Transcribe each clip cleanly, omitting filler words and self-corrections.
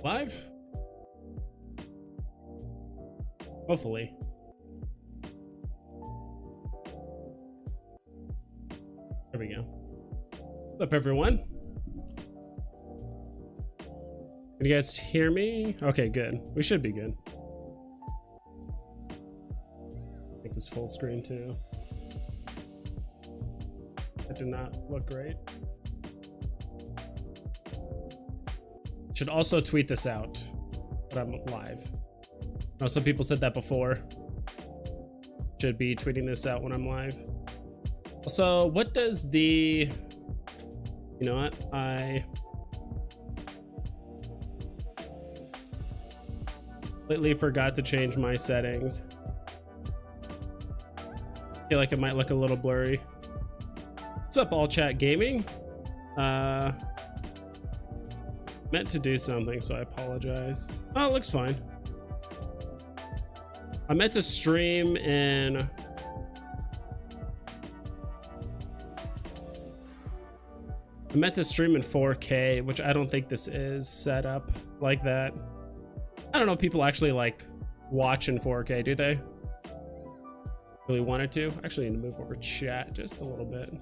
Live? Hopefully. There we go. What's up, everyone? Can you guys hear me? Okay, good. We should be good. Make this full screen too. That did not look great. Should also tweet this out, but I'm live. I know some people said that before. Should be tweeting this out when I'm live. Also, what does the... You know what? I completely forgot to change my settings. I feel like it might look a little blurry. What's up, All Chat Gaming? Meant to do something, so I apologize. Oh, it looks fine. I meant to stream in... I meant to stream in 4K, which I don't think this is set up like that. I don't know if people actually like watch in 4K, do they? Really wanted to. Actually need to move over chat just a little bit.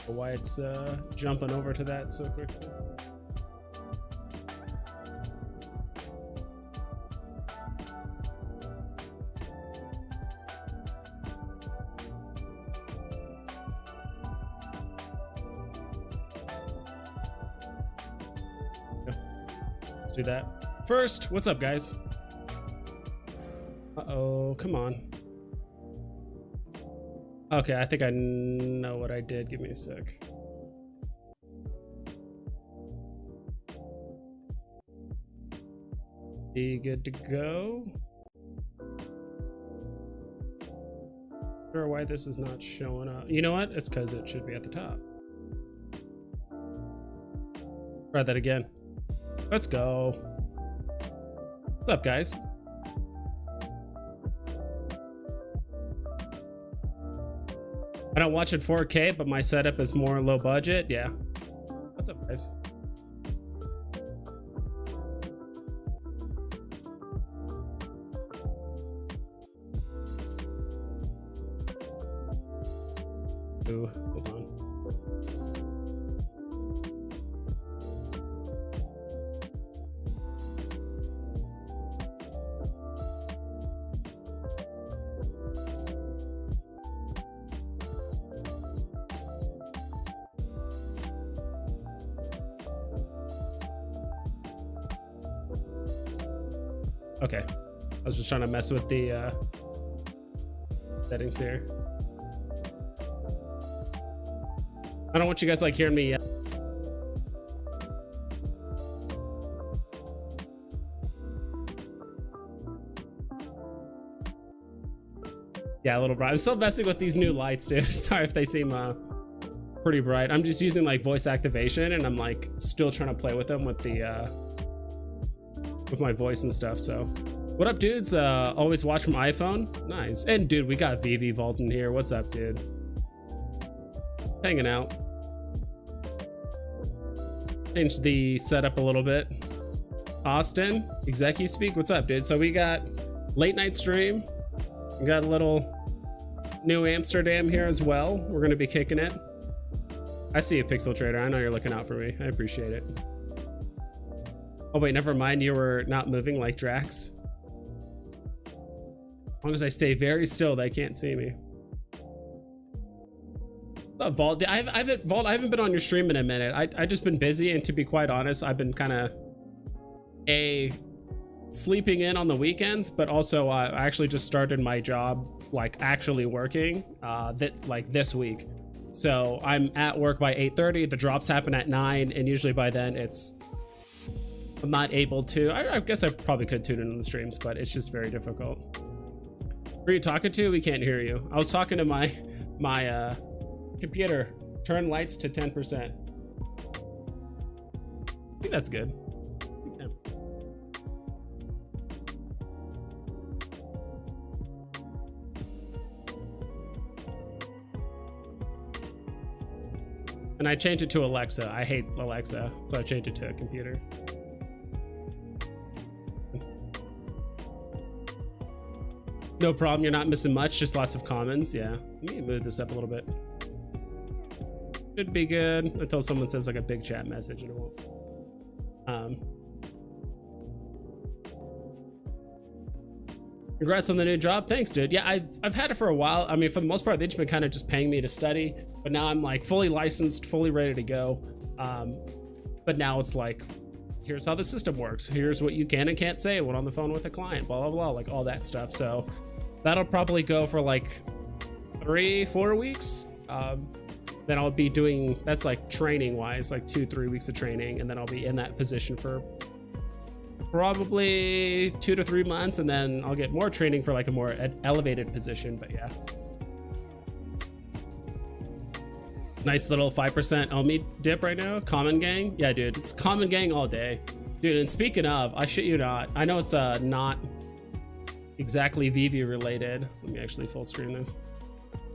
Why it's jumping over to that so quickly. Let's do that first. What's up, guys? Uh-oh, come on. Okay, I think I know what I did. Give me a sec. Be good to go. Sure, why this is not showing up. You know what? It's because it should be at the top. Try that again. Let's go. What's up, guys? I don't watch it 4K, but my setup is more low budget. Yeah. What's up, guys? Ooh, hold on. Okay, I was just trying to mess with the settings here. I don't want you guys like hearing me yet. Yeah, a little bright. I'm still messing with these new lights, dude. Sorry if they seem pretty bright. I'm just using like voice activation, and I'm like still trying to play with them with the with my voice and stuff. So what up, dudes? Always watch from iPhone. Nice. And dude, we got Veve Vault in here. What's up, dude? Hanging out. Change the setup a little bit. Austin, Execu Speak. What's up, dude? So we got late night stream. We got a little New Amsterdam here as well. We're gonna be kicking it. I see a Pixel Trader. I know you're looking out for me. I appreciate it. Oh wait, never mind. You were not moving like Drax. As long as I stay very still, they can't see me. Vault, I haven't been on your stream in a minute. I just been busy, and to be quite honest, I've been kind of sleeping in on the weekends, but also I actually just started my job, like actually working this week. So I'm at work by 8:30. The drops happen at 9, and usually by then I'm not able to. I guess I probably could tune in on the streams, but it's just very difficult. Who are you talking to? We can't hear you. I was talking to my computer. Turn lights to 10%. I think that's good. Yeah. And I changed it to Alexa. I hate Alexa, so I changed it to a computer. No problem, you're not missing much, just lots of comments. Yeah, let me move this up a little bit. Should be good until someone says like a big chat message and it won't. Congrats on the new job. Thanks, dude. Yeah, I've had it for a while. I mean, for the most part, they've just been kind of just paying me to study, but now I'm like fully licensed, fully ready to go. But now it's like, here's how the system works. Here's what you can and can't say when on the phone with a client, blah, blah, blah, like all that stuff. So that'll probably go for like 3-4 weeks. Then I'll be doing, that's like training wise, like 2-3 weeks of training. And then I'll be in that position for probably 2 to 3 months, and then I'll get more training for like a more elevated position. But yeah, nice little 5% Omi dip right now. Common gang, yeah, dude, it's common gang all day, dude. And speaking of, I shit you not, I know it's not exactly Veve related. Let me actually full screen this.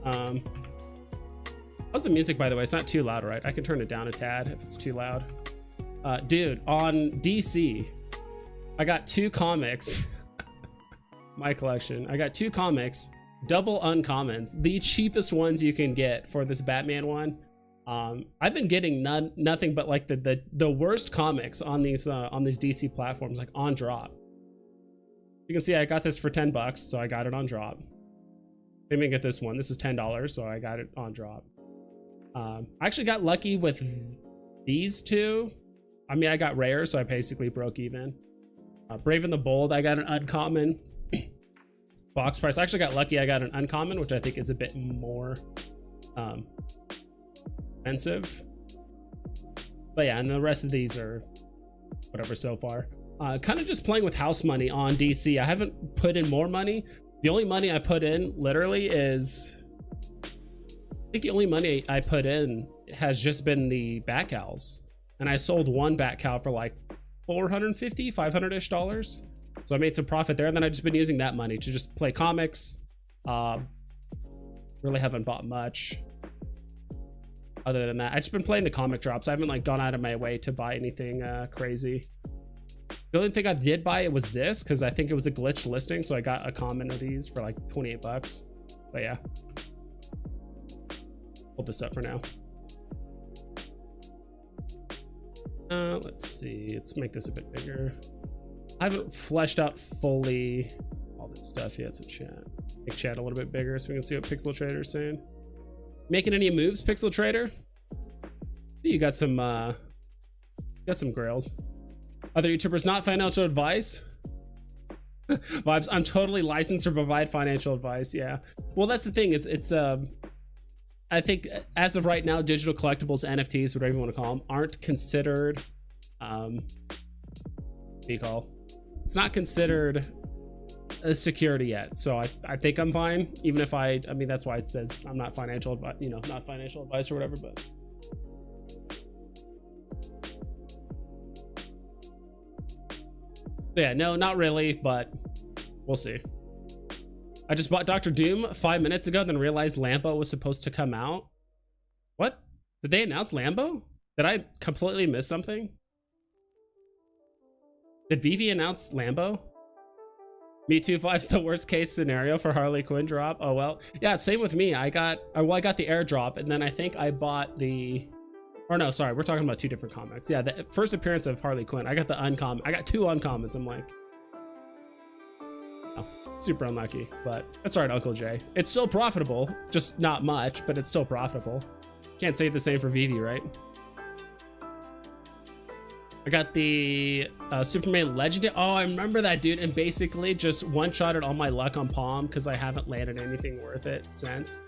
How's the music, by the way? It's not too loud, right? I can turn it down a tad if it's too loud. Dude, on DC, I got 2 comics. My collection. I got 2 comics, double uncommons, the cheapest ones you can get for this Batman one. I've been getting nothing but like the worst comics on these DC platforms, like on drop. You can see I got this for $10, so I got it on drop. Let me get this one. This is $10, so I got it on drop. I actually got lucky with these 2. I mean, I got rare, so I basically broke even. Brave and the Bold, I got an uncommon. Box price, I actually got lucky. I got an uncommon, which I think is a bit more expensive. But yeah, and the rest of these are whatever so far. Kind of just playing with house money on DC. I haven't put in more money. The only money I put in literally is, I think the only money I put in has just been the bat cows. And I sold one bat cow for like $450, $500-ish. So I made some profit there, and then I've just been using that money to just play comics. Really haven't bought much other than that. I've just been playing the comic drops. I haven't like gone out of my way to buy anything crazy. The only thing I did buy it was this, because I think it was a glitch listing, so I got a common of these for like $28. But yeah, hold this up for now. Let's see, let's make this a bit bigger. I haven't fleshed out fully all this stuff yet, so chat, make chat a little bit bigger so we can see what Pixel Trader is saying. Making any moves, Pixel Trader? You got some grails. Other YouTubers, not financial advice. Vibes, I'm totally licensed to provide financial advice. Yeah, well, that's the thing, it's I think as of right now, digital collectibles, NFTs, whatever you want to call them, aren't considered, what do you call? It's not considered a security yet. So I think I'm fine, even if I mean, that's why it says I'm not financial advice, you know, not financial advice or whatever, but. Yeah, no, not really, but we'll see. I just bought Dr. Doom 5 minutes ago, then realized Lambo was supposed to come out. What? Did they announce Lambo? Did I completely miss something? Did Veve announce Lambo? Me Too 5's the worst case scenario for Harley Quinn drop. Oh well, yeah, same with me. I got the airdrop, and then I think I bought the, or no, sorry, we're talking about 2 different comics. Yeah, the first appearance of Harley Quinn, I got the uncommon. I got 2 uncommons. I'm like, oh, super unlucky, but that's all right, Uncle Jay. It's still profitable, just not much, but it's still profitable. Can't say the same for Veve, right? I got the Superman Legendary. Oh, I remember that, dude. And basically just one-shotted all my luck on Palm because I haven't landed anything worth it since.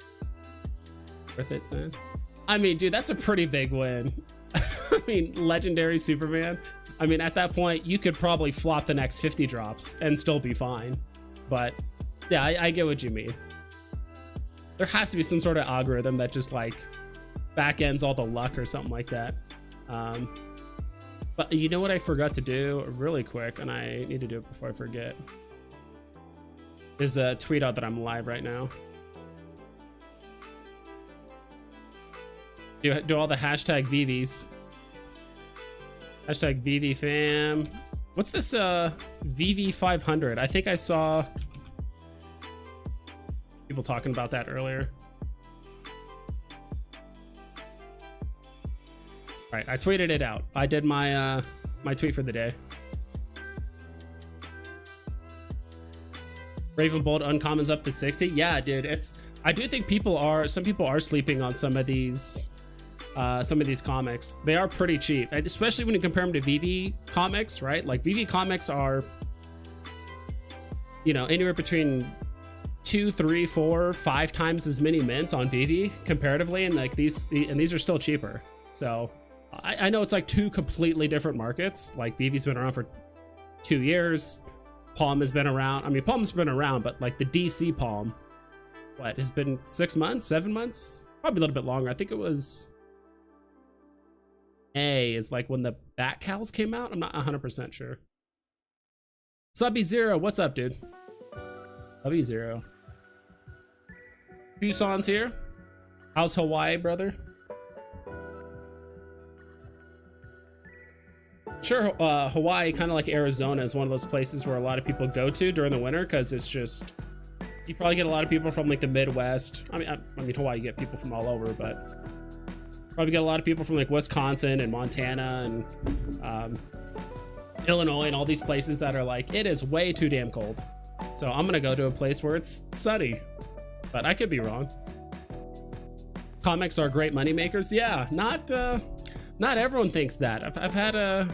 I mean, dude, that's a pretty big win. I mean, Legendary Superman. I mean, at that point, you could probably flop the next 50 drops and still be fine. But yeah, I get what you mean. There has to be some sort of algorithm that just like back ends all the luck or something like that. But you know what I forgot to do really quick, and I need to do it before I forget, is tweet out that I'm live right now. Do all the hashtag VVs. Hashtag VV fam. What's this VV 500? I think I saw people talking about that earlier. All right, I tweeted it out. I did my my tweet for the day. Ravenbolt uncommons up to 60. Yeah, dude, I do think some people are sleeping on some of these comics. They are pretty cheap, especially when you compare them to VV comics, right? Like VV comics are, you know, anywhere between 2, 3, 4, 5 times as many mints on VV comparatively, and like these are still cheaper. So I know it's like two completely different markets. Like VV's been around for 2 years. Palm has been around. I mean, Palm's been around, but like the DC Palm, what, has been 6 months, 7 months, probably a little bit longer. I think it was May is like when the Bat Cows came out. I'm not 100% sure. Subby Zero, what's up, dude? Subby Zero. Tucson's here. How's Hawaii, brother? Sure, Hawaii, kind of like Arizona, is one of those places where a lot of people go to during the winter because it's just, you probably get a lot of people from like the Midwest. I mean Hawaii, you get people from all over, but probably get a lot of people from like Wisconsin and Montana and Illinois and all these places that are like, it is way too damn cold. So I'm gonna go to a place where it's sunny, but I could be wrong. Comics are great money makers. Yeah, not everyone thinks that. I've had a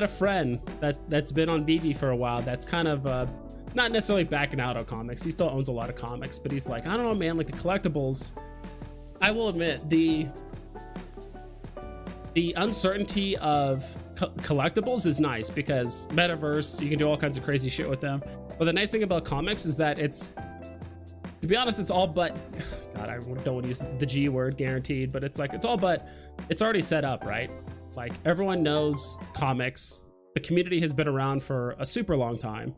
friend that's been on VV for a while that's kind of not necessarily backing out on comics. He still owns a lot of comics, but he's like, I don't know, man, like the collectibles, I will admit the uncertainty of collectibles is nice because metaverse, you can do all kinds of crazy shit with them. But the nice thing about comics is that it's, to be honest, it's all but, God, I don't want to use the G word, guaranteed, but it's like, it's all but, it's already set up, right? Like everyone knows comics. The community has been around for a super long time.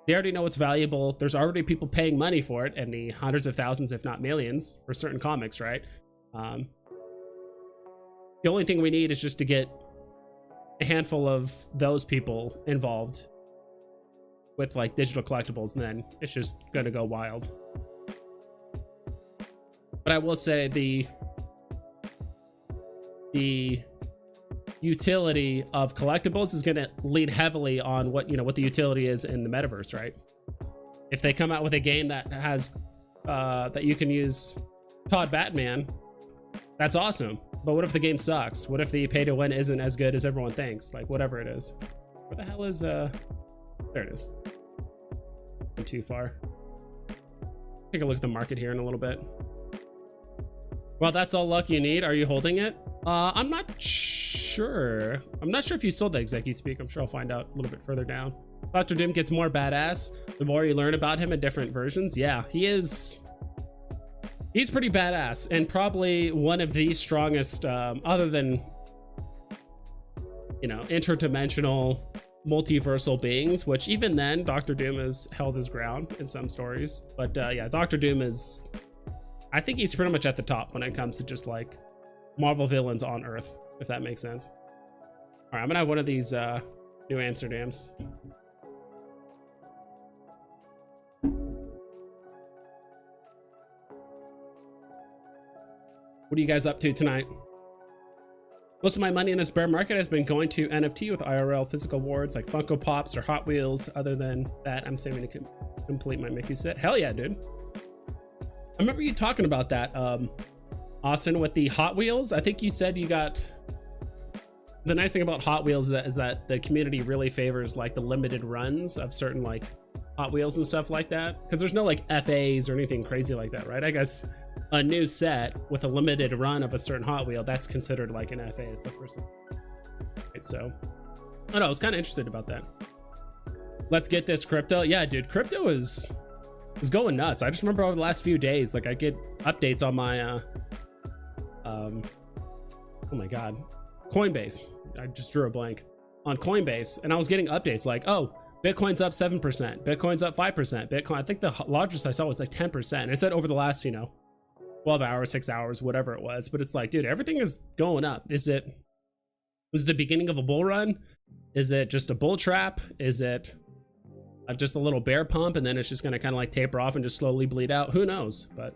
They already know it's valuable. There's already people paying money for it, and the hundreds of thousands, if not millions, for certain comics, right? The only thing we need is just to get a handful of those people involved with like digital collectibles, and then it's just gonna go wild. But I will say the utility of collectibles is going to lean heavily on what the utility is in the metaverse, right? If they come out with a game that has that you can use Todd Batman, that's awesome. But what if the game sucks? What if the pay to win isn't as good as everyone thinks? Like whatever it is. Where the hell is there it is. Not too far. Take a look at the market here in a little bit. Well, that's all luck you need. Are you holding it? I'm not sure. I'm not sure if you sold the Executive Speak. I'm sure I'll find out a little bit further down. Dr. Doom gets more badass the more you learn about him in different versions. Yeah, he's pretty badass and probably one of the strongest, other than, you know, interdimensional multiversal beings, which even then Dr. Doom has held his ground in some stories. But yeah, Dr. Doom is, I think he's pretty much at the top when it comes to just like Marvel villains on Earth, if that makes sense. All right, I'm gonna have one of these New Amsterdams. What are you guys up to tonight? Most of my money in this bear market has been going to NFT with IRL physical awards like Funko Pops or Hot Wheels. Other than that, I'm saving to complete my Mickey set. Hell yeah, dude. I remember you talking about that, Austin, with the Hot Wheels. I think you said you got, the nice thing about Hot Wheels is that the community really favors like the limited runs of certain like Hot Wheels and stuff like that, because there's no like FAs or anything crazy like that, right? I guess a new set with a limited run of a certain Hot Wheel, that's considered like an FA. It's the first one, right? So I don't know, I was kind of interested about that. Let's get this crypto. Yeah, dude, crypto is going nuts. I just remember over the last few days, like I get updates on my oh my god, Coinbase. I just drew a blank on Coinbase, and I was getting updates like, oh, Bitcoin's up 7%, Bitcoin's up 5%, Bitcoin, I think the largest I saw was like 10%. And it said over the last, you know, 12 hours, 6 hours, whatever it was. But it's like, dude, everything is going up. Was it the beginning of a bull run? Is it just a bull trap? Is it just a little bear pump and then it's just going to kind of like taper off and just slowly bleed out? Who knows? But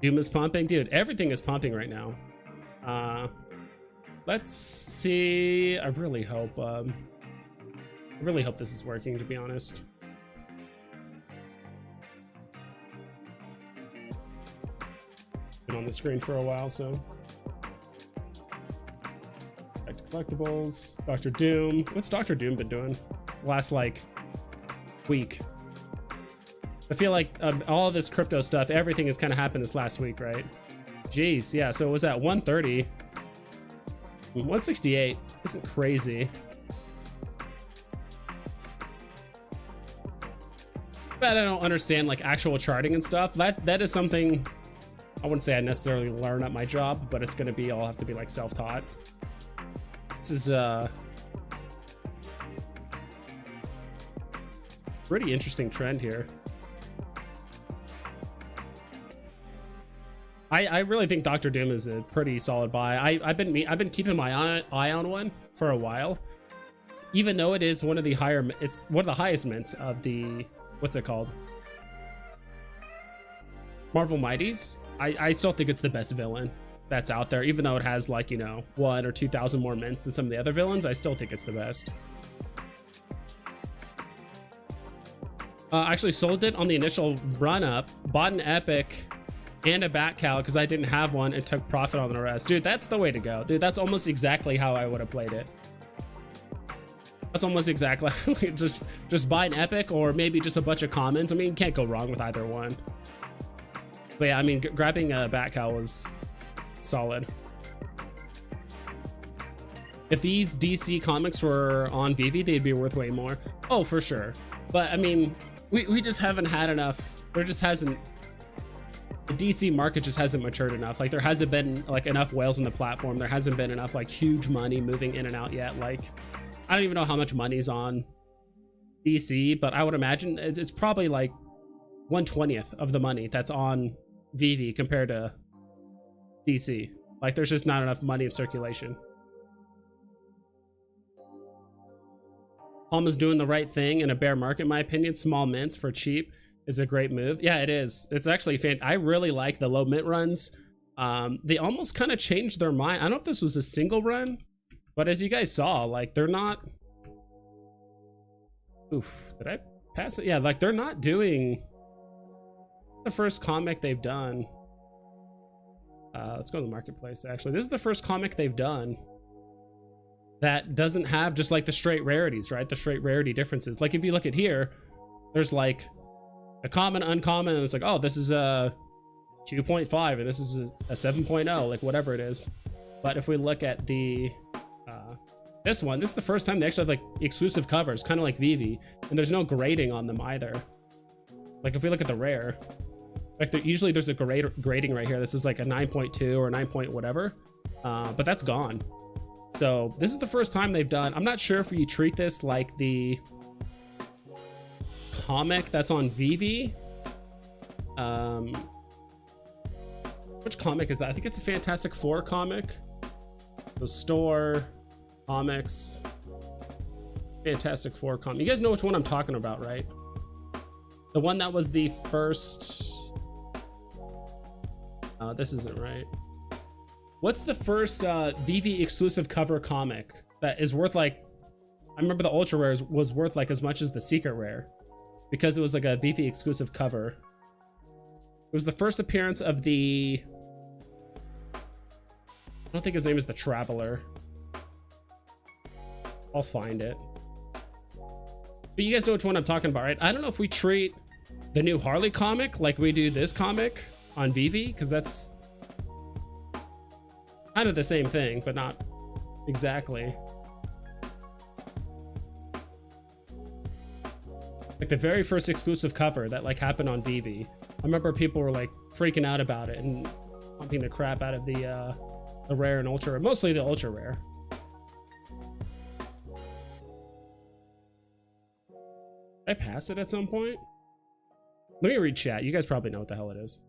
Doom is pumping. Dude, everything is pumping right now. Let's see. I really hope this is working, to be honest. Been on the screen for a while, so back to collectibles. Dr. Doom. What's Dr. Doom been doing last like week? I feel like all of this crypto stuff, everything has kind of happened this last week, right? Jeez, yeah. So it was at 130, 168. Isn't crazy. But I don't understand like actual charting and stuff. That is something I wouldn't say I necessarily learn at my job, but it's gonna be, I'll have to be like self-taught. This is pretty interesting trend here. I really think Dr. Doom is a pretty solid buy. I've been keeping my eye on one for a while, even though it is one of the higher, it's one of the highest mints of the, what's it called, Marvel Mighties. I still think it's the best villain that's out there, even though it has like, you know, 1,000 or 2,000 more mints than some of the other villains. I still think it's the best. Actually sold it on the initial run up, bought an epic and a bat cow because I didn't have one and took profit on the rest. Dude, that's the way to go. Dude, that's almost exactly how I would have played it. That's almost exactly just buy an epic or maybe just a bunch of commons. I mean, you can't go wrong with either one. But yeah, I mean, grabbing a bat cow was solid. If these DC comics were on Veve, they'd be worth way more. Oh, for sure. But I mean, we just haven't had enough. There just hasn't, the DC market just hasn't matured enough. Like there hasn't been like enough whales on the platform. There hasn't been enough like huge money moving in and out yet. Like I don't even know how much money's on DC, but I would imagine it's probably like 1/20th of the money that's on Veve compared to DC. Like there's just not enough money in circulation. Palm is doing the right thing in a bear market, in my opinion. Small mints for cheap is a great move. Yeah, it is. It's actually I really like the low mint runs. They almost kind of changed their mind. I don't know if this was a single run, but as you guys saw, like they're not, oof, did I pass it? Yeah, like they're not doing the first comic they've done. Let's go to the marketplace. Actually, this is the first comic they've done that doesn't have just like the straight rarities, right? The straight rarity differences. Like if you look at here, there's like a common, uncommon, and it's like, oh, this is a 2.5 and this is a 7.0, like whatever it is. But if we look at the this one, this is the first time they actually have like exclusive covers, kind of like Veve, and there's no grading on them either. Like if we look at the rare, like usually there's a grading right here. This is like a 9.2 or 9 point whatever, but that's gone. So this is the first time they've done, I'm not sure if you treat this like the comic that's on Veve. Which comic is that? I think it's a Fantastic Four comic. The store comics, Fantastic Four comic. You guys know which one I'm talking about, right? The one that was the first, this isn't right. What's the first Veve exclusive cover comic that is worth like, I remember the ultra rares was worth like as much as the secret rare because it was like a Veve exclusive cover. It was the first appearance of the, I don't think his name is the Traveler. I'll find it. But you guys know which one I'm talking about, right? I don't know if we treat the new Harley comic like we do this comic on Veve, because that's kind of the same thing, but not exactly. Like the very first exclusive cover that like happened on Veve. I remember people were like freaking out about it and pumping the crap out of the rare and ultra, mostly the ultra rare. Did I pass it at some point? Let me read chat. You guys probably know what the hell it is.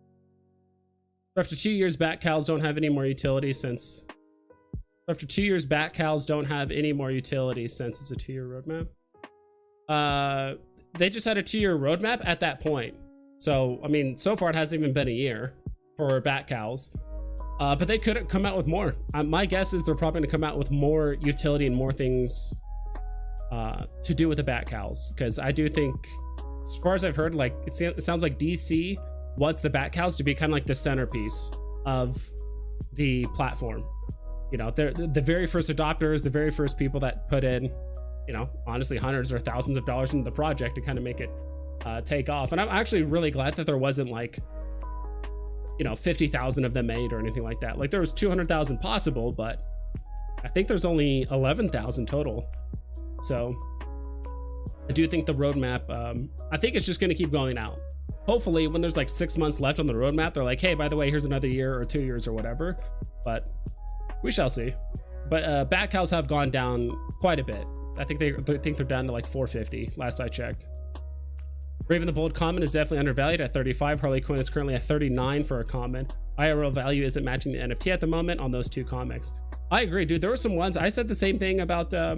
After 2 years, bat cows don't have any more utility since... After 2 years, bat cows don't have any more utility since it's a 2-year roadmap. They just had a 2-year roadmap at that point. So, I mean, so far it hasn't even been a year for bat cows. But they could come out with more. My guess is they're probably gonna come out with more utility and more things to do with the bat cows. Because I do think, as far as I've heard, like it sounds like DC wants the bat cows to be kind of like the centerpiece of the platform. You know, they're the very first adopters, the very first people that put in, you know, honestly hundreds or thousands of dollars into the project to kind of make it take off. And I'm actually really glad that there wasn't like, you know, 50,000 of them made or anything like that. Like there was 200,000 possible, but I think there's only 11,000 total. So I do think the roadmap, I think it's just going to keep going out. Hopefully when there's like 6 months left on the roadmap, they're like, hey, by the way, here's another year or 2 years or whatever, but we shall see. But bat cows have gone down quite a bit. I think they're down to like 450 last I checked. Raven the Bold common is definitely undervalued at 35. Harley Quinn is currently at 39 for a common. IRL value isn't matching the NFT at the moment on those two comics. I agree, dude. There were some ones, I said the same thing about, I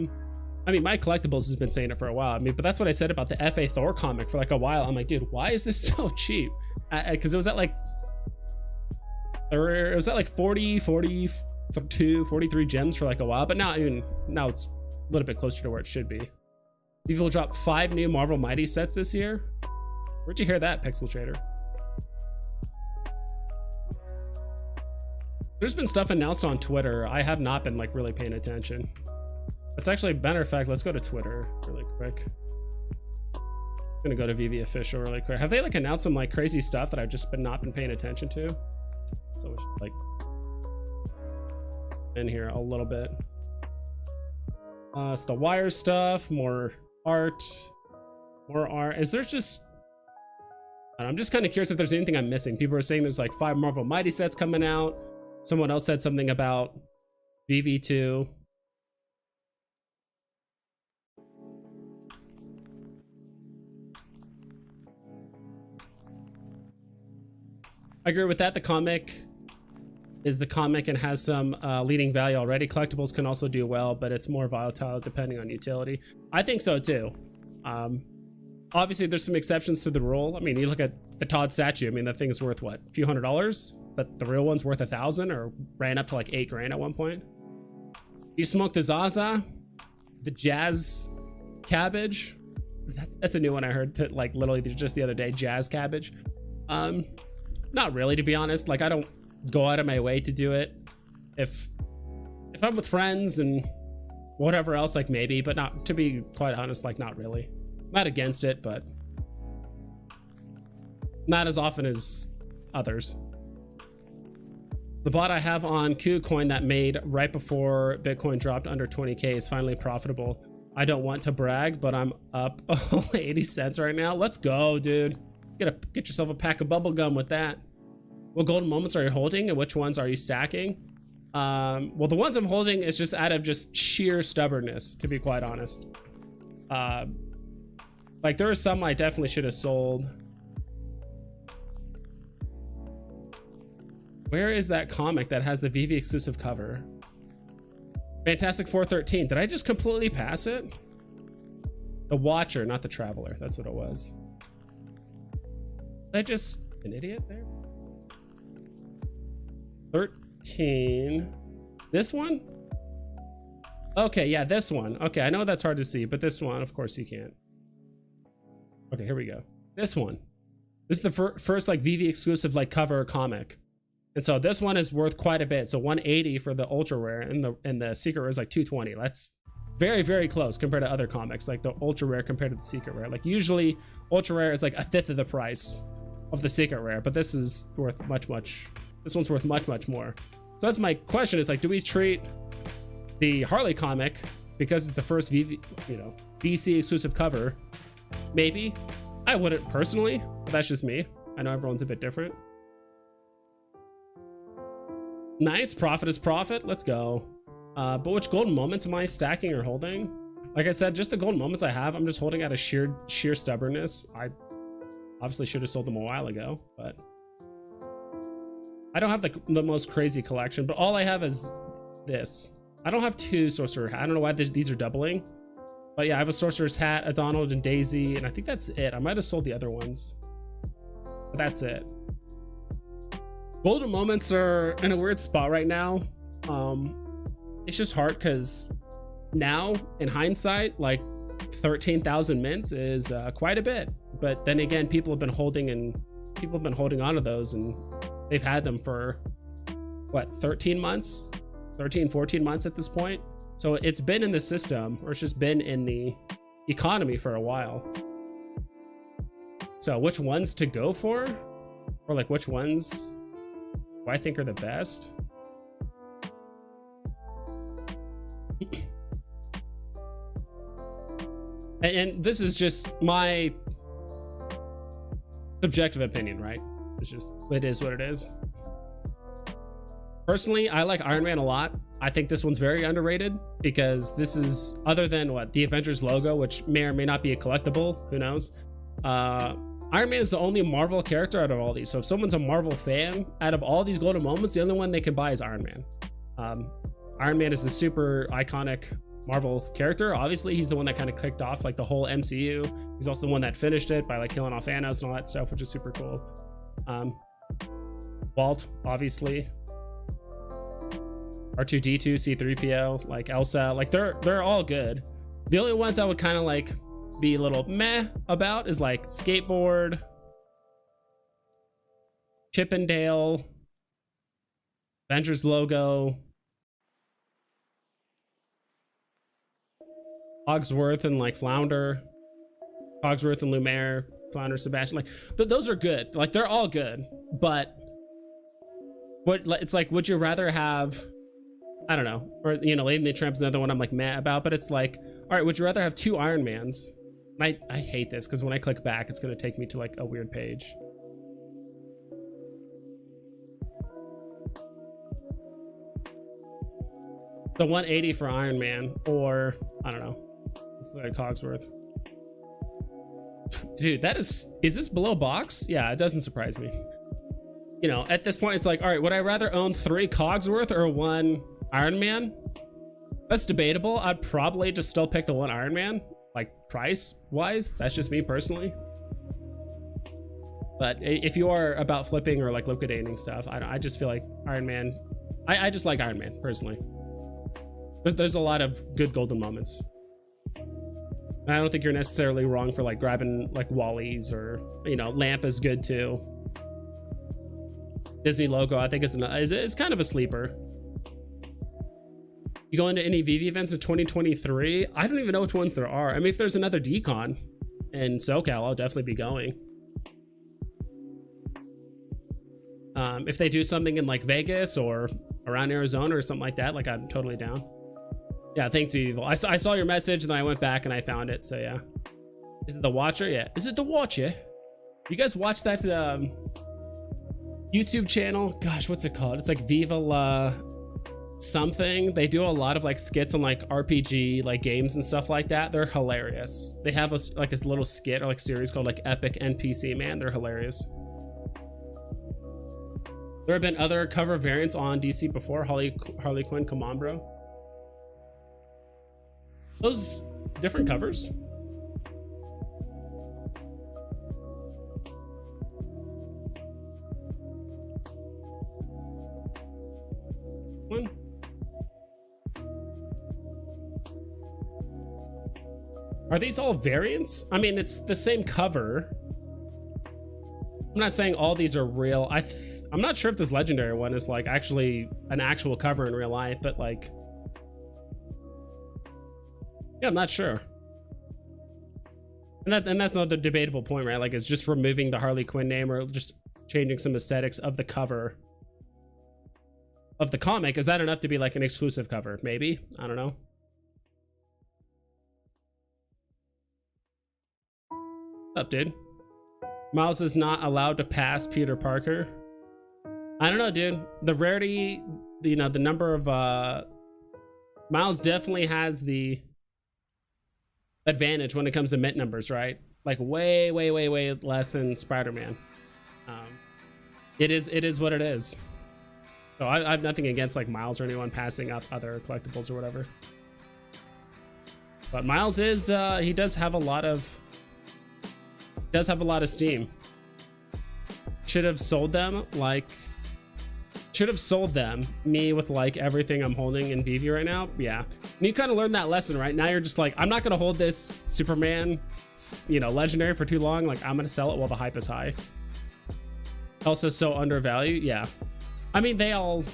mean, my collectibles has been saying it for a while. I mean, but that's what I said about the FA Thor comic for like a while. I'm like, dude, why is this so cheap? Because it was at like 40, 42, 43 gems for like a while, but now it's a little bit closer to where it should be. Veve will drop 5 new Marvel Mighty sets this year. Where'd you hear that, Pixel Trader? There's been stuff announced on Twitter. I have not been like really paying attention. That's actually, matter of fact, let's go to Twitter really quick. I'm gonna go to Veve official really quick. Have they like announced some like crazy stuff that I've just not been paying attention to? So we should like in here a little bit. It's the wire stuff, more art. Is there just, I'm just kind of curious if there's anything I'm missing. People are saying there's like 5 Marvel Mighty sets coming out. Someone else said something about VV2. I agree with that. The comic is the comic and has some leading value already. Collectibles can also do well, but it's more volatile depending on utility. I think so too. Obviously there's some exceptions to the rule. I mean, you look at the Todd statue. I mean, that thing's worth what, a few $100s, but the real one's worth 1,000 or ran up to like 8 grand at one point. You smoke the Zaza, the Jazz Cabbage. That's a new one I heard like literally just the other day, Jazz Cabbage. Not really, to be honest. Like I don't go out of my way to do it. If I'm with friends and whatever else, like maybe, but not, to be quite honest, like not really. Not against it, but not as often as others. The bot I have on KuCoin that made right before Bitcoin dropped under 20K is finally profitable. I don't want to brag, but I'm up only 80 cents right now. Let's go, dude. Get yourself a pack of bubble gum with that. What golden moments are you holding and which ones are you stacking? Well, the ones I'm holding is just out of just sheer stubbornness, to be quite honest. Like there are some I definitely should have sold. Where is that comic that has the Veve exclusive cover? Fantastic 413. Did I just completely pass it? The Watcher, not the Traveler. That's what it was. Did I just an idiot there? 13. This one? Okay, yeah, this one. Okay, I know that's hard to see, but this one, of course you can't. Okay, here we go. This one. This is the first like Veve exclusive like cover comic. And so this one is worth quite a bit. So 180 for the ultra rare, and the secret rare is like 220. That's very, very close compared to other comics, like the ultra rare compared to the secret rare. Like usually ultra rare is like 1/5 of the price of the secret rare, but this is worth this one's worth much more. So that's my question, is like, do we treat the Harley comic, because it's the first Veve, you know, BC exclusive cover? Maybe. I wouldn't personally, but that's just me. I know everyone's a bit different. Nice, profit is profit. Let's go. But which golden moments am I stacking or holding? Like I said, just the golden moments I have, I'm just holding out of sheer stubbornness. I obviously should have sold them a while ago, but I don't have the most crazy collection, but all I have is this. I don't have 2 sorcerer hat. I don't know why these are doubling, but yeah, I have a sorcerer's hat, a Donald and Daisy, and I think that's it. I might have sold the other ones, but that's it. Golden moments are in a weird spot right now. It's just hard because now in hindsight, like 13,000 mints is quite a bit, but then again, people have been holding on to those, and they've had them for what, 13 months, 13, 14 months at this point. So it's been in the system, or it's just been in the economy for a while. So which ones to go for, or like which ones do I think are the best? And this is just my subjective opinion, right? It is what it is. Personally, I like Iron Man a lot. I think this one's very underrated because this is, other than what, the Avengers logo, which may or may not be a collectible, who knows? Iron Man is the only Marvel character out of all these. So if someone's a Marvel fan, out of all these golden moments, the only one they can buy is Iron Man. Iron Man is a super iconic Marvel character. Obviously, he's the one that kind of kicked off like the whole MCU. He's also the one that finished it by like killing off Thanos and all that stuff, which is super cool. Walt, obviously. R2D2, C3PO, like Elsa, like they're all good. The only ones I would kind of like be a little meh about is like Skateboard, Chippendale, Avengers logo, Cogsworth and like Flounder, Cogsworth and Lumiere, Flounder, Sebastian, like those are good. Like they're all good, but it's like, would you rather have, I don't know, or you know, Lady and the Tramp's another one I'm like meh about, but it's like, all right, would you rather have 2 Iron Mans? I hate this because when I click back, it's going to take me to like a weird page. The 180 for Iron Man, or I don't know, it's like Cogsworth. Dude, is this below box? Yeah, it doesn't surprise me. You know, at this point, it's like, all right, would I rather own 3 Cogsworth or 1 Iron Man? That's debatable. I'd probably just still pick the 1 Iron Man, like price wise. That's just me personally. But if you are about flipping or like liquidating stuff, I just feel like Iron Man. I just like Iron Man personally. There's a lot of good golden moments. And I don't think you're necessarily wrong for like grabbing like Wally's, or you know, Lamp is good too. Disney logo I think is kind of a sleeper. You go into any Veve events in 2023? I don't even know which ones there are. I mean, if there's another decon in SoCal, I'll definitely be going. If they do something in like Vegas or around Arizona or something like that, like I'm totally down. Yeah, thanks, Veve. I saw your message and then I went back and I found it. So yeah, is it the Watcher? Yeah, is it the Watcher? You guys watch that YouTube channel? Gosh, what's it called? It's like Viva something. They do a lot of like skits on like RPG like games and stuff like that. They're hilarious. They have a little skit or like series called like Epic NPC, man. They're hilarious. There have been other cover variants on DC before. Harley Quinn, come on, bro. Those different covers. One. Are these all variants? I mean, it's the same cover. I'm not saying all these are real. I'm not sure if this legendary one is like actually an actual cover in real life, but like, yeah, I'm not sure. And that's not the debatable point, right? Like, it's just removing the Harley Quinn name or just changing some aesthetics of the cover of the comic. Is that enough to be like an exclusive cover? Maybe. I don't know. What's up, dude? Miles is not allowed to pass Peter Parker. I don't know, dude. The rarity, you know, the number of Miles definitely has the advantage when it comes to mint numbers, right? Like way less than Spider-Man. It is what it is. So I have nothing against like Miles or anyone passing up other collectibles or whatever. But Miles is he does have a lot of steam. Should have sold them me with like everything I'm holding in Veve right now. Yeah, and you kind of learned that lesson, right? Now you're just like, I'm not gonna hold this Superman, you know, legendary for too long. Like, I'm gonna sell it while the hype is high. Also so undervalued. Yeah, I mean, they all,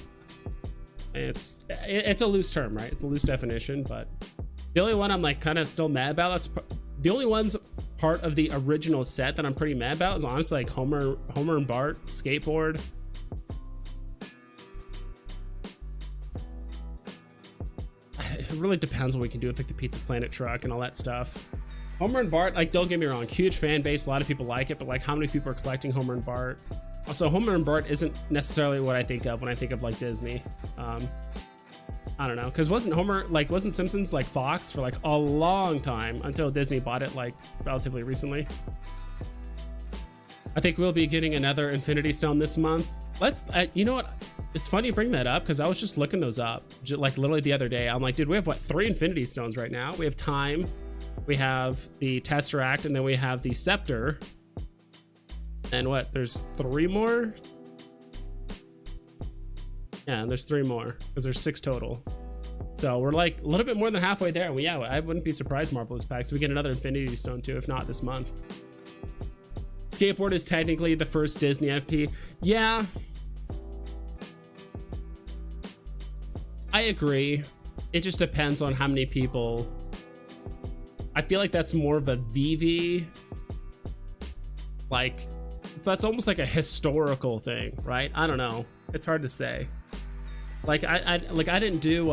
it's a loose term, right? It's a loose definition, but the only one I'm like kind of still mad about, that's the only one's part of the original set that I'm pretty mad about, is honestly like Homer and Bart skateboard. It really depends what we can do with like the Pizza Planet truck and all that stuff. Homer and Bart, like, don't get me wrong, huge fan base, a lot of people like it, but like, how many people are collecting Homer and Bart? Also, Homer and Bart isn't necessarily what I think of when I think of like Disney. I don't know, because wasn't Simpsons like Fox for like a long time until Disney bought it like relatively recently. I think we'll be getting another Infinity Stone this month. You know what? It's funny you bring that up, because I was just looking those up like literally the other day. I'm like, dude, we have what, 3 Infinity Stones right now? We have Time, we have the Tesseract, and then we have the Scepter. And what, there's 3 more? Yeah, there's 3 more, because there's 6 total. So we're like a little bit more than halfway there. Well, yeah, I wouldn't be surprised, Marvelous Packs, we get another Infinity Stone too, if not this month. Skateboard is technically the first Disney FT. Yeah, I agree. It just depends on how many people. I feel like that's more of a Veve, like, that's almost like a historical thing, right? I don't know, it's hard to say. Like I didn't do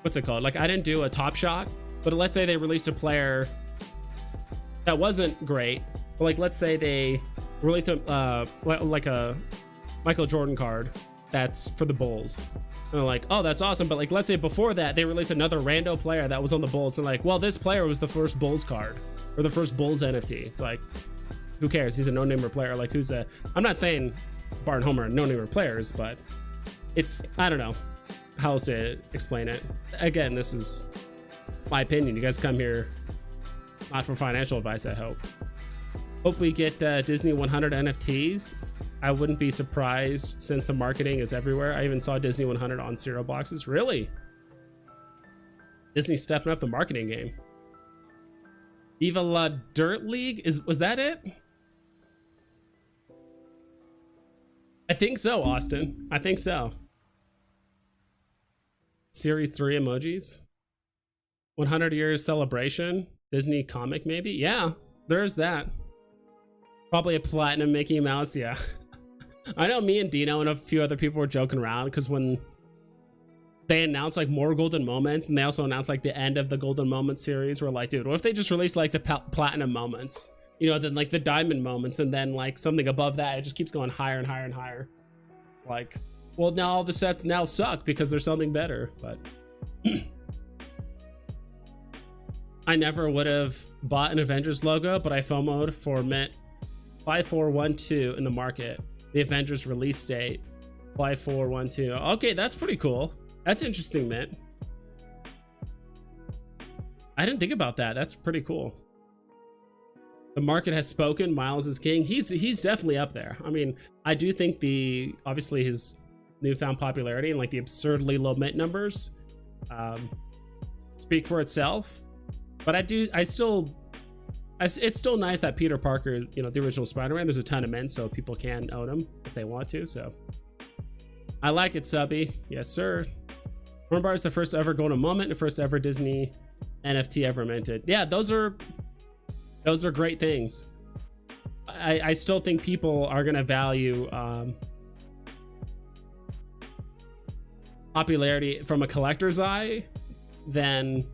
what's it called, like I didn't do a Top Shot, but let's say they released a player that wasn't great, but like let's say they released a like a Michael Jordan card that's for the Bulls, and they're like, oh, that's awesome. But like, let's say before that they released another rando player that was on the Bulls, they're like, well, this player was the first Bulls card or the first Bulls NFT. It's like, who cares? He's a no-namer player. Like, I'm not saying Bart and Homer are no-namer players, but it's, I don't know how else to explain it. Again, this is my opinion. You guys come here not for financial advice, I hope. Hope we get Disney 100 NFTs. I wouldn't be surprised, since the marketing is everywhere. I even saw Disney 100 on cereal boxes. Really? Disney's stepping up the marketing game. Viva La Dirt League? Was that it? I think so, Austin. I think so. Series 3 emojis. 100 years celebration. Disney comic, maybe? Yeah, there's that. Probably a platinum Mickey Mouse, yeah. I know me and Dino and a few other people were joking around, because when they announced like more golden moments, and they also announced like the end of the golden moments series, we're like, dude, what if they just released like the platinum moments, you know, then like the diamond moments, and then like something above that, it just keeps going higher and higher and higher. It's like, well, now all the sets now suck because there's something better. But I never would have bought an Avengers logo, but I FOMO'd for Mint 5412 in the market. The Avengers release date 5412. Okay, that's pretty cool. That's interesting, Mint. I didn't think about that. That's pretty cool. The market has spoken. Miles is king. He's definitely up there. I mean, I do think obviously his newfound popularity and like the absurdly low mint numbers speak for itself. But it's still nice that Peter Parker, you know, the original Spider-Man, there's a ton of mints, so people can own them if they want to. So I like it, Subby. Yes, sir. Hornbar is the first ever golden moment, the first ever Disney NFT ever minted. Yeah, those are great things. I still think people are gonna value popularity from a collector's eye than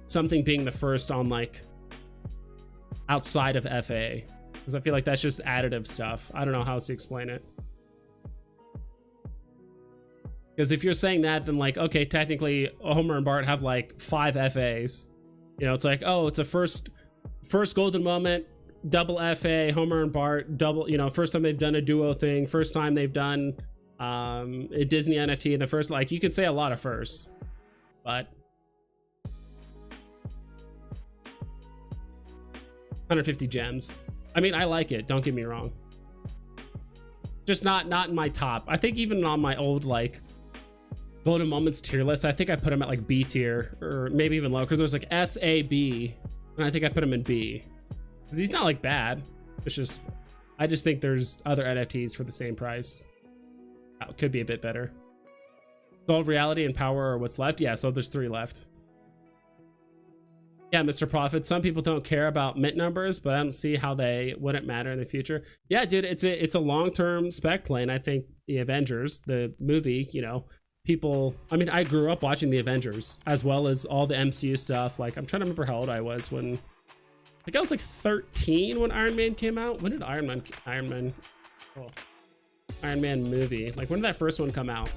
something being the first on like outside of FA, because I feel like that's just additive stuff. I don't know how else to explain it. Because if you're saying that, then like, okay, technically Homer and Bart have like 5 FAs. You know, it's like, oh, it's a first golden moment double FA, Homer and Bart, double, you know, first time they've done a duo thing, first time they've done a Disney NFT in the first, like, you could say a lot of firsts, but 150 gems. I mean, I like it, don't get me wrong. Just not in my top. I think even on my old like golden moments tier list, I think I put him at like B tier or maybe even low, because there's like S, A, B, and I think I put him in B because he's not like bad. It's just, I just think there's other NFTs for the same price. It could be a bit better. Gold, reality, and power are what's left. Yeah, so there's 3 left. Yeah, Mr. Profit, some people don't care about mint numbers, but I don't see how they wouldn't matter in the future. Yeah, dude, it's a long-term spec play, and I think the Avengers, the movie, you know, people, I mean, I grew up watching the Avengers as well as all the MCU stuff. Like, I'm trying to remember how old I was when, like, I was like 13 when Iron Man came out. When did Iron Man movie, like, when did that first one come out?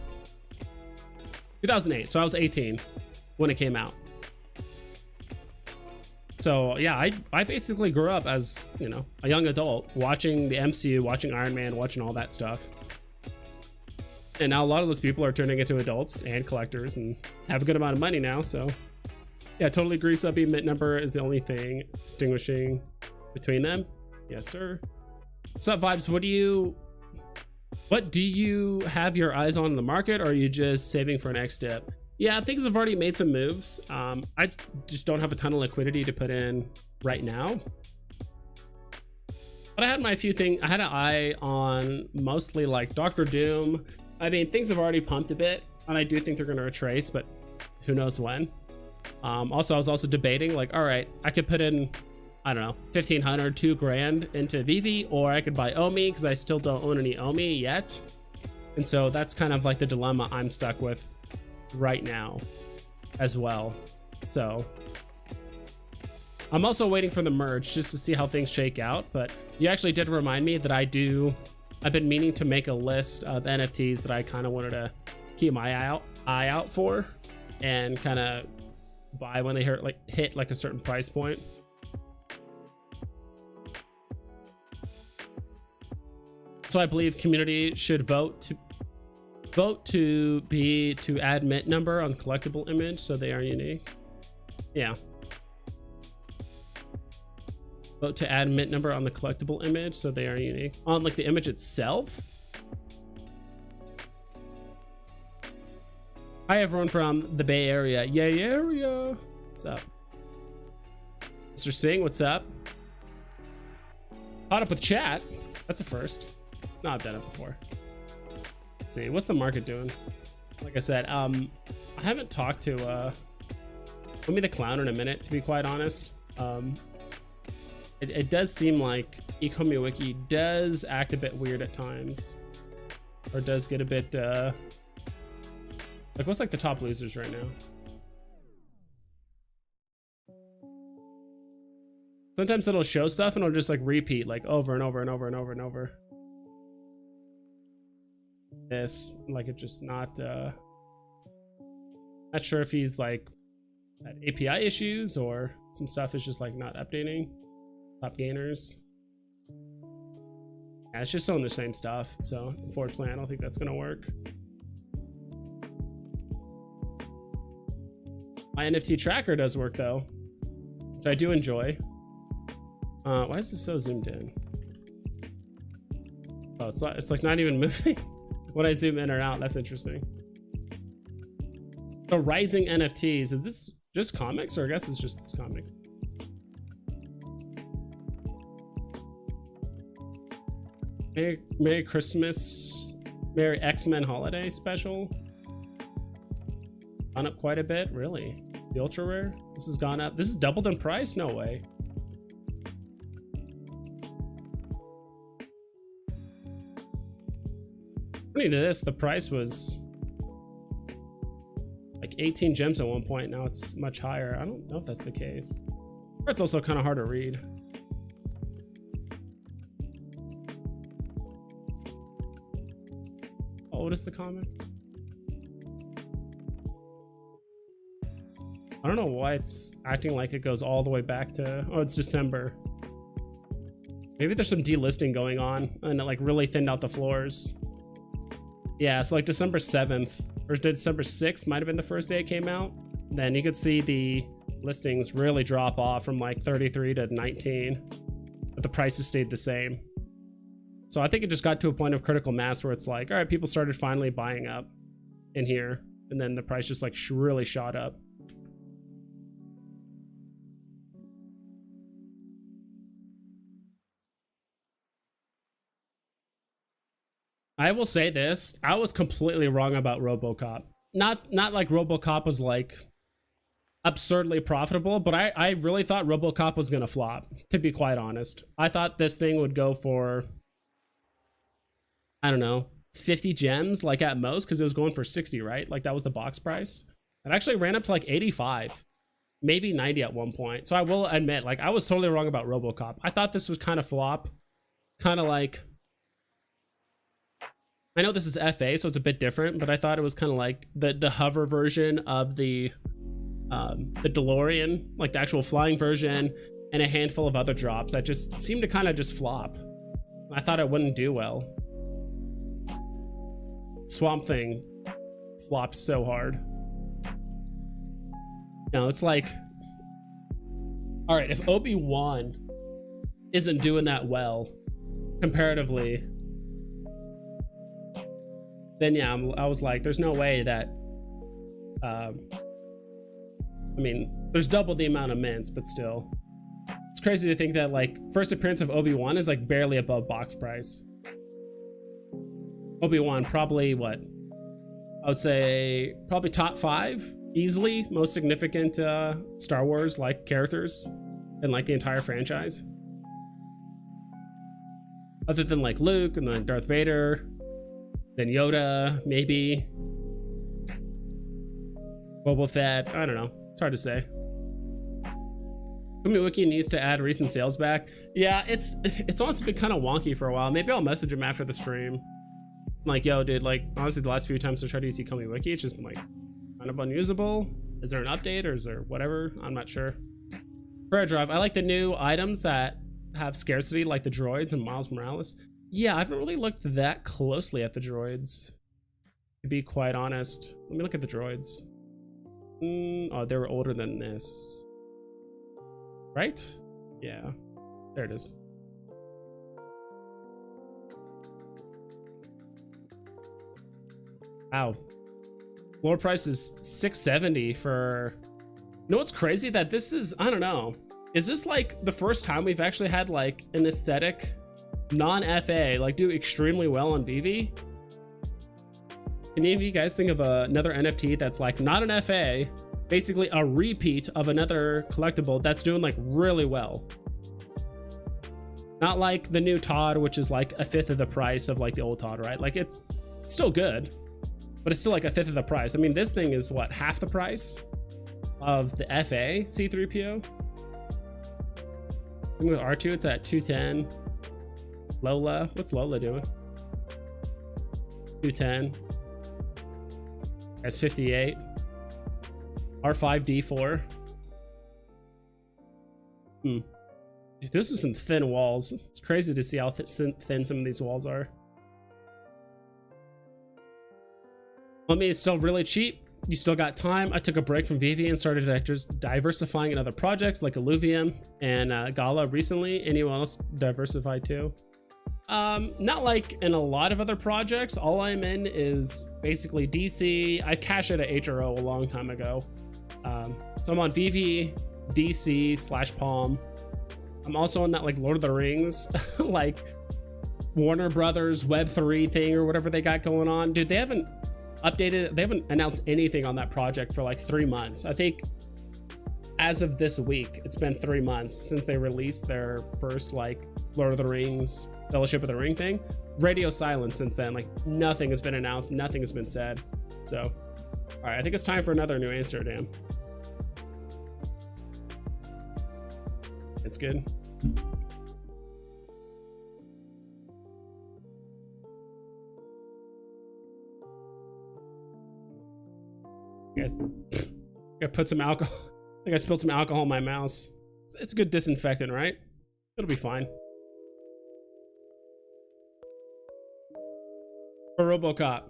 2008, so I was 18 when it came out. So yeah, I basically grew up as, you know, a young adult watching the MCU, watching Iron Man, watching all that stuff. And now a lot of those people are turning into adults and collectors and have a good amount of money now. So yeah, totally agree. Subby, mint number is the only thing distinguishing between them. Yes, sir. What's up, Vibes? What do you have your eyes on in the market, or are you just saving for an next dip? Yeah, things have already made some moves. I just don't have a ton of liquidity to put in right now. But I had my few things. I had an eye on mostly like Doctor Doom. I mean, things have already pumped a bit, and I do think they're going to retrace, but who knows when. Also, I was also debating like, all right, I could put in, I don't know, 1,500, 2 grand into Veve, or I could buy Omi because I still don't own any Omi yet. And so that's kind of like the dilemma I'm stuck with right now as well. So I'm also waiting for the merge just to see how things shake out. But you actually did remind me that I've been meaning to make a list of NFTs that I kind of wanted to keep my eye out for and kind of buy when they hit like a certain price point. So I believe community should vote to add mint number on collectible image so they are unique. Yeah. Vote to add mint number on the collectible image so they are unique. On like the image itself? Hi everyone from the Bay Area. Yay area. What's up? Mr. Singh, what's up? Caught up with chat. That's a first. No, I've done it before. Let's see, what's the market doing? Like I said, I haven't talked to Maybe the Clown in a minute, to be quite honest. It does seem like ecomi wiki does act a bit weird at times, or does get a bit like, what's like the top losers right now? Sometimes it'll show stuff and it'll just like repeat like over and over and over and over and over. This, like, it's just not sure if he's like had API issues or some stuff is just like not updating. Top gainers. Yeah, it's just showing the same stuff. So unfortunately, I don't think that's gonna work. My NFT tracker does work though, which I do enjoy. Why is this so zoomed in? Oh, it's like not even moving when I zoom in or out. That's interesting. So rising NFTs, is this just comics, or I guess it's just this comics? Merry Christmas, Merry X-Men holiday special. Gone up quite a bit, really. The ultra rare, this has gone up. This is doubled in price? No way. According to this, the price was like 18 gems at one point. Now it's much higher. I don't know if that's the case. Or it's also kind of hard to read. Oh, what is the comment? I don't know why it's acting like it goes all the way back to, oh, it's December. Maybe there's some delisting going on and it like really thinned out the floors. Yeah, so like December 7th or December 6th might have been the first day it came out. Then you could see the listings really drop off from like 33 to 19, but the prices stayed the same. So I think it just got to a point of critical mass where it's like, all right, people started finally buying up in here, and then the price just like really shot up. I will say this, I was completely wrong about RoboCop. Not like RoboCop was like absurdly profitable, but I really thought RoboCop was gonna flop, to be quite honest. I thought this thing would go for, I don't know, 50 gems like at most, because it was going for 60, right? Like that was the box price. It actually ran up to like 85, maybe 90 at one point. So I will admit, like I was totally wrong about RoboCop. I thought this was kind of flop, kind of like, I know this is FA, so it's a bit different, but I thought it was kind of like the hover version of the DeLorean, like the actual flying version, and a handful of other drops that just seemed to kind of just flop. I thought it wouldn't do well. Swamp Thing flopped so hard. No, it's like, all right, if Obi-Wan isn't doing that well comparatively, then yeah, I was like, there's no way that, I mean, there's double the amount of mints, but still. It's crazy to think that like first appearance of Obi-Wan is like barely above box price. Obi-Wan probably what? I would say probably top 5, easily most significant Star Wars like characters in like the entire franchise. Other than like Luke and then Darth Vader, then Yoda, maybe Boba Fett. I don't know. It's hard to say. Wiki needs to add recent sales back. Yeah, it's honestly been kind of wonky for a while. Maybe I'll message him after the stream. Like, yo, dude, like honestly, the last few times I tried to use ecomi it's just been like kind of unusable. Is there an update or is there whatever? I'm not sure. Prayer Drive. I like the new items that have scarcity, like the droids and Miles Morales. Yeah, I haven't really looked that closely at the droids, to be quite honest. Let me look at the droids. Oh, they were older than this. Right? Yeah. There it is. Wow. Floor price is 670 for... You know what's crazy? That this is... I don't know. Is this like the first time we've actually had like an aesthetic non-FA like do extremely well on Veve? Can any of you guys think of another NFT that's like not an FA, basically a repeat of another collectible that's doing like really well? Not like the new Todd, which is like a fifth of the price of like the old Todd, right? Like it's still good, but it's still like a fifth of the price. I mean, this thing is what, half the price of the FA C3PO? With R2, it's at 210. Lola, what's Lola doing? 210. That's 58. R5D4. Dude, those are some thin walls. It's crazy to see how thin some of these walls are. I mean, it's still really cheap. You still got time. I took a break from Veve and started just diversifying in other projects like Illuvium and Gala recently. Anyone else diversified too? Not like in a lot of other projects. All I'm in is basically DC. I cashed at a HRO a long time ago. So I'm on Veve, DC / Palm. I'm also on that like Lord of the Rings, like Warner Brothers Web3 thing or whatever they got going on. Dude, they haven't updated, they haven't announced anything on that project for like 3 months. I think as of this week, it's been 3 months since they released their first like Lord of the Rings Fellowship of the Ring thing. Radio silence since then. Like nothing has been announced, nothing has been said. So, all right, I think it's time for another New Amsterdam. It's good. Guys, I put some alcohol. I think I spilled some alcohol in my mouse. It's a good disinfectant, right? It'll be fine. For RoboCop.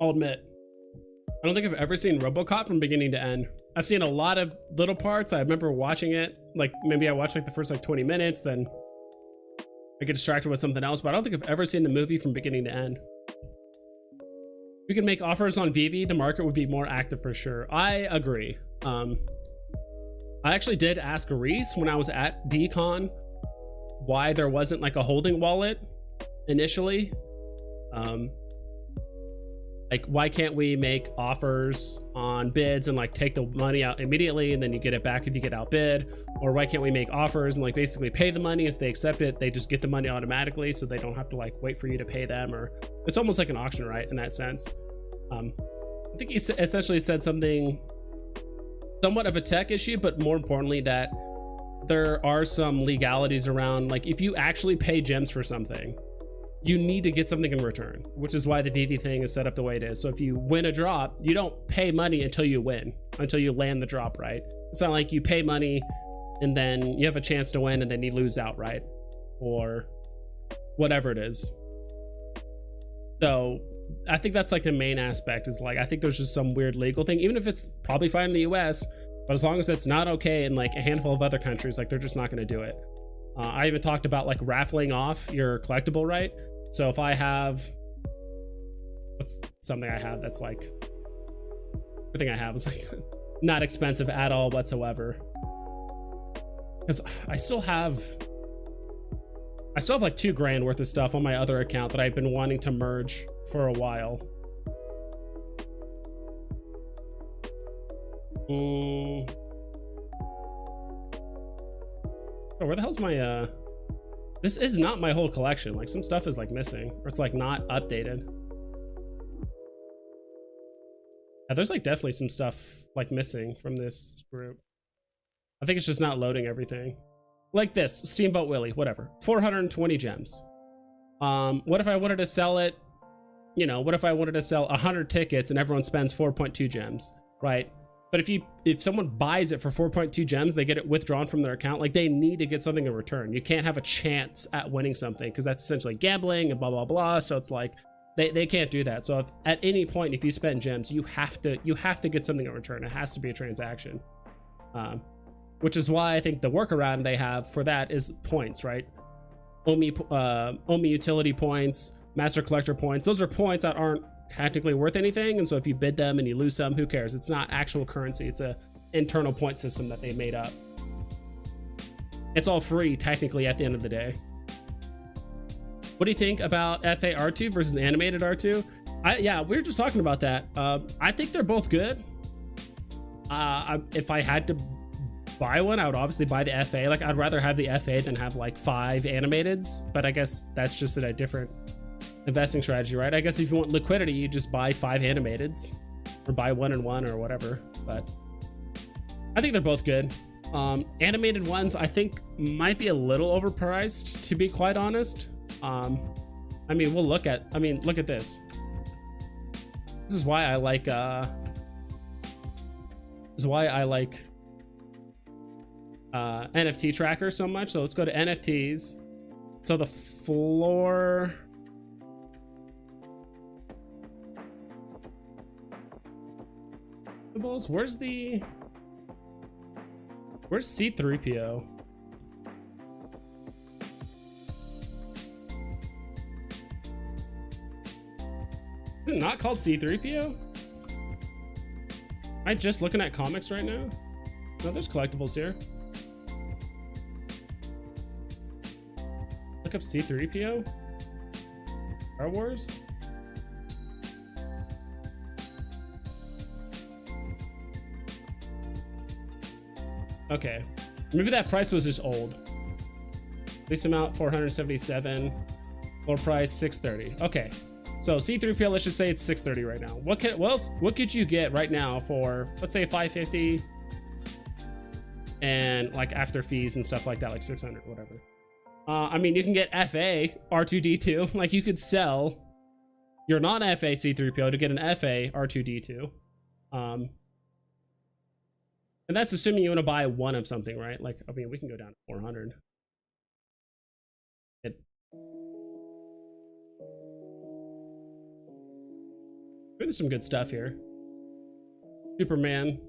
I'll admit, I don't think I've ever seen RoboCop from beginning to end. I've seen a lot of little parts. I remember watching it, like maybe I watched like the first like 20 minutes, then I get distracted with something else, but I don't think I've ever seen the movie from beginning to end. We could make offers on Veve, the market would be more active for sure. I agree. I actually did ask Reese when I was at DCon why there wasn't like a holding wallet initially. Like, why can't we make offers on bids and like take the money out immediately and then you get it back if you get outbid? Or why can't we make offers and like basically pay the money? If they accept it, they just get the money automatically, so they don't have to like wait for you to pay them. Or it's almost like an auction, right? In that sense. I think he essentially said something somewhat of a tech issue, but more importantly that there are some legalities around, like if you actually pay gems for something, you need to get something in return, which is why the Veve thing is set up the way it is. So if you win a drop, you don't pay money until you win, until you land the drop, right? It's not like you pay money and then you have a chance to win and then you lose outright or whatever it is. So I think that's like the main aspect, is like, I think there's just some weird legal thing, even if it's probably fine in the US, but as long as it's not okay in like a handful of other countries, like they're just not going to do it. I even talked about like raffling off your collectible, right? So if I have, what's something I have that's like, everything I have is like not expensive at all whatsoever. Because I still have like $2,000 worth of stuff on my other account that I've been wanting to merge for a while. Oh, where the hell's my this is not my whole collection. Like some stuff is like missing, or it's like not updated. Yeah, there's like definitely some stuff like missing from this group. I think it's just not loading everything. Like this Steamboat Willie, whatever, 420 gems. What if I wanted to sell it, you know, what if I wanted to sell 100 tickets and everyone spends 4.2 gems, right? But if someone buys it for 4.2 gems, they get it withdrawn from their account. Like they need to get something in return. You can't have a chance at winning something because that's essentially gambling and blah, blah, blah. So it's like, they can't do that. So if at any point, if you spend gems, you have to get something in return. It has to be a transaction. Which is why I think the workaround they have for that is points, right? Omi utility points, master collector points. Those are points that aren't technically worth anything, and so if you bid them and you lose some, who cares? It's not actual currency. It's a internal point system that they made up. It's all free technically at the end of the day. What do you think about FA R2 versus animated R2? Yeah, we were just talking about that. I think they're both good. If I had to buy one, I would obviously buy the FA. Like I'd rather have the FA than have like 5 animateds, but I guess that's just a different investing strategy, right? I guess if you want liquidity, you just buy 5 animateds or buy 1 and 1 or whatever. But I think they're both good. Animated ones I think might be a little overpriced, to be quite honest. I mean, look at this. This is why I like NFT tracker so much. So let's go to NFTs. So the floor, where's C3PO? Is it not called C3PO? Am I just looking at comics right now? No, there's collectibles here. Look up C3PO. Star Wars. Okay, maybe that price was just old. Lease amount 477. Floor price 630. Okay, so C3PO, let's just say it's 630 right now. What could you get right now for, let's say 550, and like after fees and stuff like that, like 600, whatever. I mean, you can get FA R2D2. Like you could sell your non-FA C3PO to get an FA R2D2. And that's assuming you want to buy one of something, right? Like, I mean, we can go down to 400. There's some good stuff here. Superman.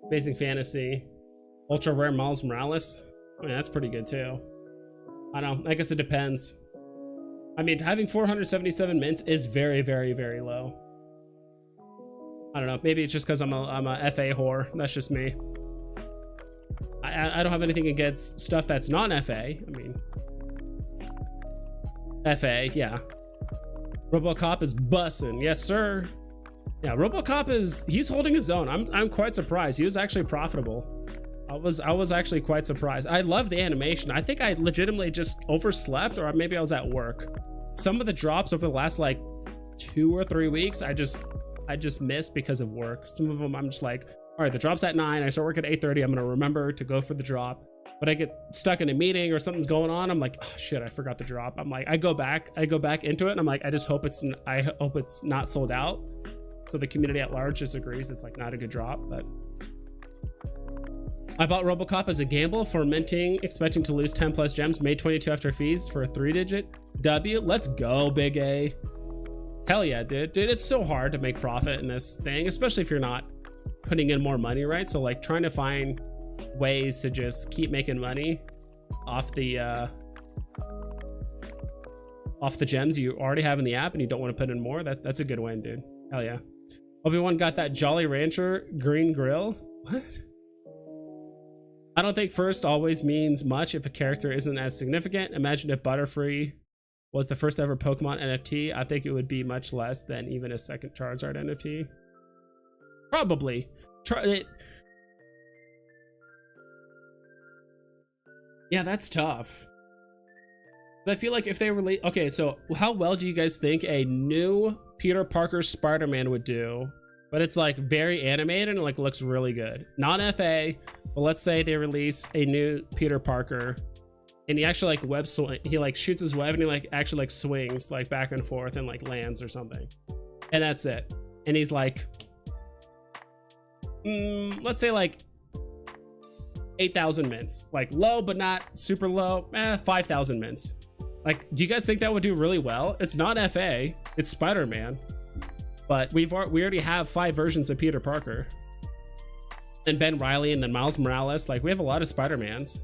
Amazing Fantasy. Ultra Rare Miles Morales. I mean, that's pretty good too. I don't know. I guess it depends. I mean, having 477 mints is very, very, very low. I don't know. Maybe it's just because I'm a FA whore. That's just me. I don't have anything against stuff that's non-FA. I mean, FA, yeah. RoboCop is bussin'. Yes, sir. Yeah, RoboCop he's holding his own. I'm quite surprised. He was actually profitable. I was actually quite surprised. I love the animation. I think I legitimately just overslept, or maybe I was at work. Some of the drops over the last like 2 or 3 weeks, I just missed because of work. Some of them I'm just like, all right, the drop's at 9. I start work at 8:30. I'm gonna remember to go for the drop. But I get stuck in a meeting or something's going on. I'm like, oh shit, I forgot the drop. I'm like, I go back into it, and I'm like, I hope it's not sold out. So the community at large disagrees. It's like not a good drop, but I bought RoboCop as a gamble for minting, expecting to lose 10 plus gems, made 22 after fees for a 3-digit W. Let's go, Big A. Hell yeah, dude. Dude, it's so hard to make profit in this thing, especially if you're not putting in more money, right? So like trying to find ways to just keep making money off the gems you already have in the app and you don't want to put in more, that's a good win, dude. Hell yeah. Obi-Wan got that Jolly Rancher green grill. What? I don't think first always means much if a character isn't as significant. Imagine if Butterfree was the first ever Pokemon NFT. I think it would be much less than even a second Charizard NFT. Probably. Try it. Yeah, that's tough. I feel like if they release, okay, so how well do you guys think a new Peter Parker Spider-Man would do? But it's like very animated and like looks really good. Not FA, but let's say they release a new Peter Parker and he actually like web swing, he like shoots his web and he like actually like swings like back and forth and like lands or something. And that's it. And he's like, let's say like 8,000 mints, like low but not super low, 5,000 mints. Like, do you guys think that would do really well? It's not FA, it's Spider-Man, but we already have 5 versions of Peter Parker and Ben Reilly and then Miles Morales. Like, we have a lot of Spider-Mans.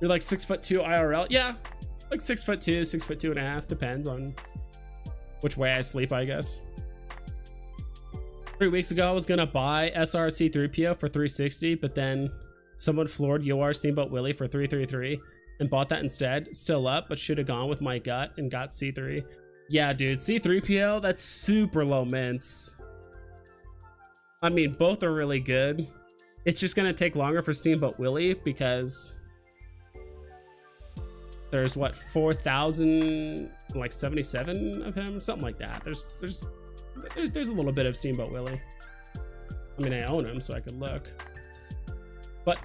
You're like 6'2" IRL, yeah, like 6'2", 6'2.5", depends on which way I sleep, I guess. 3 weeks ago, I was gonna buy SRC3PO for 360, but then someone floored Yoar Steamboat Willie for 333 and bought that instead. Still up, but should have gone with my gut and got C3. Yeah, dude, C3PO, that's super low mints. I mean, both are really good. It's just gonna take longer for Steamboat Willie because there's what, 4,077 of him, something like that. There's a little bit of Steamboat Willie. I mean, I own him, so I could look. But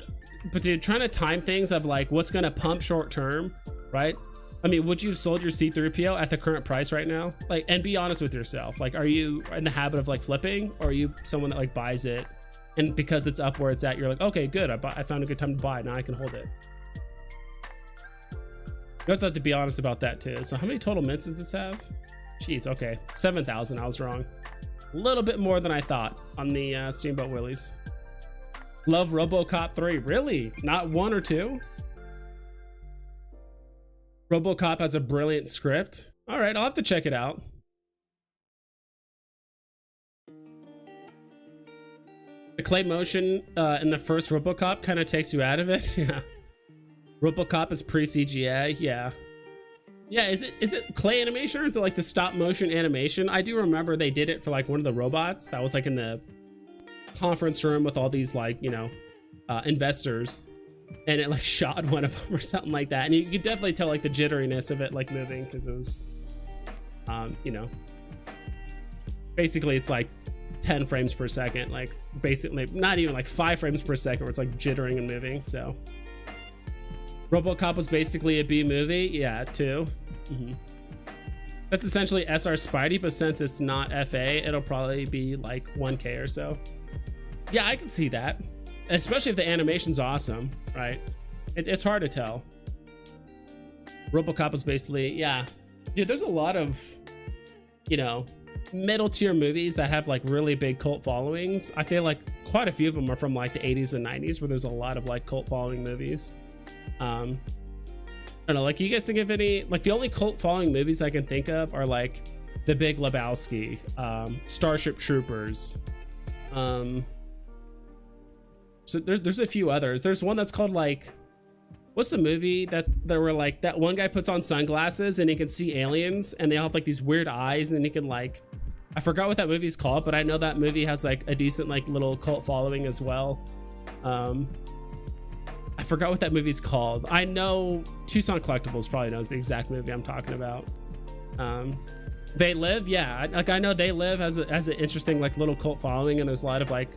dude, trying to time things of like what's gonna pump short term, right? I mean, would you have sold your C3PO at the current price right now? Like, and be honest with yourself. Like, are you in the habit of like flipping, or are you someone that like buys it, and because it's up where it's at, you're like, okay, good, I found a good time to buy. Now I can hold it. You have to be honest about that too. So how many total mints does this have? Jeez, okay, 7,000. I was wrong. A little bit more than I thought on the Steamboat Willies. Love RoboCop 3. Really? Not 1 or 2? RoboCop has a brilliant script. All right, I'll have to check it out. The clay motion in the first RoboCop kind of takes you out of it. Yeah. RoboCop is pre-CGI. Yeah. Yeah, is it clay animation or is it like the stop motion animation? I do remember they did it for like one of the robots that was like in the conference room with all these like, you know, investors, and it like shot one of them or something like that. And you could definitely tell like the jitteriness of it like moving because it was, you know, basically it's like 10 frames per second, like basically not even like 5 frames per second where it's like jittering and moving. So RoboCop was basically a B movie. Yeah, too. That's essentially SR Spidey, but since it's not FA, it'll probably be like 1K or so. Yeah, I can see that. Especially if the animation's awesome, right? It's hard to tell. RoboCop is basically, yeah. Dude, there's a lot of, you know, middle tier movies that have like really big cult followings. I feel like quite a few of them are from like the 80s and 90s where there's a lot of like cult following movies. I don't know, like, you guys think of any, like, the only cult following movies I can think of are like The Big Lebowski, Starship Troopers. So there's a few others. There's one that's called like, what's the movie that there were like, that one guy puts on sunglasses and he can see aliens and they all have like these weird eyes and then he can like, I forgot what that movie's called, but I know that movie has like a decent like little cult following as well. I forgot what that movie's called. I know Tucson Collectibles probably knows the exact movie I'm talking about. They Live, yeah, like I know They Live has an interesting like little cult following, and there's a lot of like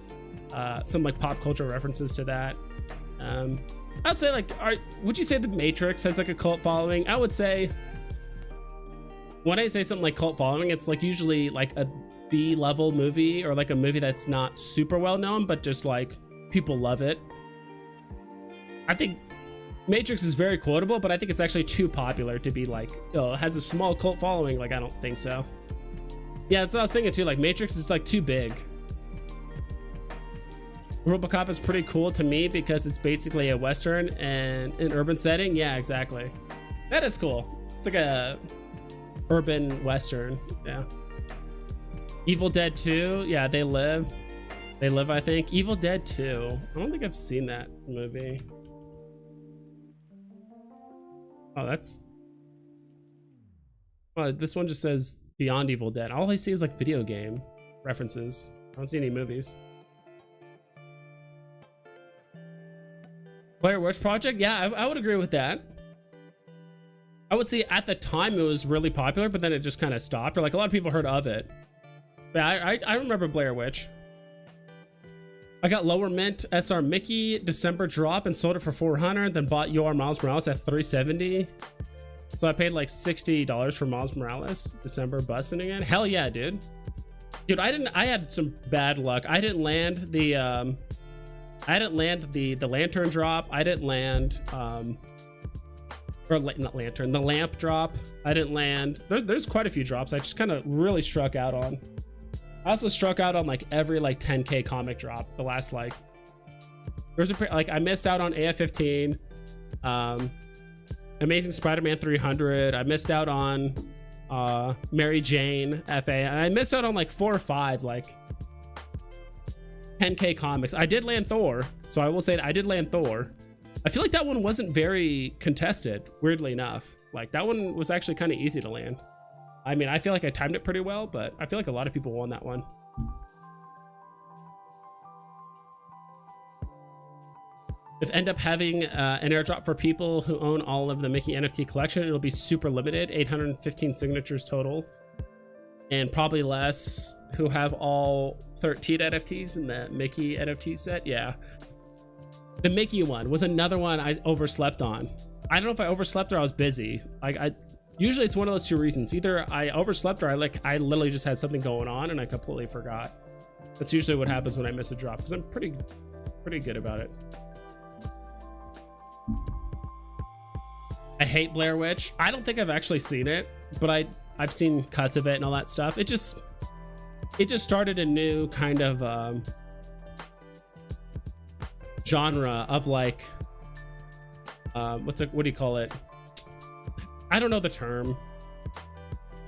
some like pop culture references to that. I'd say like, would you say The Matrix has like a cult following? I would say when I say something like cult following, it's like usually like a B-level movie or like a movie that's not super well known, but just like people love it. I think Matrix is very quotable, but I think it's actually too popular to be like, oh, it has a small cult following. Like, I don't think so. Yeah, that's what I was thinking too. Like, Matrix is like too big. RoboCop is pretty cool to me because it's basically a Western and an urban setting. Yeah, exactly. That is cool. It's like a urban Western. Yeah. Evil Dead 2. Yeah, They Live. They Live, I think. Evil Dead 2. I don't think I've seen that movie. Oh, that's... Oh, this one just says Beyond Evil Dead. All I see is like video game references. I don't see any movies. Blair Witch Project? Yeah, I would agree with that. I would say at the time it was really popular, but then it just kind of stopped. Or like a lot of people heard of it. But I remember Blair Witch. I got lower mint SR Mickey December drop and sold it for 400, then bought your Miles Morales at 370. So I paid like $60 for Miles Morales December busting again. Hell yeah, dude. Dude, I had some bad luck. I didn't land the lantern drop. I didn't land not lantern, the lamp drop. I didn't land. There's quite a few drops I just kind of really struck out on. I also struck out on like every like 10k comic drop. The last like there's a like I missed out on AF-15, Amazing Spider-Man 300. I missed out on Mary Jane FA. I missed out on like 4 or 5 like 10k comics. I did land Thor, so I will say that I did land Thor. I feel like that one wasn't very contested, weirdly enough. Like that one was actually kind of easy to land. I mean, I feel like I timed it pretty well, but I feel like a lot of people won that one. If end up having an airdrop for people who own all of the Mickey NFT collection, it'll be super limited, 815 signatures total, and probably less who have all 13 NFTs in the Mickey NFT set. Yeah. The Mickey one was another one I overslept on. I don't know if I overslept or I was busy. Like usually it's one of those two reasons. Either I overslept or I literally just had something going on and I completely forgot. That's usually what happens when I miss a drop, because I'm pretty good about it. I hate Blair Witch. I don't think I've actually seen it, but I've seen cuts of it and all that stuff. It just started a new kind of genre of like what do you call it? I don't know the term.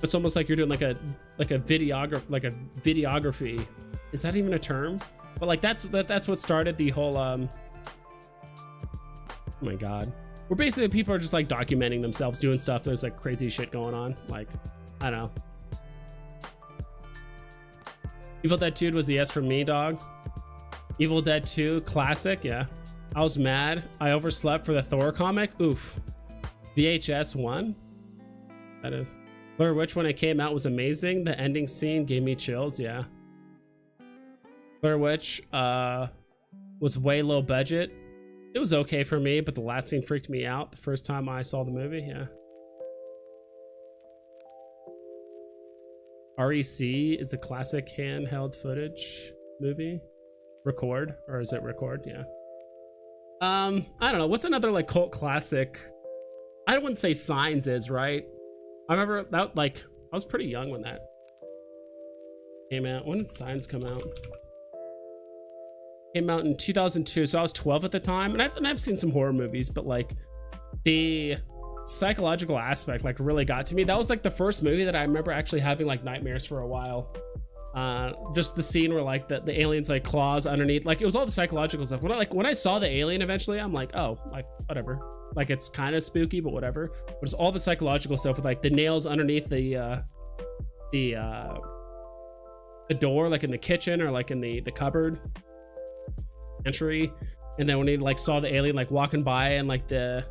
It's almost like you're doing like a videography. Is that even a term? But like that's what started the whole oh my god. Where basically people are just like documenting themselves doing stuff. There's like crazy shit going on. Like, I don't know. Evil Dead 2 was the yes for me, dog. Evil Dead 2 classic, yeah. I was mad. I overslept for the Thor comic. Oof. VHS 1. That is. Blair Witch when it came out was amazing. The ending scene gave me chills, yeah. Blair Witch was way low budget. It was okay for me, but the last scene freaked me out the first time I saw the movie, yeah. REC is the classic handheld footage movie. Record, or is it record? Yeah. I don't know. What's another like cult classic? I wouldn't say Signs is, right? I remember that, like, I was pretty young when that came out. When did Signs come out? Came out in 2002, so I was 12 at the time. And I've seen some horror movies, but like the psychological aspect like really got to me. That was like the first movie that I remember actually having like nightmares for a while. Just the scene where like the aliens like claws underneath, like it was all the psychological stuff. When I saw the alien eventually, I'm like, oh, like whatever, like it's kind of spooky, but whatever. But it's all the psychological stuff with like the nails underneath the door, like in the kitchen or like in the cupboard entry. And then when he like saw the alien like walking by and like the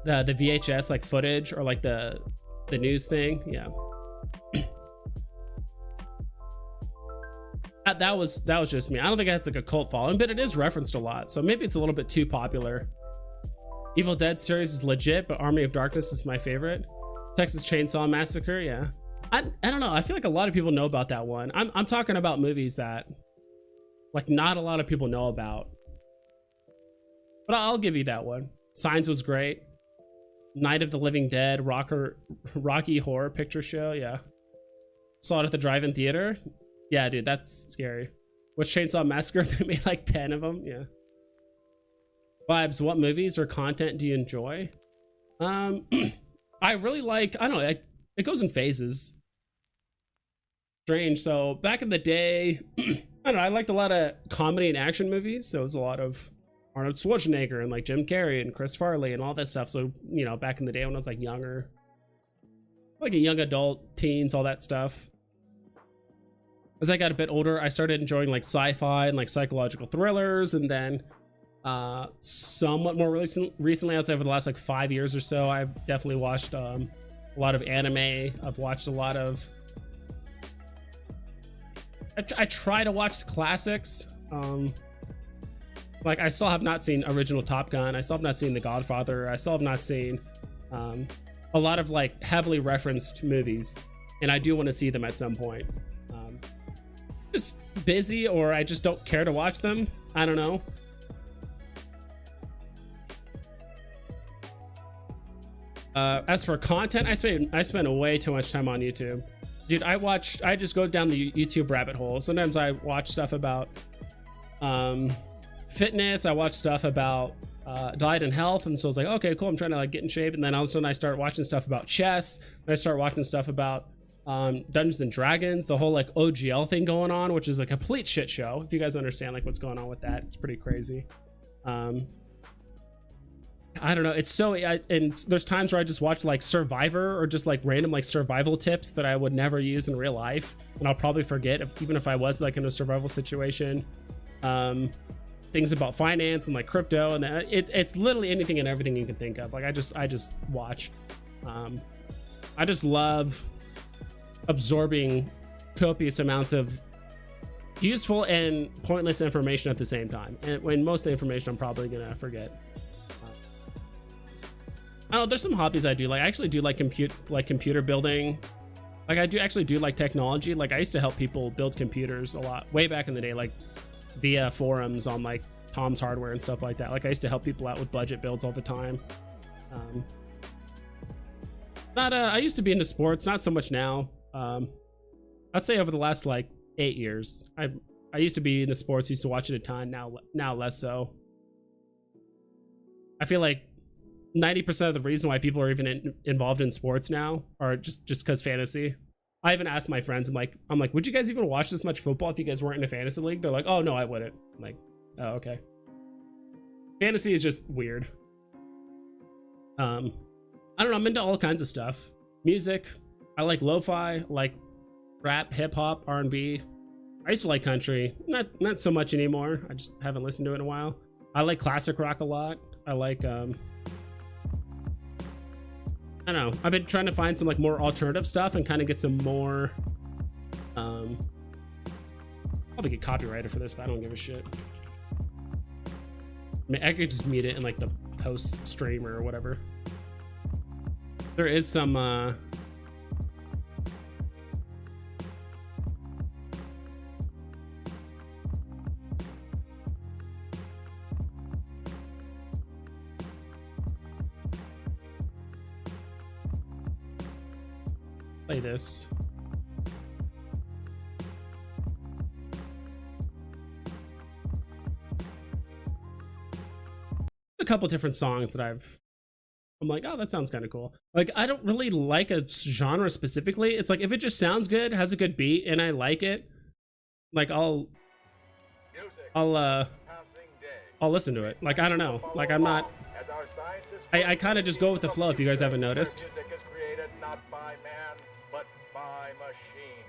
VHS like footage or like the news thing, yeah. That was just me. I don't think that's like a cult following, but it is referenced a lot, so maybe it's a little bit too popular. Evil Dead series is legit, but Army of Darkness is my favorite. Texas Chainsaw Massacre, yeah. I don't know. I feel like a lot of people know about that one. I'm talking about movies that like not a lot of people know about, but I'll give you that one. Signs was great. Night of the Living Dead, Rocky Horror Picture Show, yeah. Saw it at the drive-in theater. Yeah, dude, that's scary. What's Chainsaw Massacre? They made like 10 of them. Yeah. Vibes, what movies or content do you enjoy? I really like, I don't know, it goes in phases. Strange. So back in the day, I don't know, I liked a lot of comedy and action movies. So it was a lot of Arnold Schwarzenegger and like Jim Carrey and Chris Farley and all that stuff. So, you know, back in the day when I was like younger, like a young adult, teens, all that stuff. As I got a bit older, I started enjoying like sci-fi and like psychological thrillers, and then somewhat more recently, I'd say over the last like 5 years or so, I've definitely watched a lot of anime. I've watched a lot of I try to watch the classics. Like I still have not seen original Top Gun. I still have not seen The Godfather. I still have not seen a lot of like heavily referenced movies, and I do want to see them at some point. Just busy, or I just don't care to watch them. I don't know. As for content, I spend way too much time on YouTube, dude. I just go down the YouTube rabbit hole. Sometimes I watch stuff about fitness. I watch stuff about diet and health, and so it's like, okay, cool, I'm trying to like get in shape. And then all of a sudden I start watching stuff about chess, and I start watching stuff about Dungeons and Dragons, the whole like OGL thing going on, which is a complete shit show. If you guys understand like what's going on with that, it's pretty crazy. I don't know, it's so and there's times where I just watch like Survivor or just like random like survival tips that I would never use in real life, and I'll probably forget even if I was like in a survival situation. Things about finance and like crypto, and it's literally anything and everything you can think of. Like I just watch. I just love absorbing copious amounts of useful and pointless information at the same time, and when most of the information I'm probably gonna forget. I don't know, there's some hobbies I do like. I actually do like computer building. Like I do actually do like technology. Like I used to help people build computers a lot way back in the day, like via forums on like Tom's Hardware and stuff like that. Like I used to help people out with budget builds all the time. I used to be into sports, not so much now. I'd say over the last like 8 years, I used to be into sports, used to watch it a ton. Now less so. I feel like 90% of the reason why people are even involved in sports now are just because fantasy. I even asked my friends, I'm like, would you guys even watch this much football if you guys weren't in a fantasy league? They're like, oh no, I wouldn't. I'm like, oh, okay. Fantasy is just weird. I don't know, I'm into all kinds of stuff. Music, I like lo-fi, like rap, hip-hop, R&B. I used to like country, not so much anymore. I just haven't listened to it in a while. I like classic rock a lot. I like I don't know, I've been trying to find some like more alternative stuff and kind of get some more probably get copyrighted for this, but I don't give a shit. I mean, I could just mute it in like the post stream or whatever. There is some Play this. A couple different songs that I'm like, oh, that sounds kind of cool. Like, I don't really like a genre specifically. It's like, if it just sounds good, has a good beat, and I like it, like, I'll listen to it. Like, I don't know. Like, I'm not, I kind of just go with the flow, if you guys haven't noticed. Music is created not by man, but by machine.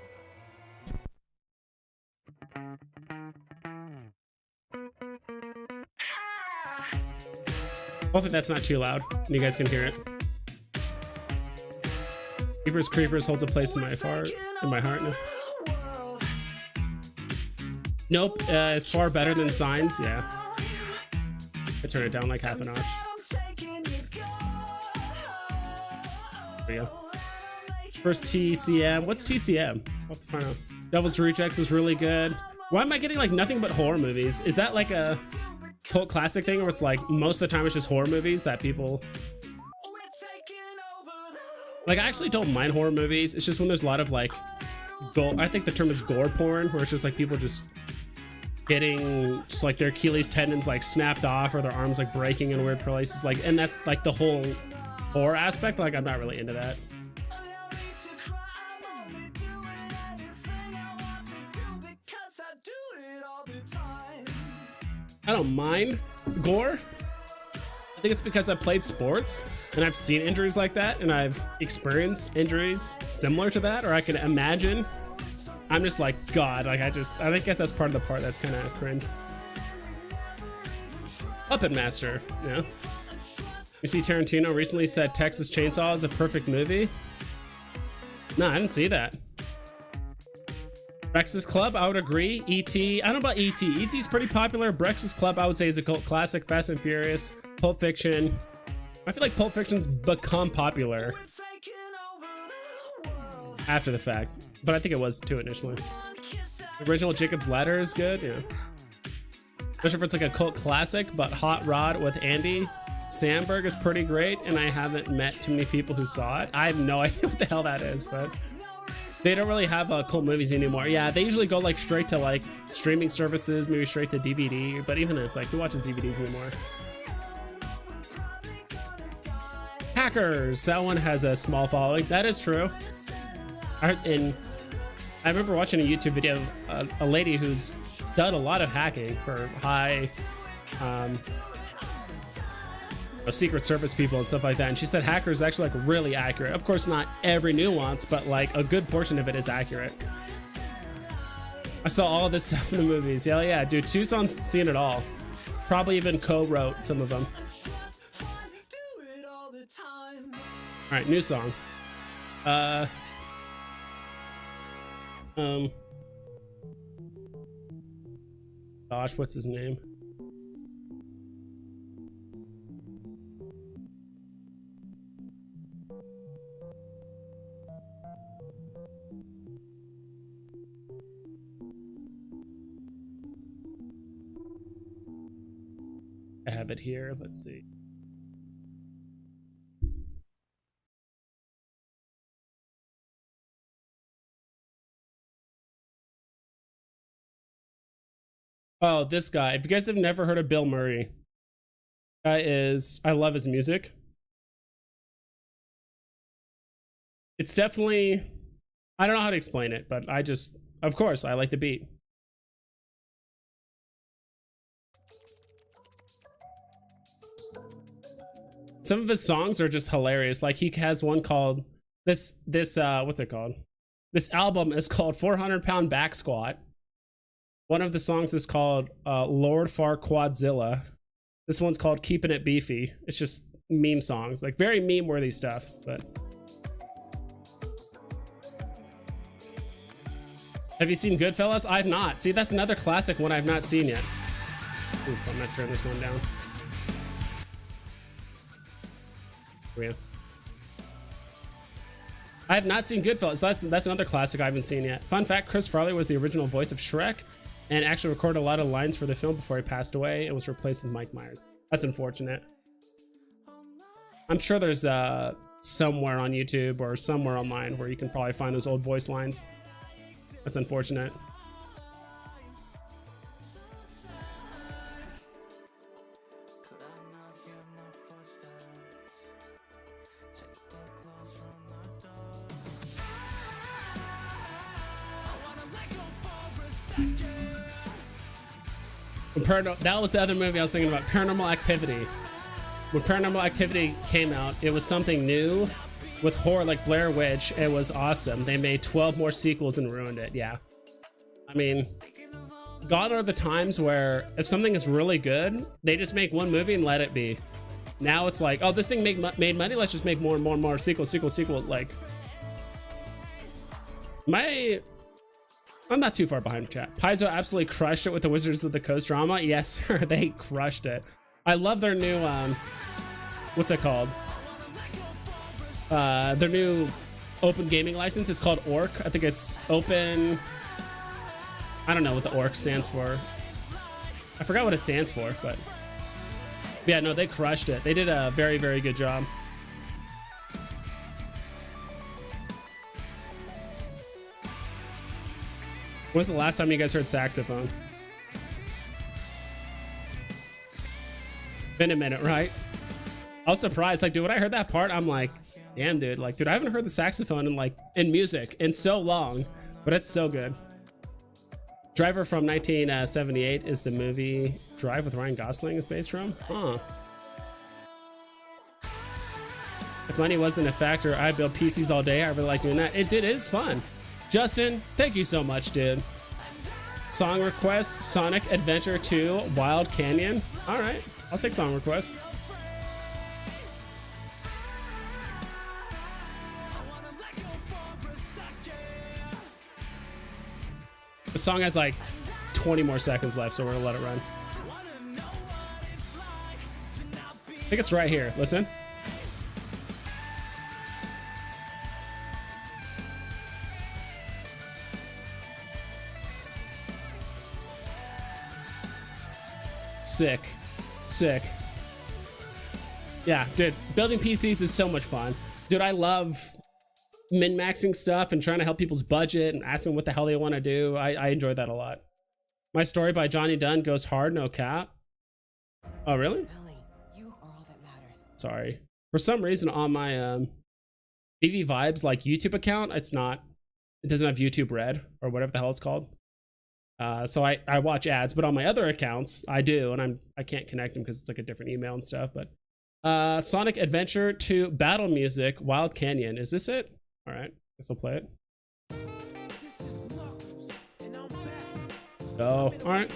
Hopefully that's not too loud and you guys can hear it. Jeepers Creepers holds a place in my heart. Nope, it's far better than Signs. Yeah, I turn it down like half a notch. There you go. First TCM. What's TCM? I'll have to find out. Devil's Rejects was really good. Why am I getting like nothing but horror movies? Is that like a cult classic thing where it's like most of the time it's just horror movies that people like? I actually don't mind horror movies. It's just when there's a lot of like I think the term is gore porn, where it's just like people just getting just like their Achilles tendons like snapped off or their arms like breaking in weird places, like, and that's like the whole horror aspect. Like, I'm not really into that. I don't mind gore. I think it's because I've played sports and I've seen injuries like that, and I've experienced injuries similar to that, or I can imagine. I'm just like, God, like I guess that's part of the part that's kind of cringe. Puppet Master, yeah. You see Tarantino recently said Texas Chainsaw is a perfect movie. No, I didn't see that. Breakfast Club, I would agree. E.T., I don't know about E.T. E.T.'s pretty popular. Breakfast Club, I would say, is a cult classic. Fast and Furious, Pulp Fiction. I feel like Pulp Fiction's become popular after the fact, but I think it was too initially. The original Jacob's Ladder is good, yeah. Not sure if it's like a cult classic, but Hot Rod with Andy Samberg is pretty great, and I haven't met too many people who saw it. I have no idea what the hell that is, but they don't really have cult movies anymore. Yeah, they usually go like straight to like streaming services, maybe straight to DVD, but even then it's like, who watches DVDs anymore? Hackers, that one has a small following. That is true. And I remember watching a YouTube video of a lady who's done a lot of hacking for high Secret Service people and stuff like that, and she said Hackers is actually like really accurate. Of course, not every nuance, but like a good portion of it is accurate. I saw all this stuff in the movies. Hell yeah, dude. Tucson's seen it all. Probably even co-wrote some of them. All right, new song. Gosh, what's his name? I have it here. Let's see. Oh, this guy. If you guys have never heard of Bill Murray, I love his music. It's definitely, I don't know how to explain it, but of course, I like the beat. Some of his songs are just hilarious. Like he has one called what's it called? This album is called 400 Pound Back Squat. One of the songs is called Lord Farquadzilla. This one's called Keeping It Beefy. It's just meme songs, like very meme worthy stuff. But have you seen Goodfellas? I've not. See, that's another classic one I've not seen yet. Oof, I'm gonna turn this one down. Yeah. I have not seen Goodfellas. That's another classic I haven't seen yet. Fun fact, Chris Farley was the original voice of Shrek and actually recorded a lot of lines for the film before he passed away and was replaced with Mike Myers. That's unfortunate. I'm sure there's somewhere on YouTube or somewhere online where you can probably find those old voice lines. That's unfortunate. That was the other movie I was thinking about, Paranormal Activity. When Paranormal Activity came out, it was something new with horror like Blair Witch. It was awesome. They made 12 more sequels and ruined it. Yeah. I mean, gone are the times where if something is really good, they just make one movie and let it be. Now it's like, oh, this thing made money. Let's just make more and more and more sequel. Like, I'm not too far behind, chat. Paizo absolutely crushed it with the Wizards of the Coast drama. Yes, sir, they crushed it. I love their new, what's it called? Their new open gaming license. It's called ORC. I think it's open. I don't know what the ORC stands for. I forgot what it stands for, but yeah, no, they crushed it. They did a very, very good job. When was the last time you guys heard saxophone? Been a minute, right? I was surprised. Like, dude, when I heard that part, I'm like, damn, dude. Like, dude, I haven't heard the saxophone in music in so long, but it's so good. Driver from 1978 is the movie Drive with Ryan Gosling is based from. Huh. If money wasn't a factor, I'd build PCs all day. I really like doing that. It is fun. Justin, thank you so much, dude. Song request, Sonic Adventure 2, Wild Canyon. All right, I'll take song requests. The song has like 20 more seconds left, so we're gonna let it run. I think it's right here. Listen. Sick. Yeah, dude, building PCs is so much fun. Dude, I love min-maxing stuff and trying to help people's budget and asking what the hell they want to do. I enjoy that a lot. My Story by Johnny Dunn goes hard, no cap. Oh, really? You are all that matters. Sorry. For some reason on my BV Vibes like YouTube account, it doesn't have YouTube Red or whatever the hell it's called. So I watch ads, but on my other accounts I do, and I can't connect them because it's like a different email and stuff. But Sonic Adventure 2 Battle Music, Wild Canyon. Is this it? All right, guess I'll play it. Oh, all right.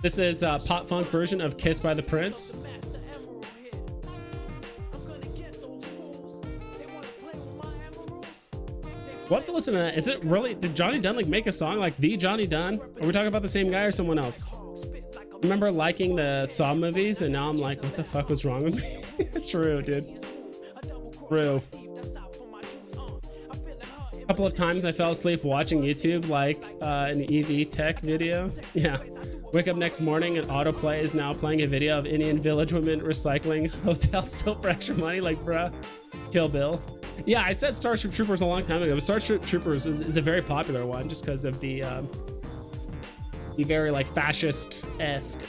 This is a pop funk version of Kiss by the Prince. We'll have to listen to that. Is it really, did Johnny Dunn like make a song like the Johnny Dunn? Are we talking about the same guy or someone else? Remember liking the Saw movies and now I'm like, what the fuck was wrong with me? True, dude. True. A couple of times I fell asleep watching YouTube, like an EV tech video. Yeah. Wake up next morning and autoplay is now playing a video of Indian village women recycling hotel soap for extra money. Like, bruh, Kill Bill. Yeah, I said Starship Troopers a long time ago, but Starship Troopers is a very popular one just because of the very like fascist-esque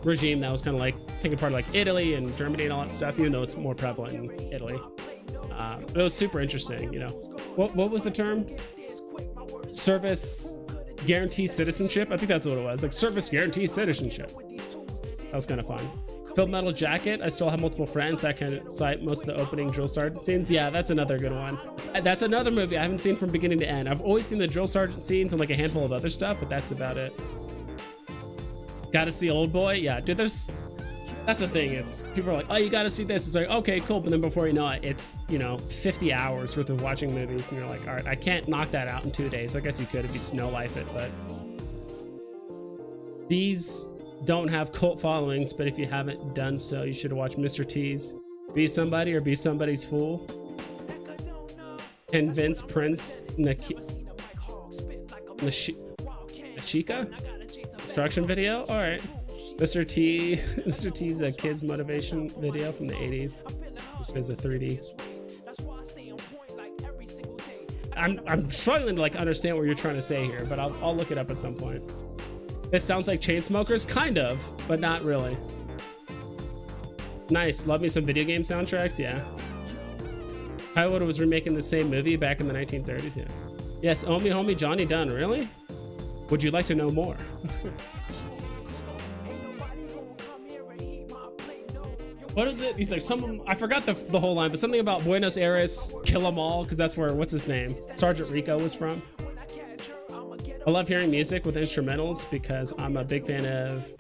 regime that was kind of like taking part of like Italy and Germany and all that stuff, even though it's more prevalent in Italy. But it was super interesting, you know. What was the term? Service guarantee citizenship? I think that's what it was. Like service guarantee citizenship. That was kind of fun. Full Metal Jacket. I still have multiple friends that can cite most of the opening drill sergeant scenes. Yeah, that's another good one. That's another movie I haven't seen from beginning to end. I've always seen the drill sergeant scenes and like a handful of other stuff, but that's about it. Gotta see Old Boy. Yeah, dude, that's the thing. It's people are like, oh, you gotta see this. It's like, okay, cool. But then before you know it, it's, you know, 50 hours worth of watching movies. And you're like, all right, I can't knock that out in 2 days. I guess you could if you just no life it, but these don't have cult followings, but if you haven't done so, you should watch Mr. T's Be Somebody or Be Somebody's Fool. Convince Prince Nashika instruction video. All right, Mr. T, Mr. T's a kid's motivation video from the 80s, which is a 3D. I'm struggling to like understand what you're trying to say here, but I'll look it up at some point. This sounds like Chainsmokers, kind of, but not really. Nice, love me some video game soundtracks, yeah. Hollywood was remaking the same movie back in the 1930s, yeah. Yes, Omi Homie Johnny Dunn, really? Would you like to know more? What is it? He's like, I forgot the whole line, but something about Buenos Aires, kill them all, because that's where, what's his name? Sergeant Rico was from. I love hearing music with instrumentals because I'm a big fan of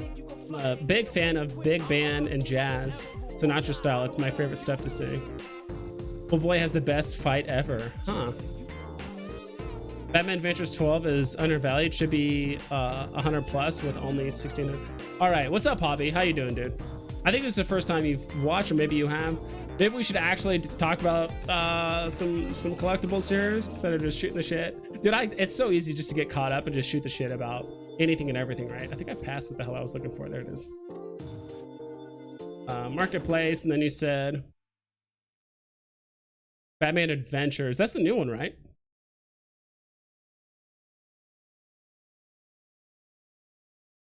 big band and jazz. Sinatra style, it's my favorite stuff to sing. Oh boy has the best fight ever, huh? Batman Adventures 12 is undervalued, should be 100 plus with only 1600. All right, what's up, Hobby? How you doing, dude? I think this is the first time you've watched, or maybe you have. Maybe we should actually talk about some collectibles here instead of just shooting the shit. Dude, it's so easy just to get caught up and just shoot the shit about anything and everything, right? I think I passed what the hell I was looking for. There it is. Marketplace, and then you said Batman Adventures. That's the new one, right?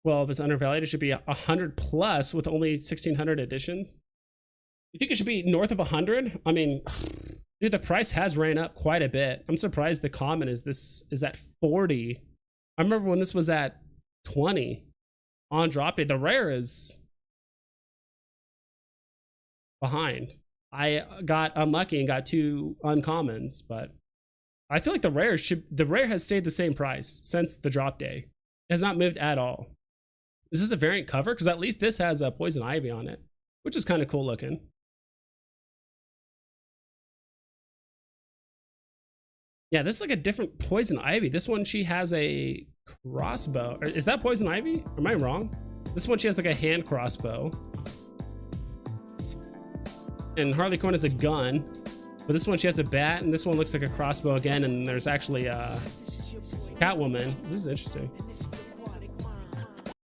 Well, if it's undervalued, it should be 100 plus with only 1600 editions. You think it should be north of 100? I mean, dude, the price has ran up quite a bit. I'm surprised the common is at 40. I remember when this was at 20 on drop day. The rare is behind. I got unlucky and got 2 uncommons, but I feel like the rare has stayed the same price since the drop day. It has not moved at all. Is this a variant cover? Because at least this has a poison ivy on it, which is kind of cool looking. Yeah, this is like a different poison ivy. This one, she has a crossbow. Is that poison ivy? Am I wrong? This one, she has like a hand crossbow. And Harley Quinn has a gun. But this one, she has a bat. And this one looks like a crossbow again. And there's actually a Catwoman. This is interesting.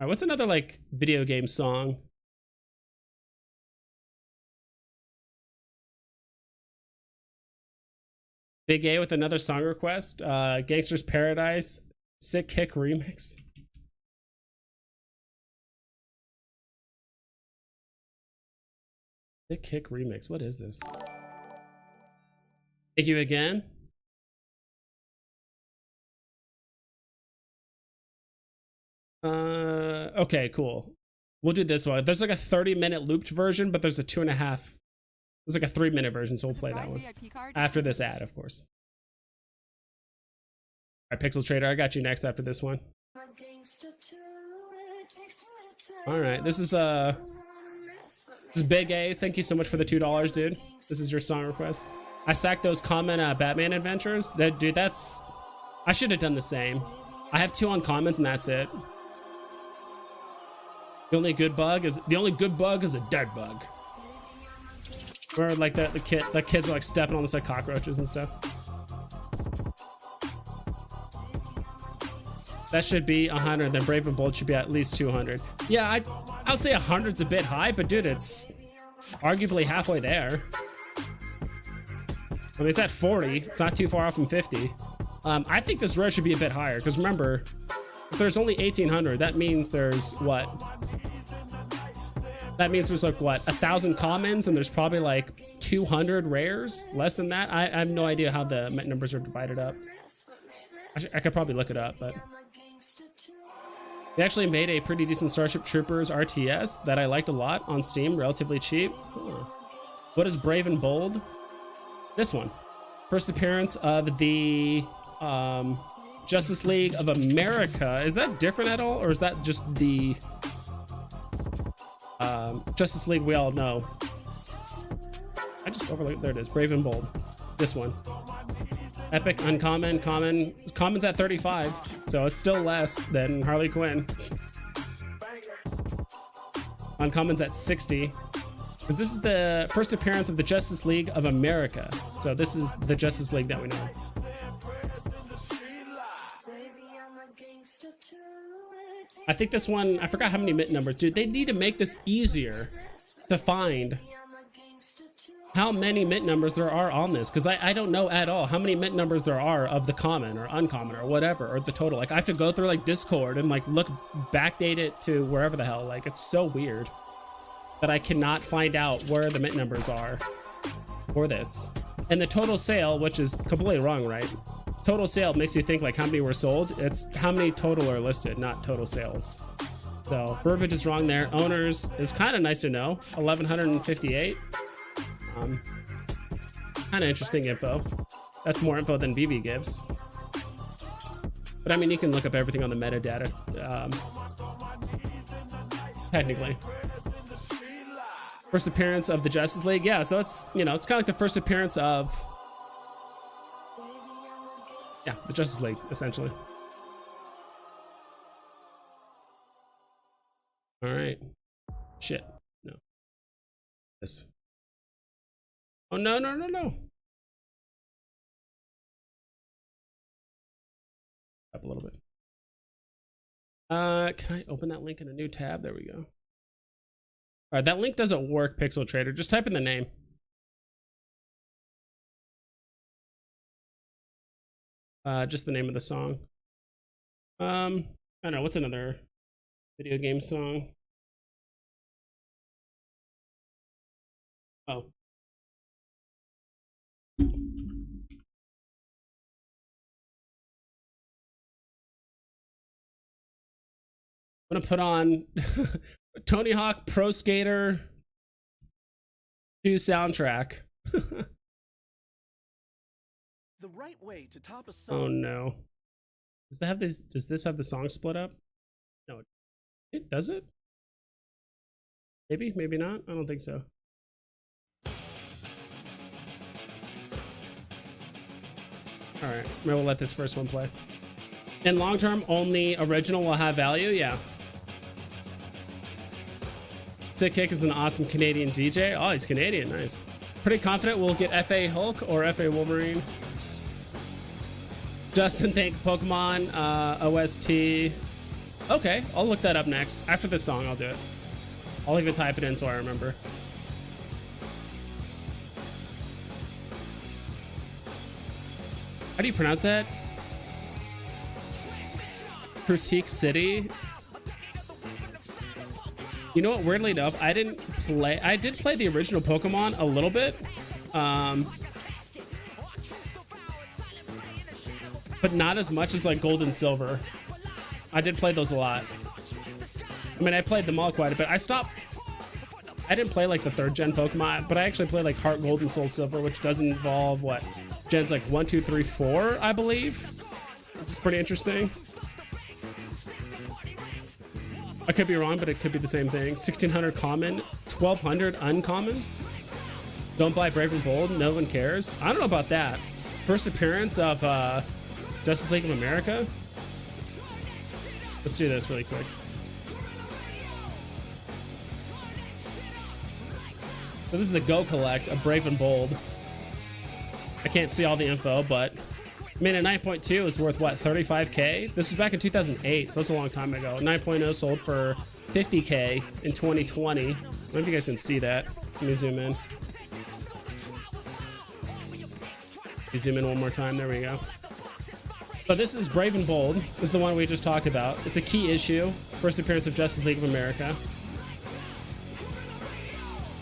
All right, what's another like video game song? Big A with another song request. Gangster's Paradise, Sick Kick remix. Sick Kick remix. What is this? Thank you again. Okay, cool. We'll do this one. There's like a 30-minute looped version, but there's a 2.5. There's like a 3-minute version, so we'll play that one after this ad, of course. All right, Pixel Trader, I got you next after this one. All right, this is Big A. Thank you so much for the $2, dude. This is your song request. I sacked those common Batman Adventures. Dude, that's, I should have done the same. I have 2 uncommons and that's it. The only good bug is a dead bug. Where like the kids are like stepping on this like cockroaches and stuff. That should be 100. Then Brave and Bold should be at least 200. Yeah, I would say 100's a bit high, but dude, it's arguably halfway there. I mean, it's at 40. It's not too far off from 50. I think this rare should be a bit higher because remember, if there's only 1800, that means there's what? That means there's like what, 1,000 commons, and there's probably like 200 rares. Less than that. I have no idea how the numbers are divided up. I could probably look it up, but they actually made a pretty decent Starship Troopers RTS that I liked a lot on Steam, relatively cheap. Huh. What is Brave and Bold? This one. First appearance of the Justice League of America. Is that different at all, or is that just the Justice League we all know? I just overlooked. There it is. Brave and Bold. This one. Epic, uncommon, common. Common's at 35, so it's still less than Harley Quinn. Uncommon's at 60. Because this is the first appearance of the Justice League of America. So this is the Justice League that we know. I think this one, I forgot how many mint numbers. Dude, they need to make this easier to find how many mint numbers there are on this, because I don't know at all how many mint numbers there are of the common or uncommon or whatever, or the total. Like I have to go through like Discord and like look, backdate it to wherever the hell. Like it's so weird that I cannot find out where the mint numbers are for this. And the total sale, which is completely wrong, right? Total sale makes you think like how many were sold. It's how many total are listed, not total sales. So verbiage is wrong there. Owners is kind of nice to know. 1,158. Kind of interesting info. That's more info than Veve gives. But I mean, you can look up everything on the metadata. Technically. First appearance of the Justice League. Yeah, so it's, you know, it's kind of like the first appearance of, yeah, the Justice League, essentially. All right. Shit. No. This. Oh, no, no, no, no. Up a little bit. Can I open that link in a new tab? There we go. All right, that link doesn't work, Pixel Trader. Just type in the name. Just the name of the song. I don't know, what's another video game song? Oh. I'm gonna put on Tony Hawk Pro Skater 2 soundtrack. The right way to top a song. Oh no. Does that have this? Does this have the song split up? No. It does it? Maybe, maybe not. I don't think so. All right, maybe we'll let this first one play. In long term, only original will have value. Yeah. Sick Kick is an awesome Canadian DJ. Oh, he's Canadian. Nice. Pretty confident we'll get FA Hulk or FA Wolverine. Justin, thank Pokemon OST. Okay, I'll look that up next. After this song, I'll do it. I'll even type it in so I remember. How do you pronounce that? Critique City. You know what? Weirdly enough, I did play the original Pokemon a little bit. But not as much as like Gold and Silver. I did play those a lot. I mean, I played them all quite a bit. I didn't play like the 3rd gen Pokemon, but I actually played like Heart Gold and Soul Silver, which does involve what? Gens like 1, 2, 3, 4, I believe. Which is pretty interesting. I could be wrong, but it could be the same thing. 1600 common, 1200 uncommon. Don't buy Brave and Bold, no one cares. I don't know about that. First appearance of Justice League of America. Let's do this really quick. So this is the Go Collect of Brave and Bold. I can't see all the info, but I mean, a 9.2 is worth what, 35k? This was back in 2008, so that's a long time ago. 9.0 sold for 50k in 2020. I don't know if you guys can see that. Let me zoom in. Let me zoom in one more time. There we go. So this is Brave and Bold. This is the one we just talked about. It's a key issue. First appearance of Justice League of America.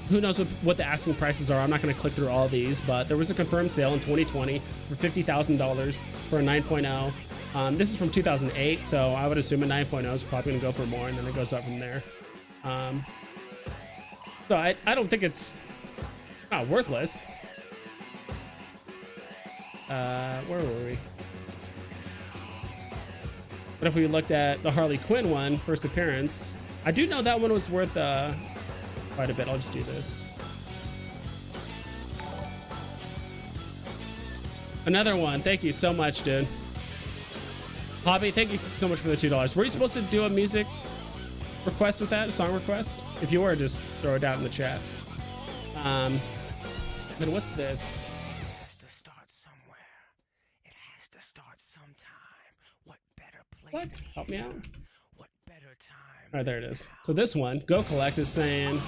Who knows what the asking prices are. I'm not going to click through all these, but there was a confirmed sale in 2020 for $50,000 for a 9.0. This is from 2008, so I would assume a 9.0 is probably going to go for more, and then it goes up from there. So I don't think it's not worthless. Where were we? But if we looked at the Harley Quinn one, first appearance, I do know that one was worth quite a bit. I'll just do this. Another one. Thank you so much, dude. Hobby, thank you so much for the $2. Were you supposed to do a music request with that? A song request? If you were, just throw it out in the chat. Then what's this? It has to start somewhere. It has to start sometime. What better place? What? Help me out. What better time right, there it is. So this one, Go Collect, is saying,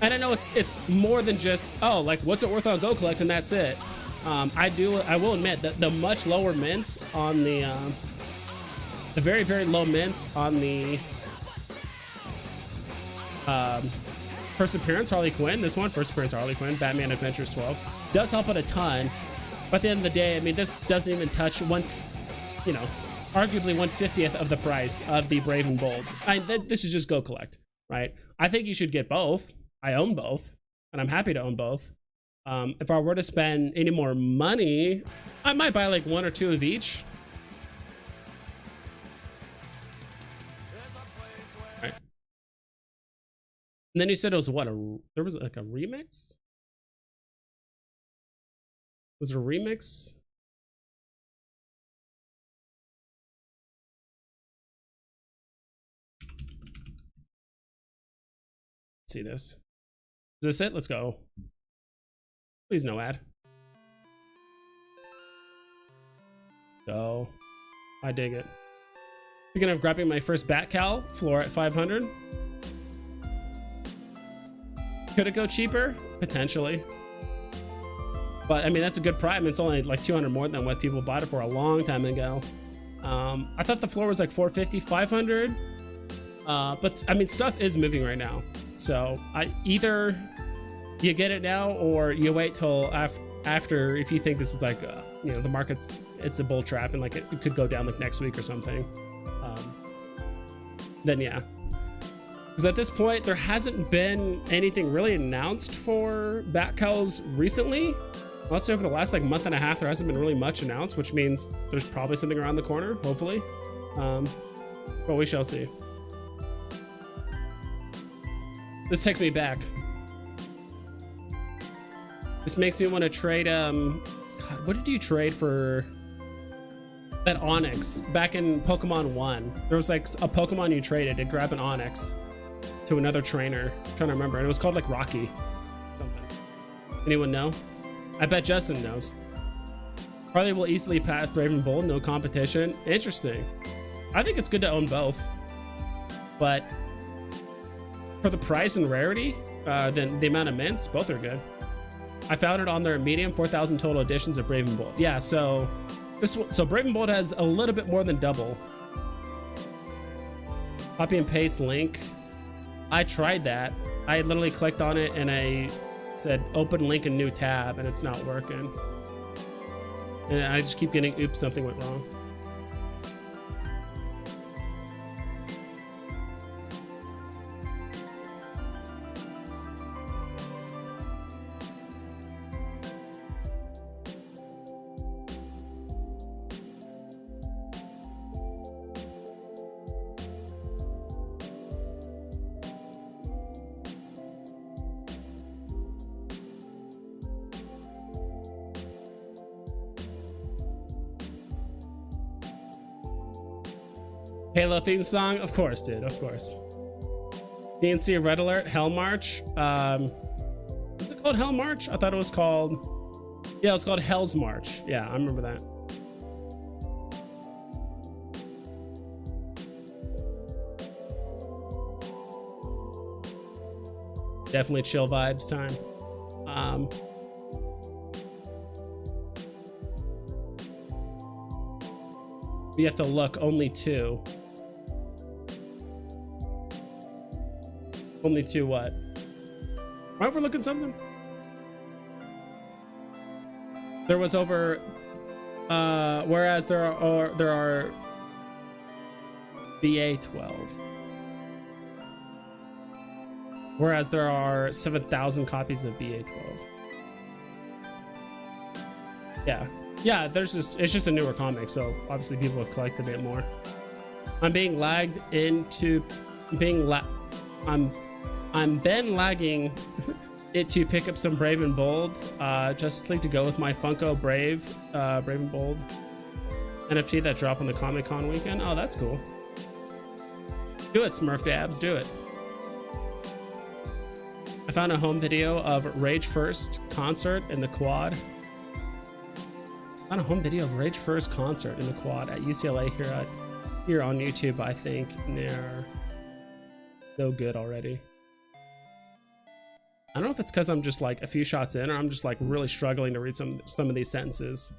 and I know it's more than just, oh, like what's it worth on Go Collect and that's it. I will admit that the much lower mints on the very, very low mints on the first appearance Harley Quinn, this one, first appearance Harley Quinn, Batman Adventures 12, does help out a ton. But at the end of the day, I mean, this doesn't even touch one, you know, arguably 1/50th of the price of the Brave and Bold. This is just Go Collect, right? I think you should get both. I own both, and I'm happy to own both. If I were to spend any more money, I might buy like 1 or 2 of each. Right. And then you said it was what? There was like a remix? Was it a remix? Let's see this. Is this it? Let's go. Please no ad. Go. I dig it. Speaking of grabbing my first Bat Cal, floor at 500. Could it go cheaper? Potentially. But I mean, that's a good price. I mean, it's only like 200 more than what people bought it for a long time ago. I thought the floor was like 450, 500. But I mean, stuff is moving right now. So either you get it now or you wait till after if you think this is like, you know, the market's, it's a bull trap and like it could go down like next week or something. Then yeah. Because at this point, there hasn't been anything really announced for Batcals recently. Let's say over the last like month and a half, there hasn't been really much announced, which means there's probably something around the corner, hopefully. But we shall see. This takes me back. This makes me want to trade, God, what did you trade for that Onyx back in Pokemon 1? There was like a Pokemon you traded to grab an Onyx to another trainer. I'm trying to remember. And it was called like Rocky something. Anyone know? I bet Justin knows. Probably will easily pass Brave and Bold, no competition. Interesting. I think it's good to own both. But for the price and rarity, then the amount of mints, both are good. I found it on their medium, 4,000 total editions of Brave and Bold. Yeah, so Brave and Bold has a little bit more than double. Copy and paste link. I tried that. I literally clicked on it and I said open link in new tab and it's not working. And I just keep getting oops, something went wrong. Halo theme song? Of course, dude, of course. DNC Red Alert, Hell March. Is it called Hell March? I thought it was called... Yeah, it's called Hell's March. Yeah, I remember that. Definitely chill vibes time. You have to look only 2. Only 2 what? Am I overlooking something? There was over, whereas there are BA12. Whereas there are 7,000 copies of BA12. Yeah. Yeah, it's just a newer comic, so obviously people have collected it more. I'm being lagged into being I'm been lagging it to pick up some Brave and Bold Justice League to go with my Funko Brave and Bold NFT that dropped on the Comic-Con weekend. Oh, that's cool. Do it, Smurf Dabs, do it. I found a home video of Rage First concert in the quad. I found a home video of Rage First concert in the quad at UCLA here on YouTube, I think, near so good already. I don't know if it's because I'm just like a few shots in, or I'm just like really struggling to read some of these sentences.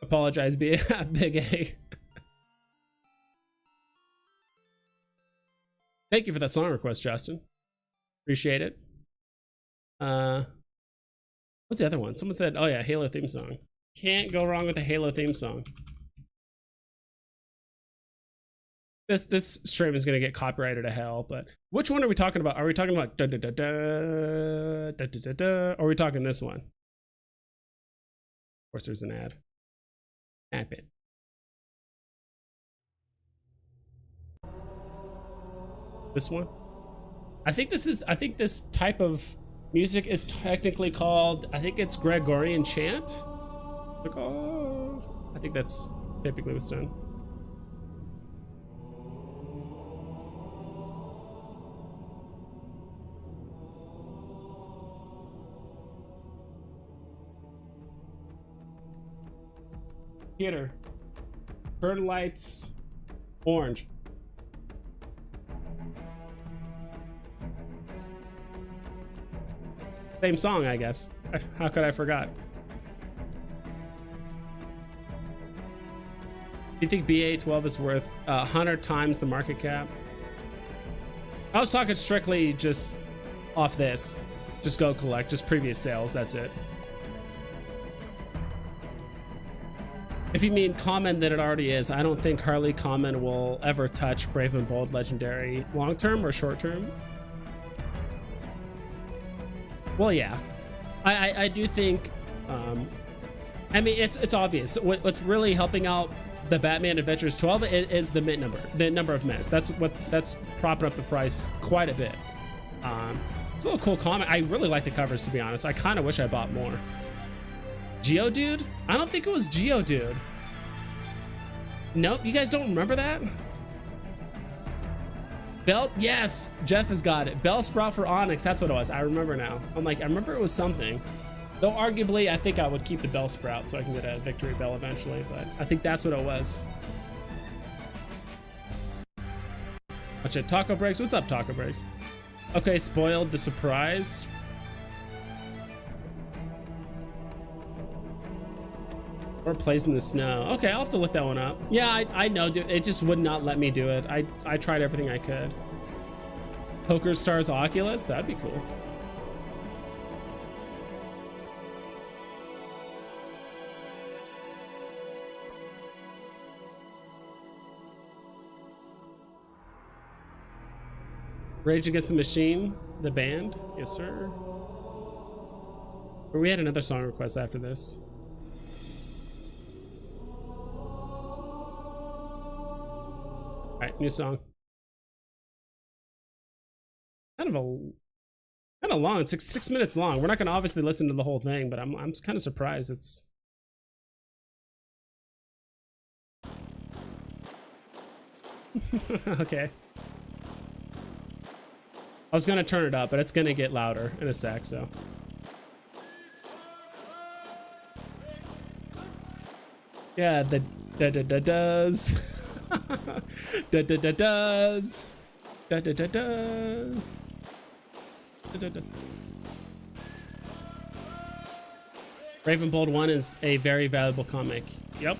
Apologize, Big A. Thank you for that song request, Justin. Appreciate it. What's the other one? Someone said, oh yeah, Halo theme song. Can't go wrong with a Halo theme song. This stream is gonna get copyrighted to hell, but which one are we talking about? Are we talking about da da da da da da da da? Or are we talking this one? Of course, there's an ad. App it. This one? I think this type of music is technically called, I think it's Gregorian chant. Like, oh, I think that's typically what's done. Theater. Turn lights orange. Same song, I guess. How could I forgot? Do you think BA12 is worth 100 times the market cap? I was talking strictly just off this. Just go collect, just previous sales, that's it. If you mean common, then it already is. I don't think Harley common will ever touch Brave and Bold Legendary long term or short term. Well, yeah, I do think. I mean, it's obvious. What's really helping out the Batman Adventures 12 is the mint number, the number of minutes. That's propping up the price quite a bit. It's still a cool comic. I really like the covers, to be honest. I kind of wish I bought more. Geodude? I don't think it was Geodude. Nope, you guys don't remember that? Belt, yes, Jeff has got it. Bellsprout for Onyx, that's what it was. I remember now. I'm like, I remember it was something. Though arguably, I think I would keep the Bellsprout so I can get a Victory Bell eventually, but I think that's what it was. Watch it, Taco Breaks. What's up, Taco Breaks? Okay, spoiled the surprise. Or plays in the snow. Okay, I'll have to look that one up. Yeah, I know, dude. It just would not let me do it. I tried everything I could. Poker Stars Oculus? That'd be cool. Rage Against the Machine, the band? Yes, sir. Or we had another song request after this. All right, new song. Kind of long. It's 6 minutes long. We're not going to obviously listen to the whole thing, but I'm kind of surprised. It's okay. I was going to turn it up, but it's going to get louder in a sec, so. Yeah, the da-da-da-does. Da-da-da-does. Da-da-da-does. Da-da-da. Raven Bold 1 is a very valuable comic. Yep.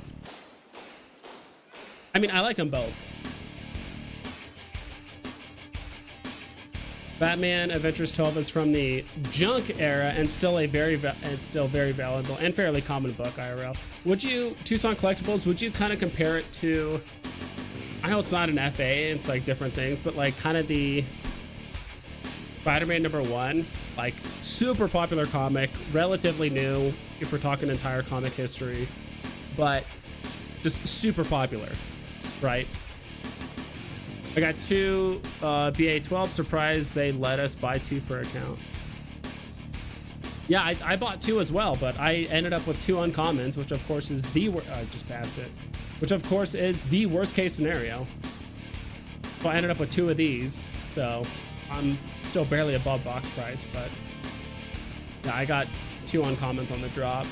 I mean, I like them both. Batman Adventures 12 is from the junk era and still a very valuable and fairly common book, IRL. Would you, Tucson Collectibles, would you kind of compare it to, I know it's not an FA, it's like different things, but like kind of the Spider-Man #1, like super popular comic, relatively new if we're talking entire comic history, but just super popular, right? I got 2 BA12. Surprised they let us buy 2 per account. Yeah, I bought 2 as well, but I ended up with 2 uncommons, which of course is the I just passed it, which of course is the worst case scenario. So I ended up with 2 of these, so I'm still barely above box price, but yeah, I got 2 uncommons on the drop.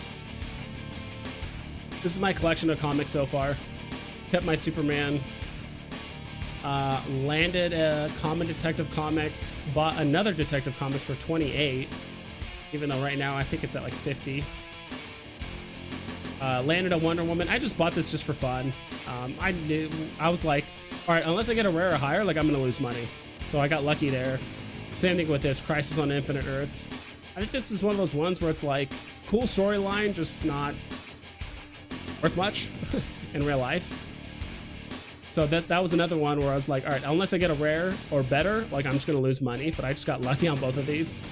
This is my collection of comics so far. Kept my Superman. Landed a common Detective Comics, bought another Detective Comics for 28, even though right now I think it's at like 50. Landed a Wonder Woman. I just bought this just for fun. I was like, all right, unless I get a rare or higher, like I'm gonna lose money. So I got lucky there. Same thing with this, Crisis on Infinite Earths. I think this is one of those ones where it's like cool storyline, just not worth much in real life. So that was another one where I was like, all right, unless I get a rare or better, like I'm just gonna lose money. But I just got lucky on both of these.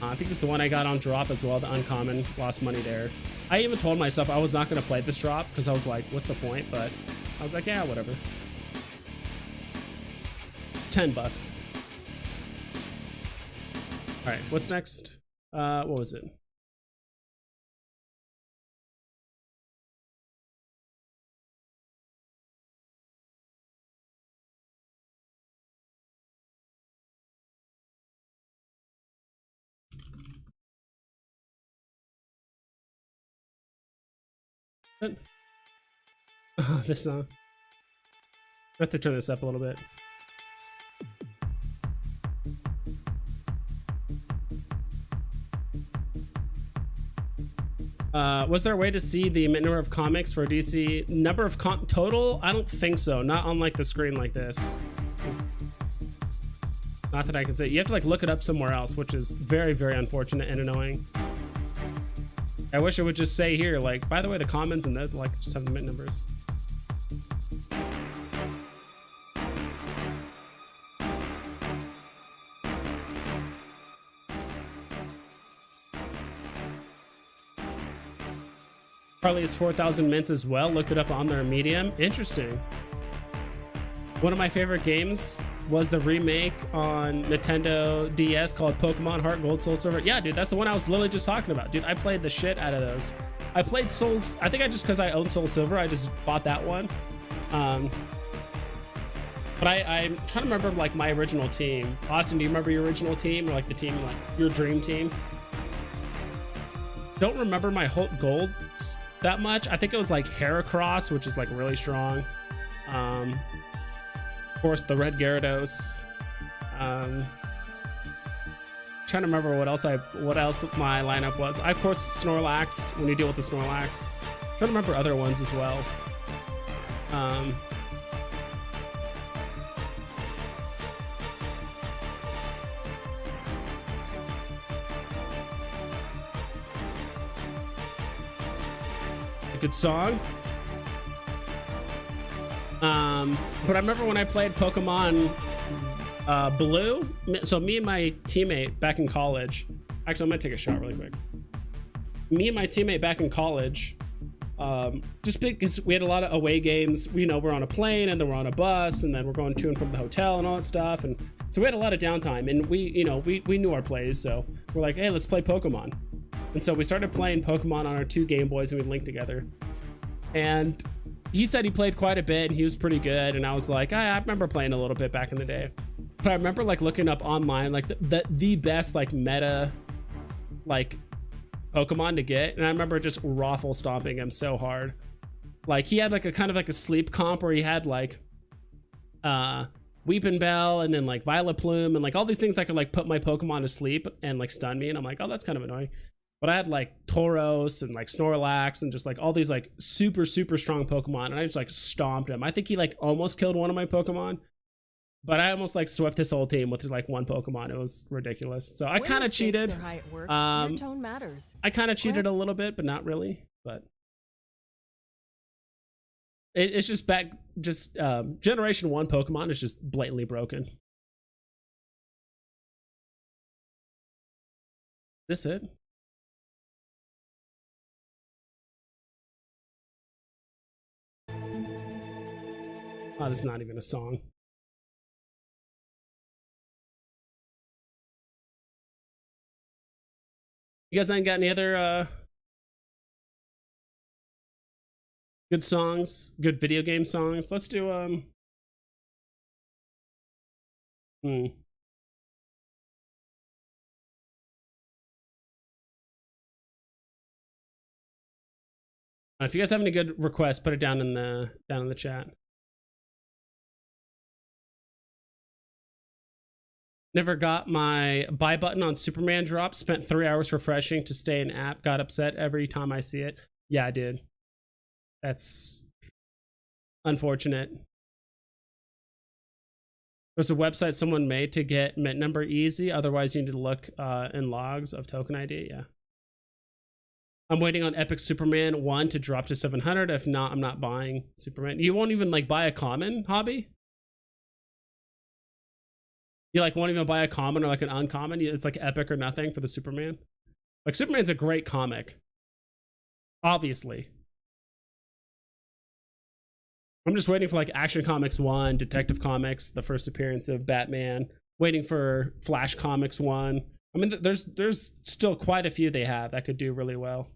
I think it's the one I got on drop as well, the uncommon. Lost money there. I even told myself I was not gonna play this drop because I was like, what's the point? But I was like, yeah, whatever. It's $10. All right, what's next? What was it? What? Oh, this song. I have to turn this up a little bit. Was there a way to see the number of comics for DC? Number of total? I don't think so. Not on like the screen like this. Not that I can say. You have to like look it up somewhere else, which is very, very unfortunate and annoying. I wish it would just say here, like, by the way, the comments and that, like, just have the mint numbers. Probably is 4,000 mints as well. Looked it up on their medium. Interesting. One of my favorite games was the remake on Nintendo DS called Pokemon Heart Gold Soul Silver. Yeah, dude, that's the one I was literally just talking about. Dude, I played the shit out of those. I played Souls. I think I just, because I own Soul Silver, I just bought that one. But I'm trying to remember like my original team. Austin, do you remember your original team, or like the team, like your dream team? Don't remember my whole gold that much. I think it was like Heracross, which is like really strong. Of course, the Red Gyarados. Trying to remember what else my lineup was. Of course, Snorlax, when you deal with the Snorlax. Trying to remember other ones as well. A good song. But I remember when I played Pokemon Blue, so me and my teammate back in college, actually I'm gonna take a shot really quick. Me and my teammate back in college, just because we had a lot of away games, you know, we're on a plane and then we're on a bus and then we're going to and from the hotel and all that stuff, and so we had a lot of downtime, and we knew our plays, so we're like, hey, let's play Pokemon. And so we started playing Pokemon on our 2 Game Boys, and we linked together. And he said he played quite a bit and he was pretty good, and I was like, I remember playing a little bit back in the day. But I remember like looking up online like the best like meta like Pokemon to get, and I remember just raffle stomping him so hard. Like he had like a kind of like a sleep comp where he had like Weeping Bell and then like Violet Plume and like all these things that could like put my Pokemon to sleep and like stun me, and I'm like, oh, that's kind of annoying. But I had like Tauros and like Snorlax and just like all these like super strong Pokemon, and I just like stomped him. I think he like almost killed one of my Pokemon, but I almost like swept his whole team with like one Pokemon. It was ridiculous. So I kind of cheated. Your tone matters. I kind of cheated a little bit, but not really. But it's just Generation 1 Pokemon is just blatantly broken. This it? Oh, this is not even a song. You guys ain't got any other good songs, good video game songs? Let's do if you guys have any good requests, put it down in the chat. Never got my buy button on Superman drop. Spent 3 hours refreshing to stay in app. Got upset every time I see it. Yeah, dude. That's unfortunate. There's a website someone made to get mint number easy. Otherwise, you need to look in logs of token ID. Yeah. I'm waiting on Epic Superman 1 to drop to 700. If not, I'm not buying Superman. You won't even like buy a common hobby? You like won't even buy a common or like an uncommon? It's like epic or nothing for the Superman. Like Superman's a great comic. Obviously. I'm just waiting for like Action Comics 1, Detective Comics, the first appearance of Batman. Waiting for Flash Comics 1. I mean, there's still quite a few they have that could do really well.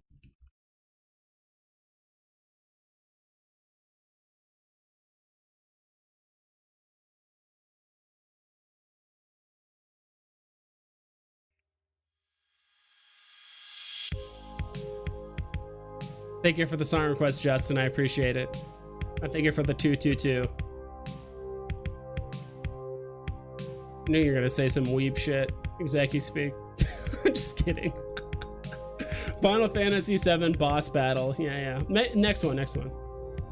Thank you for the song request, Justin. I appreciate it. I thank you for the 222. I knew you were gonna say some weeb shit. Exactly speak. I'm just kidding. Final Fantasy VII boss battle. Yeah. Next one.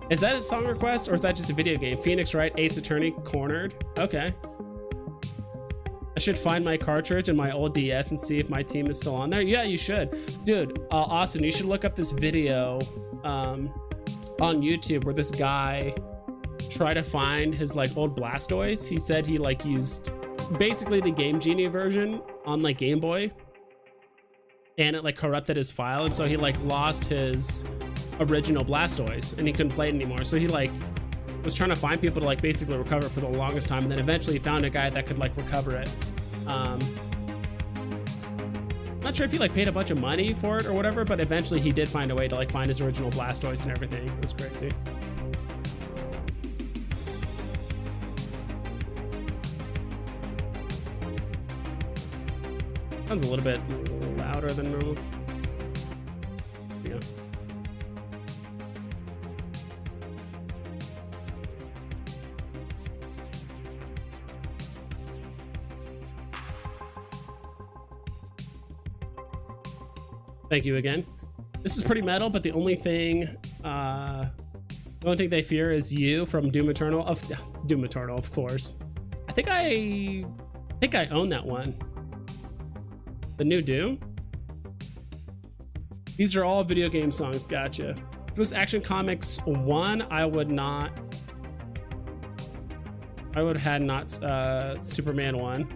Is that a song request or is that just a video game? Phoenix Wright, Ace Attorney, Cornered. Okay. I should find my cartridge in my old DS and see if my team is still on there. Yeah, you should. Dude, Austin, you should look up this video on YouTube where this guy tried to find his like old Blastoise. He said he like used basically the Game Genie version on like Game Boy and it like corrupted his file, and so he like lost his original Blastoise and he couldn't play it anymore. So he like was trying to find people to like basically recover it for the longest time, and then eventually he found a guy that could like recover it. Not sure if he like paid a bunch of money for it or whatever, but eventually he did find a way to like find his original Blastoise and everything. It was crazy. Sounds a little bit louder than normal. Yeah. Thank you again. This is pretty metal, but the only thing they fear is you from Doom Eternal. Doom Eternal, of course. I think I own that one. The new Doom. These are all video game songs. Gotcha. If it was Action Comics 1, I would have had not Superman 1.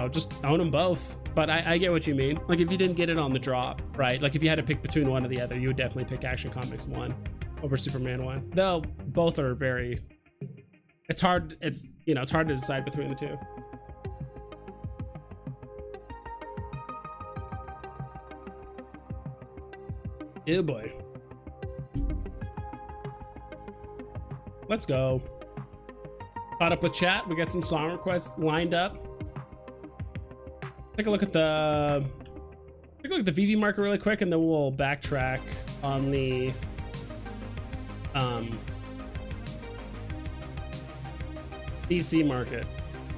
Just own them both. But I get what you mean. Like if you didn't get it on the drop, right? Like if you had to pick between one or the other, you would definitely pick Action Comics 1 over Superman 1. Though both are very, it's hard to decide between the two. Yeah, boy. Let's go. Caught up with chat. We got some song requests lined up. Take a look at the Veve market really quick, and then we'll backtrack on the DC market.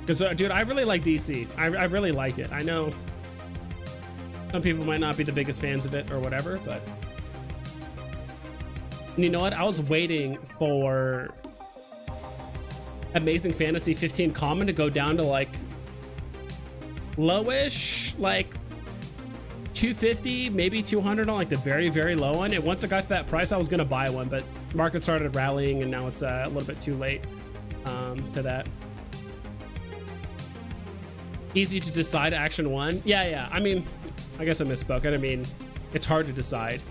Because dude, I really like DC. I really like it. I know some people might not be the biggest fans of it or whatever, but and you know what? I was waiting for Amazing Fantasy 15 common to go down to like lowish, like 250, maybe 200 on like the very, very low one. And once it got to that price, I was gonna buy one, but market started rallying and now it's a little bit too late to that. Easy to decide Action 1. Yeah. I mean, I guess I misspoke. I mean, it's hard to decide,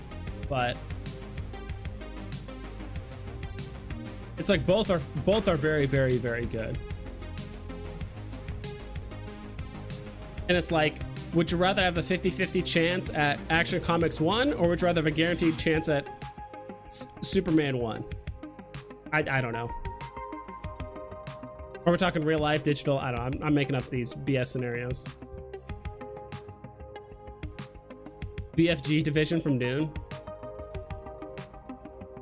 but it's like both are very, very, very good. And it's like, would you rather have a 50-50 chance at Action Comics 1, or would you rather have a guaranteed chance at Superman 1? I don't know. Or we're talking real life, digital. I don't know. I'm making up these BS scenarios. BFG division from Dune.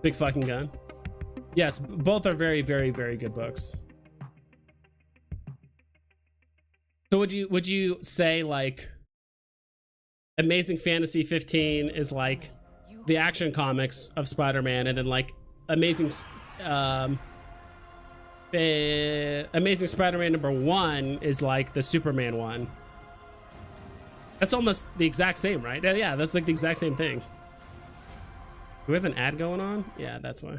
Big fucking gun. Yes, both are very, very, very good books. would you say like Amazing Fantasy 15 is like the Action Comics of Spider-Man, and then like Amazing Spider-Man #1 is like the Superman one? That's almost the exact same, right? Yeah, that's like the exact same things. Do we have an ad going on? Yeah, that's why.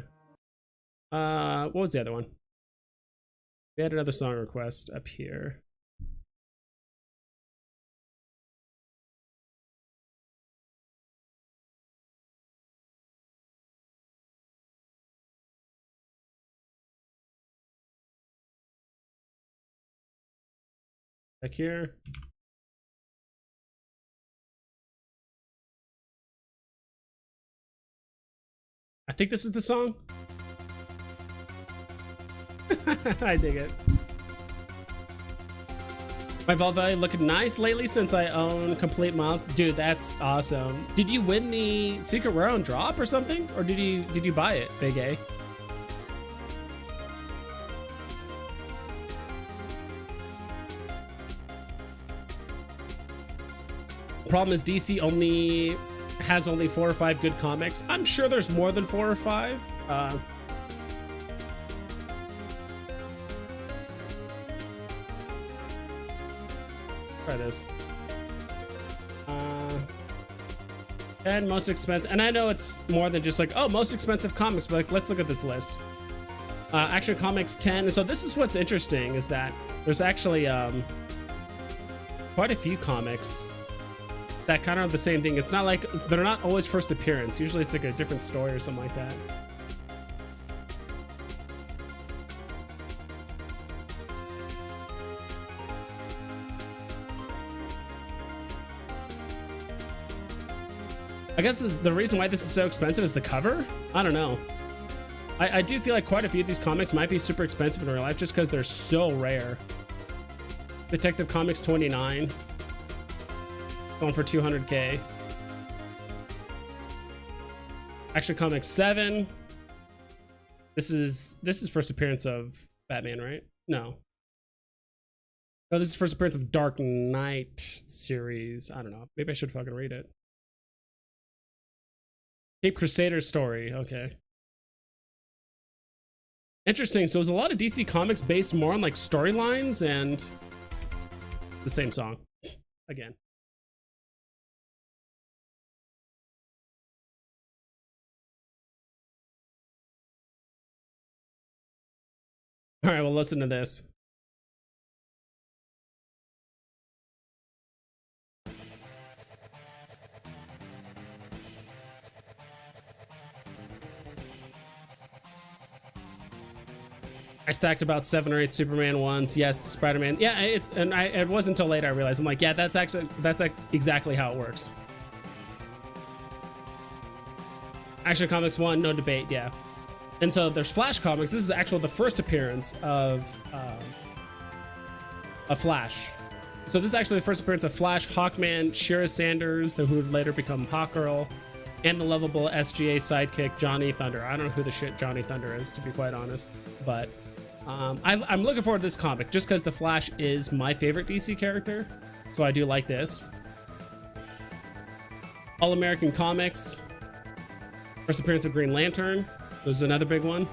What was the other one? We had another song request up here. Back here. I think this is the song. I dig it. My vault value looking nice lately since I own complete miles. Dude, that's awesome. Did you win the secret rare on drop or something? Or did you buy it, Big A? Problem is DC only has only 4 or 5 good comics. I'm sure there's more than 4 or 5. Try this. And most expensive, and I know it's more than just like, oh, most expensive comics, but like, let's look at this list. Action Comics 10. So this is what's interesting, is that there's actually quite a few comics that kind of have the same thing. It's not like, they're not always first appearance. Usually it's like a different story or something like that. I guess the reason why this is so expensive is the cover. I don't know. I do feel like quite a few of these comics might be super expensive in real life just because they're so rare. Detective Comics 29. Going for 200K. Action Comics 7. This is first appearance of Batman, right? No. Oh, this is first appearance of Dark Knight series. I don't know. Maybe I should fucking read it. Cape Crusader story. Okay. Interesting. So there's a lot of DC comics based more on like storylines and the same song again. All right, well, listen to this. I stacked about 7 or 8 Superman ones. Yes, the Spider-Man. Yeah, it wasn't until later I realized. I'm like, yeah, that's like exactly how it works. Action Comics 1, no debate. Yeah. And so there's Flash Comics. This is actually the first appearance of a Flash. So this is actually the first appearance of Flash, Hawkman, Shira Sanders, who would later become Hawkgirl, and the lovable SGA sidekick Johnny Thunder. I don't know who the shit Johnny Thunder is, to be quite honest, but I'm looking forward to this comic just because the Flash is my favorite DC character, so I do like this. All American Comics, first appearance of Green Lantern. This is another big one.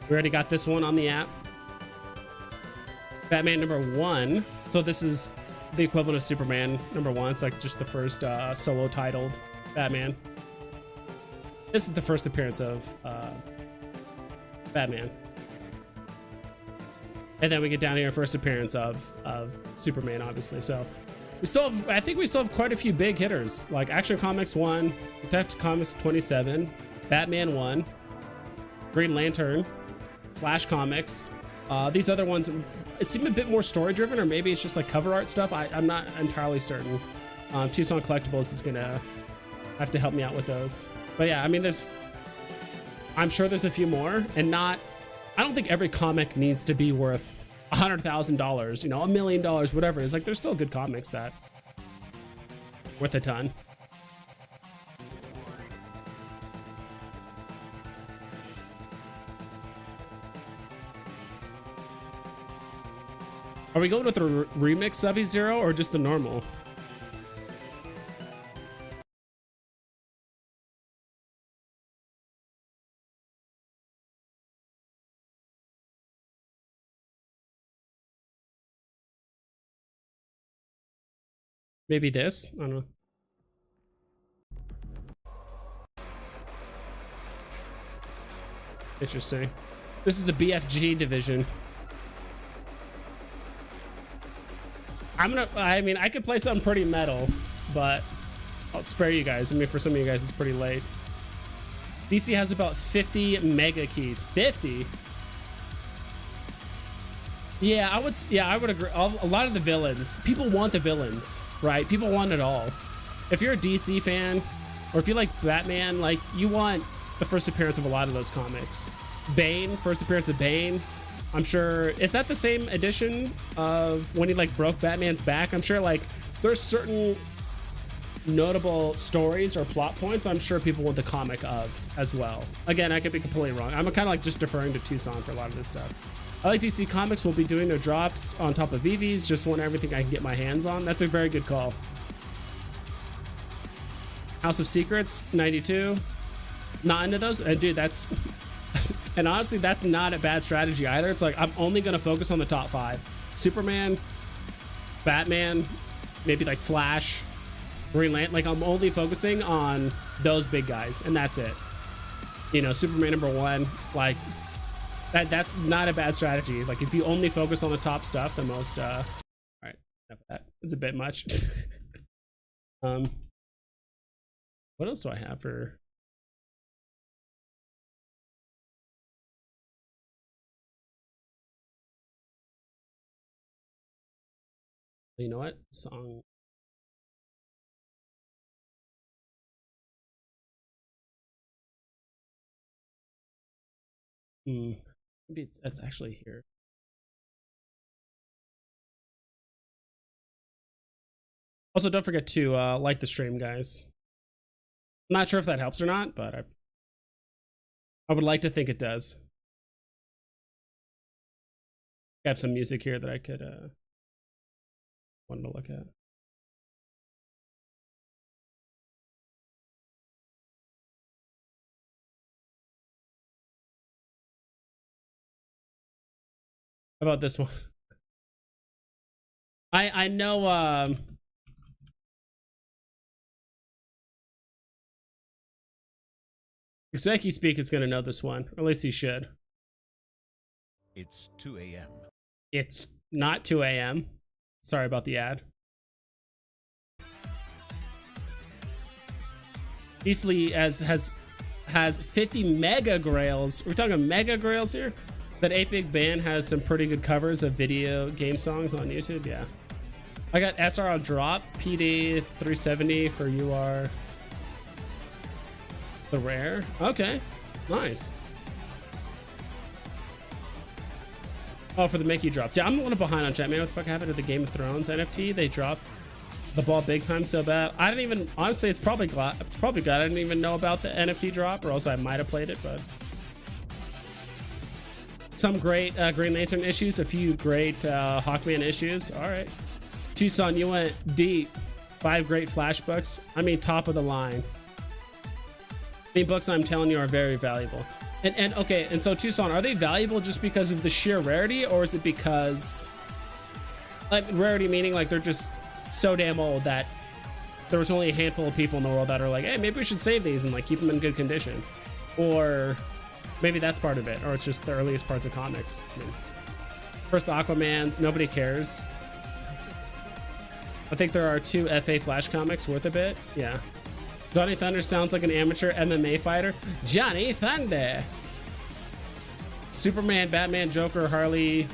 We already got this one on the app. Batman #1. So this is the equivalent of Superman #1. It's like just the first solo titled Batman. This is the first appearance of Batman. And then we get down here, first appearance of Superman, obviously. So we still have, I think we still have quite a few big hitters, like Action Comics 1, Detective Comics 27, Batman 1, Green Lantern, Flash Comics. These other ones seem a bit more story driven, or maybe it's just like cover art stuff. I'm not entirely certain. Tucson Collectibles is gonna have to help me out with those. But yeah, I mean, I'm sure there's a few more, and I don't think every comic needs to be worth $100,000, you know, $1 million, whatever. It's like, there's still good comics that worth a ton. Are we going with the remix Sub-Zero or just the normal? Maybe this? I don't know. Interesting. This is the BFG division. I mean, I could play something pretty metal, but I'll spare you guys. I mean, for some of you guys, it's pretty late. DC has about 50 mega keys. 50? Yeah, I would agree. A lot of the villains, people want the villains, right? People want it all. If you're a DC fan, or if you like Batman, like, you want the first appearance of a lot of those comics. Bane, first appearance of Bane. I'm sure, is that the same edition of when he like broke Batman's back? I'm sure like there's certain notable stories or plot points I'm sure people want the comic of as well. Again, I could be completely wrong. I'm kind of like just deferring to Tucson for a lot of this stuff. I like DC Comics will be doing their drops on top of Veve's. Just want everything I can get my hands on. That's a very good call. House of Secrets, 92. Not into those. Dude, that's... and honestly, that's not a bad strategy either. It's like, I'm only going to focus on the top 5. Superman, Batman, maybe like Flash, Green Lantern. Like, I'm only focusing on those big guys, and that's it. You know, Superman #1, like... That's not a bad strategy. Like, if you only focus on the top stuff, the most all right, enough of that. It's a bit much. What else do I have for you know what song? Maybe it's actually here. Also, don't forget to like the stream, guys. I'm not sure if that helps or not, but I would like to think it does. I have some music here that I could want to look at. How about this one? I know Exeki Speak is gonna know this one, or at least he should. It's 2 a.m. It's not 2 a.m. Sorry about the ad. Beastly has 50 mega grails. We're talking mega grails here. That 8-Big Band has some pretty good covers of video game songs on YouTube. Yeah, I got SRL drop PD 370 for You Are the Rare. Okay, nice. Oh, for the Mickey drops. Yeah, I'm a little behind on chat, man. What the fuck happened to the Game of Thrones NFT? They dropped the ball big time so bad. I didn't even, honestly, it's probably good. I didn't even know about the NFT drop, or else I might have played it, but some great Green Lantern issues, a few great Hawkman issues. All right. Tucson, you went deep. 5 great Flash books. I mean, top of the line. The books I'm telling you are very valuable. And okay, and so Tucson, are they valuable just because of the sheer rarity, or is it because, like, rarity meaning like they're just so damn old that there was only a handful of people in the world that are like, hey, maybe we should save these and like keep them in good condition? Or maybe that's part of it, or it's just the earliest parts of comics. I mean, first Aquamans, nobody cares. I think there are 2 FA Flash comics worth a bit. Yeah. Johnny Thunder sounds like an amateur MMA fighter. Johnny Thunder. Superman, Batman, Joker, Harley,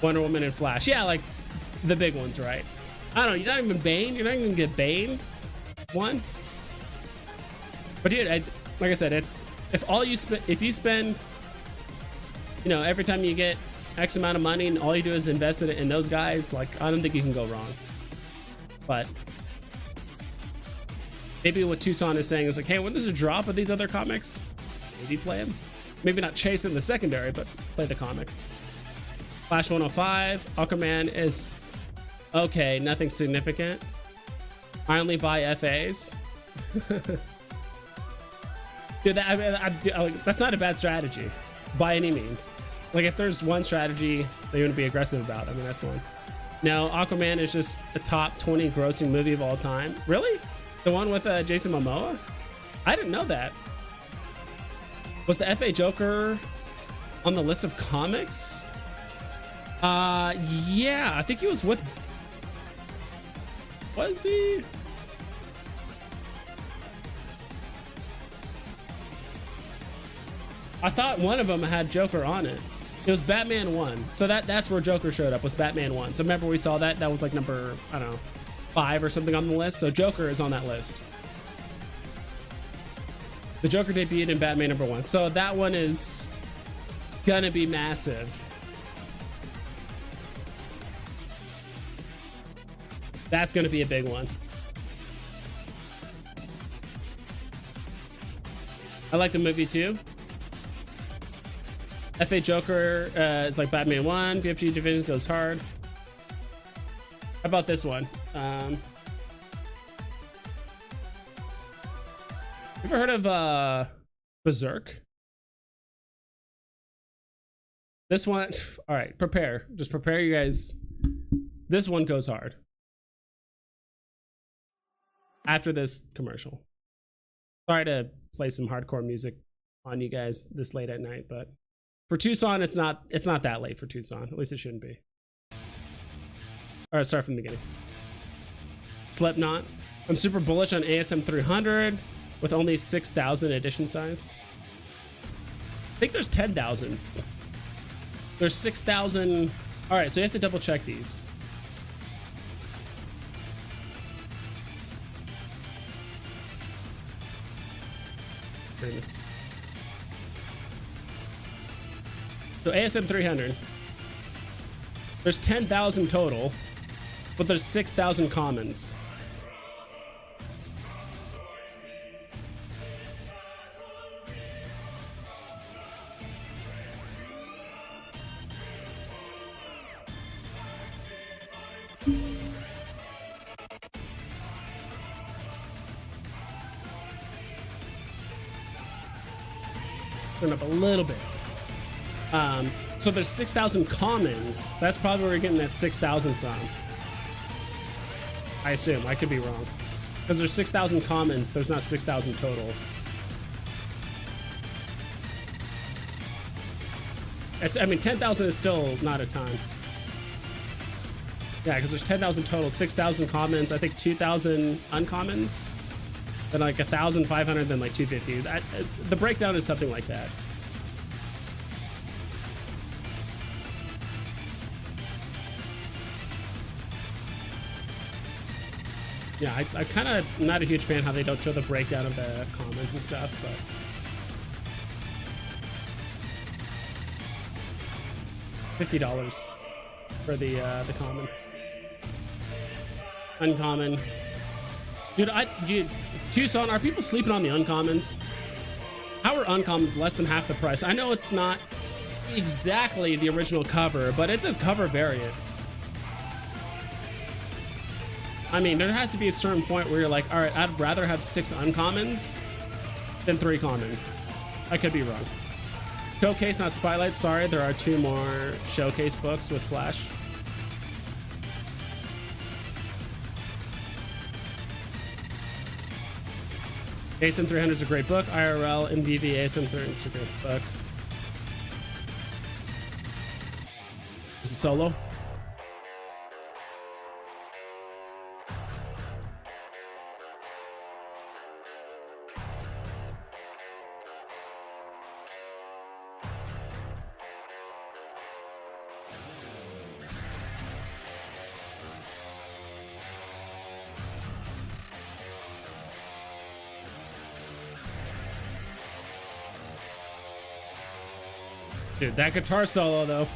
Wonder Woman, and Flash. Yeah, like the big ones, right? I don't know. You're not even Bane. You're not even gonna get Bane one. But dude, like I said, it's if you spend, you know, every time you get X amount of money and all you do is invest it in those guys, like, I don't think you can go wrong. But maybe what Tucson is saying is like, hey, when there's a drop of these other comics, maybe play them. Maybe not chase it in the secondary, but play the comic. Flash 105. Aquaman is okay, nothing significant. I only buy FAs. Dude, that's not a bad strategy by any means. Like, if there's one strategy that you want to be aggressive about, I mean, that's one. No, Aquaman is just a top 20 grossing movie of all time. Really? The one with Jason Momoa? I didn't know that. Was the FA Joker on the list of comics? Yeah, I think he was with... Was he? I thought one of them had Joker on it. It was Batman 1. So that's where Joker showed up, was Batman 1. So remember we saw that? That was like number, I don't know, 5 or something on the list. So Joker is on that list. The Joker debuted in Batman number 1. So that one is gonna be massive. That's gonna be a big one. I like the movie too. FA Joker is like Batman 1. BFG Division goes hard. How about this one? You ever heard of Berserk? This one, all right, prepare. Just prepare, you guys. This one goes hard. After this commercial. Sorry to play some hardcore music on you guys this late at night, but for Tucson, it's not that late for Tucson. At least it shouldn't be. All right, start from the beginning. Slipknot. I'm super bullish on ASM 300 with only 6,000 edition size. I think there's 10,000. There's 6,000. All right, so you have to double check these. Goodness. So ASM 300. There's 10,000 total, but there's 6,000 commons. Turn up a little bit. So there's 6,000 commons. That's probably where we're getting that 6,000 from. I assume. I could be wrong. Because there's 6,000 commons. There's not 6,000 total. I mean, 10,000 is still not a ton. Yeah, because there's 10,000 total. 6,000 commons. I think 2,000 uncommons. Then like 1,500. Then like 250. The breakdown is something like that. Yeah, I kind of not a huge fan how they don't show the breakdown of the comments and stuff, but $50 for the common. Uncommon. Dude, Tucson, are people sleeping on the uncommons? How are uncommons less than half the price? I know it's not exactly the original cover, but it's a cover variant. I mean, there has to be a certain point where you're like, all right, I'd rather have 6 uncommons than 3 commons. I could be wrong. Showcase, not Spotlight. Sorry, there are 2 more Showcase books with Flash. ASM 300 is a great book. IRL, MVV, ASM 300 is a great book. Is it solo? Dude, that guitar solo though.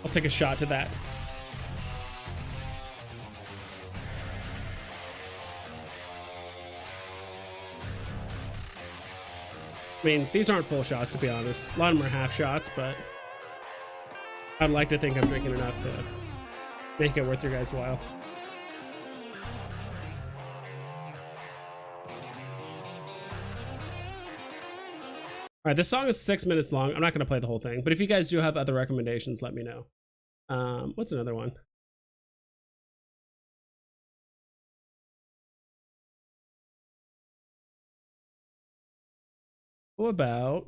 I'll take a shot to that. I mean, these aren't full shots, to be honest. A lot of them are half shots, but I'd like to think I'm drinking enough to make it worth your guys' while. All right, this song is 6 minutes long. I'm not going to play the whole thing, but if you guys do have other recommendations, let me know. What's another one? What about...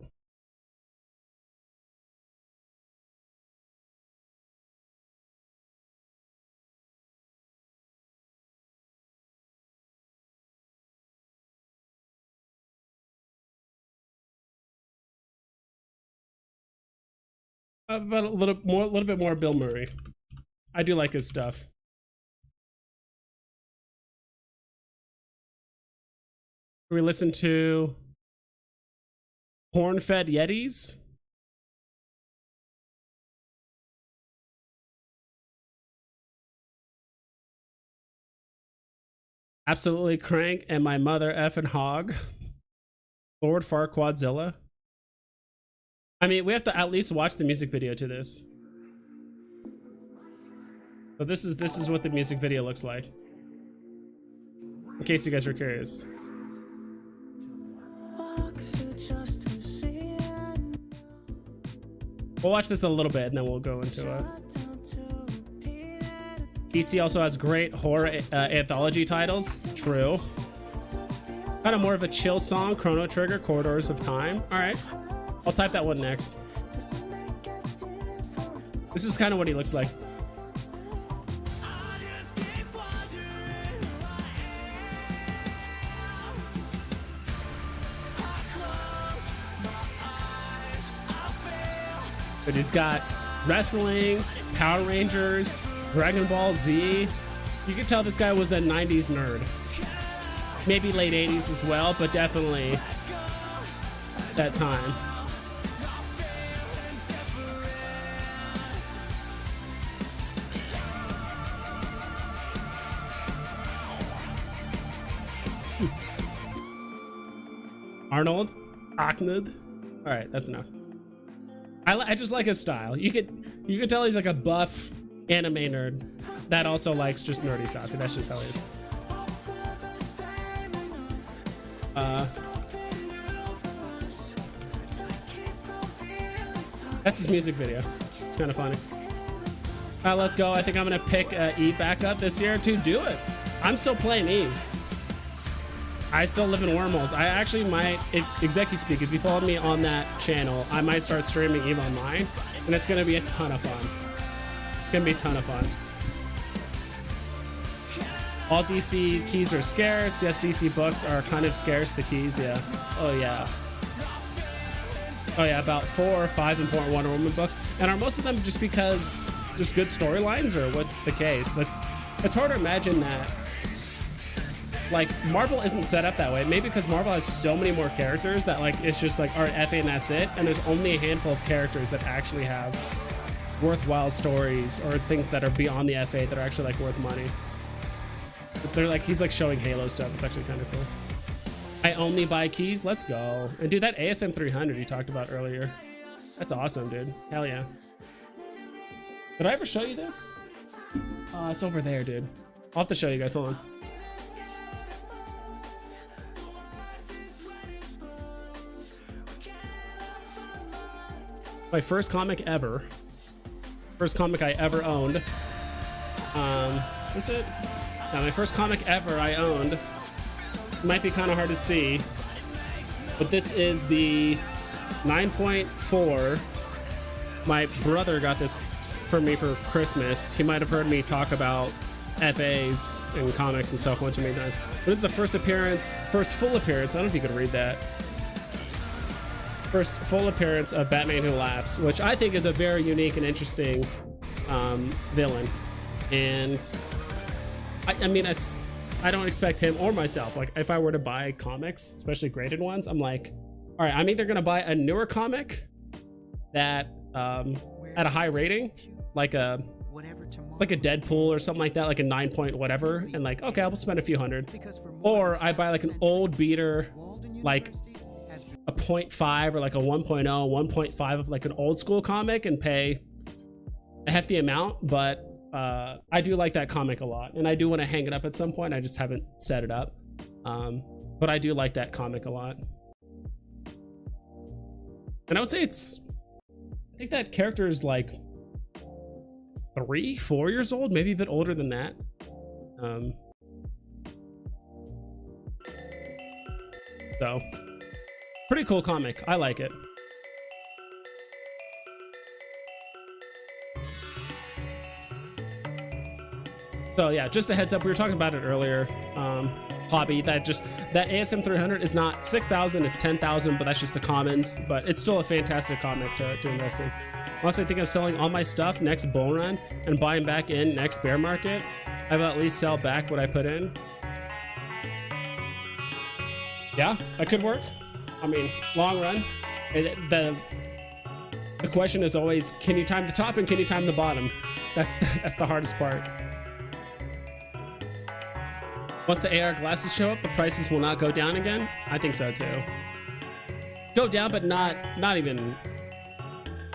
about a little bit more Bill Murray. I do like his stuff. We listen to Corn-Fed Yetis. Absolutely Crank and My Mother Effin' Hog. Forward Far Quadzilla. I mean, we have to at least watch the music video to this. But this is what the music video looks like. In case you guys were curious. We'll watch this a little bit and then we'll go into it. DC also has great horror anthology titles. True. Kind of more of a chill song. Chrono Trigger, Corridors of Time. All right. I'll type that one next. This is kind of what he looks like. But he's got wrestling, Power Rangers, Dragon Ball Z. You can tell this guy was a 90s nerd. Maybe late 80s as well, but definitely that time. Arnold? Ahmed? All right, that's enough. I just like his style. You could tell he's like a buff anime nerd that also likes just nerdy stuff. That's just how he is. That's his music video. It's kind of funny. Let's go. I think I'm gonna pick Eve back up this year to do it. I'm still playing Eve. I still live in Wormholes. I actually might, if Execu Speak, if you follow me on that channel, I might start streaming Eve Online, and it's gonna be a ton of fun. It's gonna be a ton of fun. All DC keys are scarce. Yes, DC books are kind of scarce. The keys, yeah. Oh yeah. Oh yeah, about 4 or 5 important Wonder Woman books. And are most of them just because just good storylines, or what's the case? It's hard to imagine that. Like, Marvel isn't set up that way. Maybe because Marvel has so many more characters that, like, it's just like, all right, FA and that's it. And there's only a handful of characters that actually have worthwhile stories or things that are beyond the FA that are actually, like, worth money. But they're like, he's like showing Halo stuff. It's actually kind of cool. I only buy keys. Let's go. And dude, that ASM 300 you talked about earlier. That's awesome, dude. Hell yeah. Did I ever show you this? It's over there, dude. I'll have to show you guys. Hold on. My first comic ever. First comic I ever owned. Is this it? Yeah, my first comic ever I owned. It might be kind of hard to see, but this is the 9.4. My brother got this for me for Christmas. He might have heard me talk about FAs and comics and stuff once or many times. But this is the first appearance, first full appearance. I don't know if you could read that. First full appearance of Batman Who Laughs, which I think is a very unique and interesting villain. And I mean, I don't expect him or myself. Like, if I were to buy comics, especially graded ones, I'm like, all right, I'm either gonna buy a newer comic that at a high rating, like a Deadpool or something like that, like a 9 point whatever, and like, okay, I'll spend a few hundred, or I buy like an old beater, like a 0.5 or like a 1.0, 1.5 of like an old school comic and pay a hefty amount, but I do like that comic a lot, and I do want to hang it up at some point. I just haven't set it up, but I do like that comic a lot. And I would say I think that character is like 3-4 years old, maybe a bit older than that. So pretty cool comic. I like it. So yeah, just a heads up, we were talking about it earlier. Hobby, that ASM 300 is not 6,000, it's 10,000, but that's just the commons. But it's still a fantastic comic to invest in. Honestly, I think I'm selling all my stuff next bull run and buying back in next bear market. I will at least sell back what I put in. Yeah, that could work. I mean, long run. The question is always, can you time the top and can you time the bottom? That's the hardest part. Once the AR glasses show up, the prices will not go down again. I think so too. Go down, but not even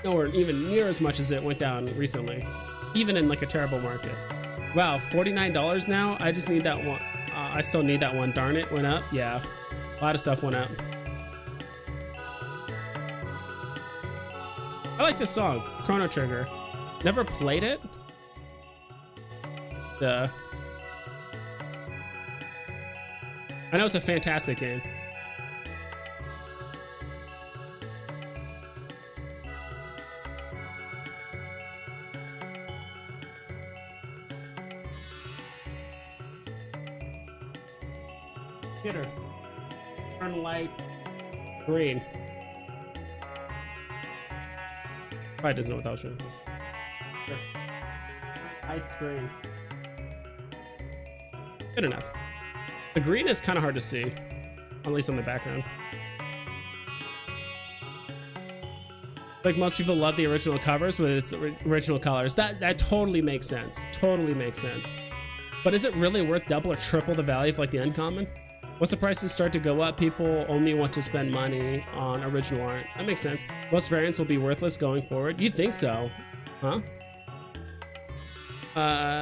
nowhere even near as much as it went down recently, even in like a terrible market. Wow, $49 now. I just need that one. I still need that one. Darn it, went up. Yeah, a lot of stuff went up. I like this song, Chrono Trigger. Never played it. I know it's a fantastic game. Hitter. Turn light green. Probably doesn't know what that was trying to say. Sure. Light screen. Good enough. The green is kind of hard to see, at least on the background. Like most people love the original covers with its original colors. That totally makes sense. Totally makes sense. But is it really worth double or triple the value of like the uncommon? Once the prices start to go up, people only want to spend money on original art. That makes sense. Most variants will be worthless going forward. You'd think so, huh?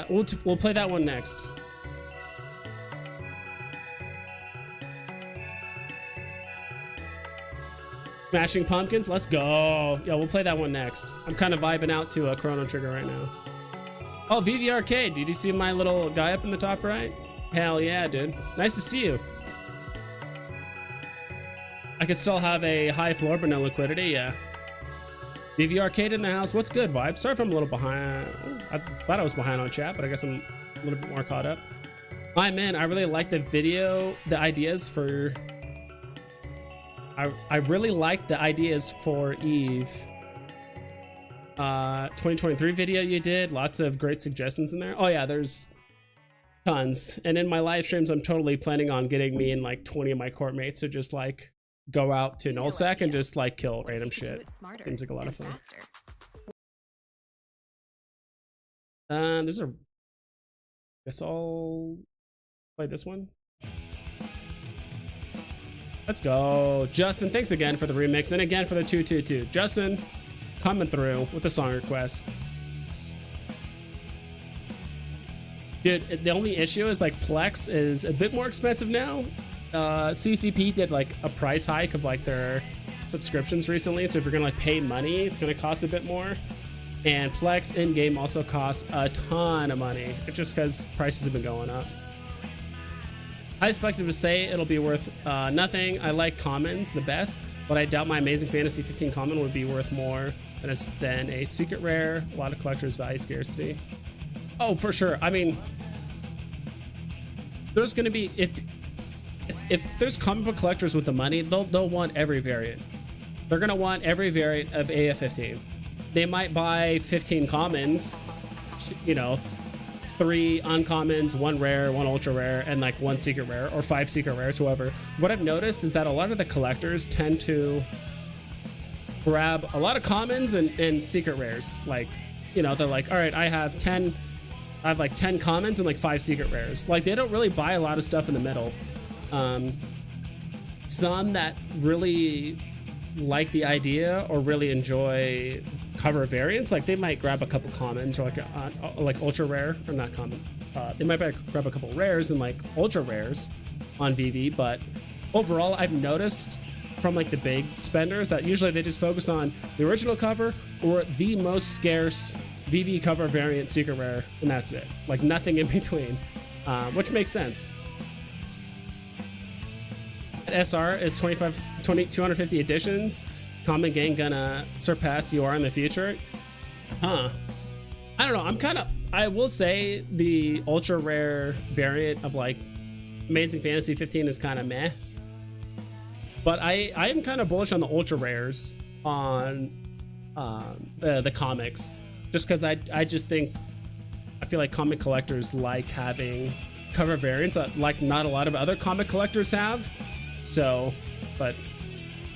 We'll play that one next. Smashing Pumpkins, let's go. Yeah, we'll play that one next. I'm kind of vibing out to a Chrono Trigger right now. Oh, Veve Arcade, did you see my little guy up in the top right? Hell yeah, dude. Nice to see you. I could still have a high floor but no liquidity, yeah. Veve Arcade in the house, what's good, Vibe? Sorry if I'm a little behind. I thought I was behind on chat, but I guess I'm a little bit more caught up. My man, I really like the ideas for... I really like the ideas for Eve 2023 video you did. Lots of great suggestions in there. Oh yeah, there's tons. And in my live streams, I'm totally planning on getting me and like 20 of my court mates to just like go out to nullsec and just like kill random shit. Seems like a lot of fun. There's a... Guess I'll play this one. Let's go. Justin, thanks again for the remix and again for the 222. Justin coming through with the song requests. Dude, the only issue is like Plex is a bit more expensive now. CCP did like a price hike of like their subscriptions recently. So if you're gonna like pay money, it's gonna cost a bit more. And Plex in-game also costs a ton of money. It's just because prices have been going up. I expect to say it'll be worth nothing. I like commons the best, but I doubt my Amazing Fantasy 15 common would be worth more than a secret rare. A lot of collectors value scarcity. Oh, for sure. I mean, there's going to be, if there's comic book collectors with the money, they'll want every variant. They're going to want every variant of AF15. They might buy 15 commons, you know, 3 uncommons, 1 rare, 1 ultra rare, and like 1 secret rare, or 5 secret rares, whoever. What I've noticed is that a lot of the collectors tend to grab a lot of commons and secret rares. Like, you know, they're like, all right, I have like 10 commons and like 5 secret rares. Like, they don't really buy a lot of stuff in the middle. some that really like the idea or really enjoy cover variants, like they might grab a couple commons or like ultra rare, or not common. They might grab a couple rares and like ultra rares on VV, but overall I've noticed from like the big spenders that usually they just focus on the original cover or the most scarce VV cover variant secret rare, and that's it. Like nothing in between, which makes sense. SR is 250 editions. Common Gang gonna surpass UR in the future? Huh. I don't know. I will say the ultra rare variant of like Amazing Fantasy 15 is kind of meh. But I am kind of bullish on the ultra rares on the comics. Just because I just think, I feel like comic collectors like having cover variants that like not a lot of other comic collectors have. So, but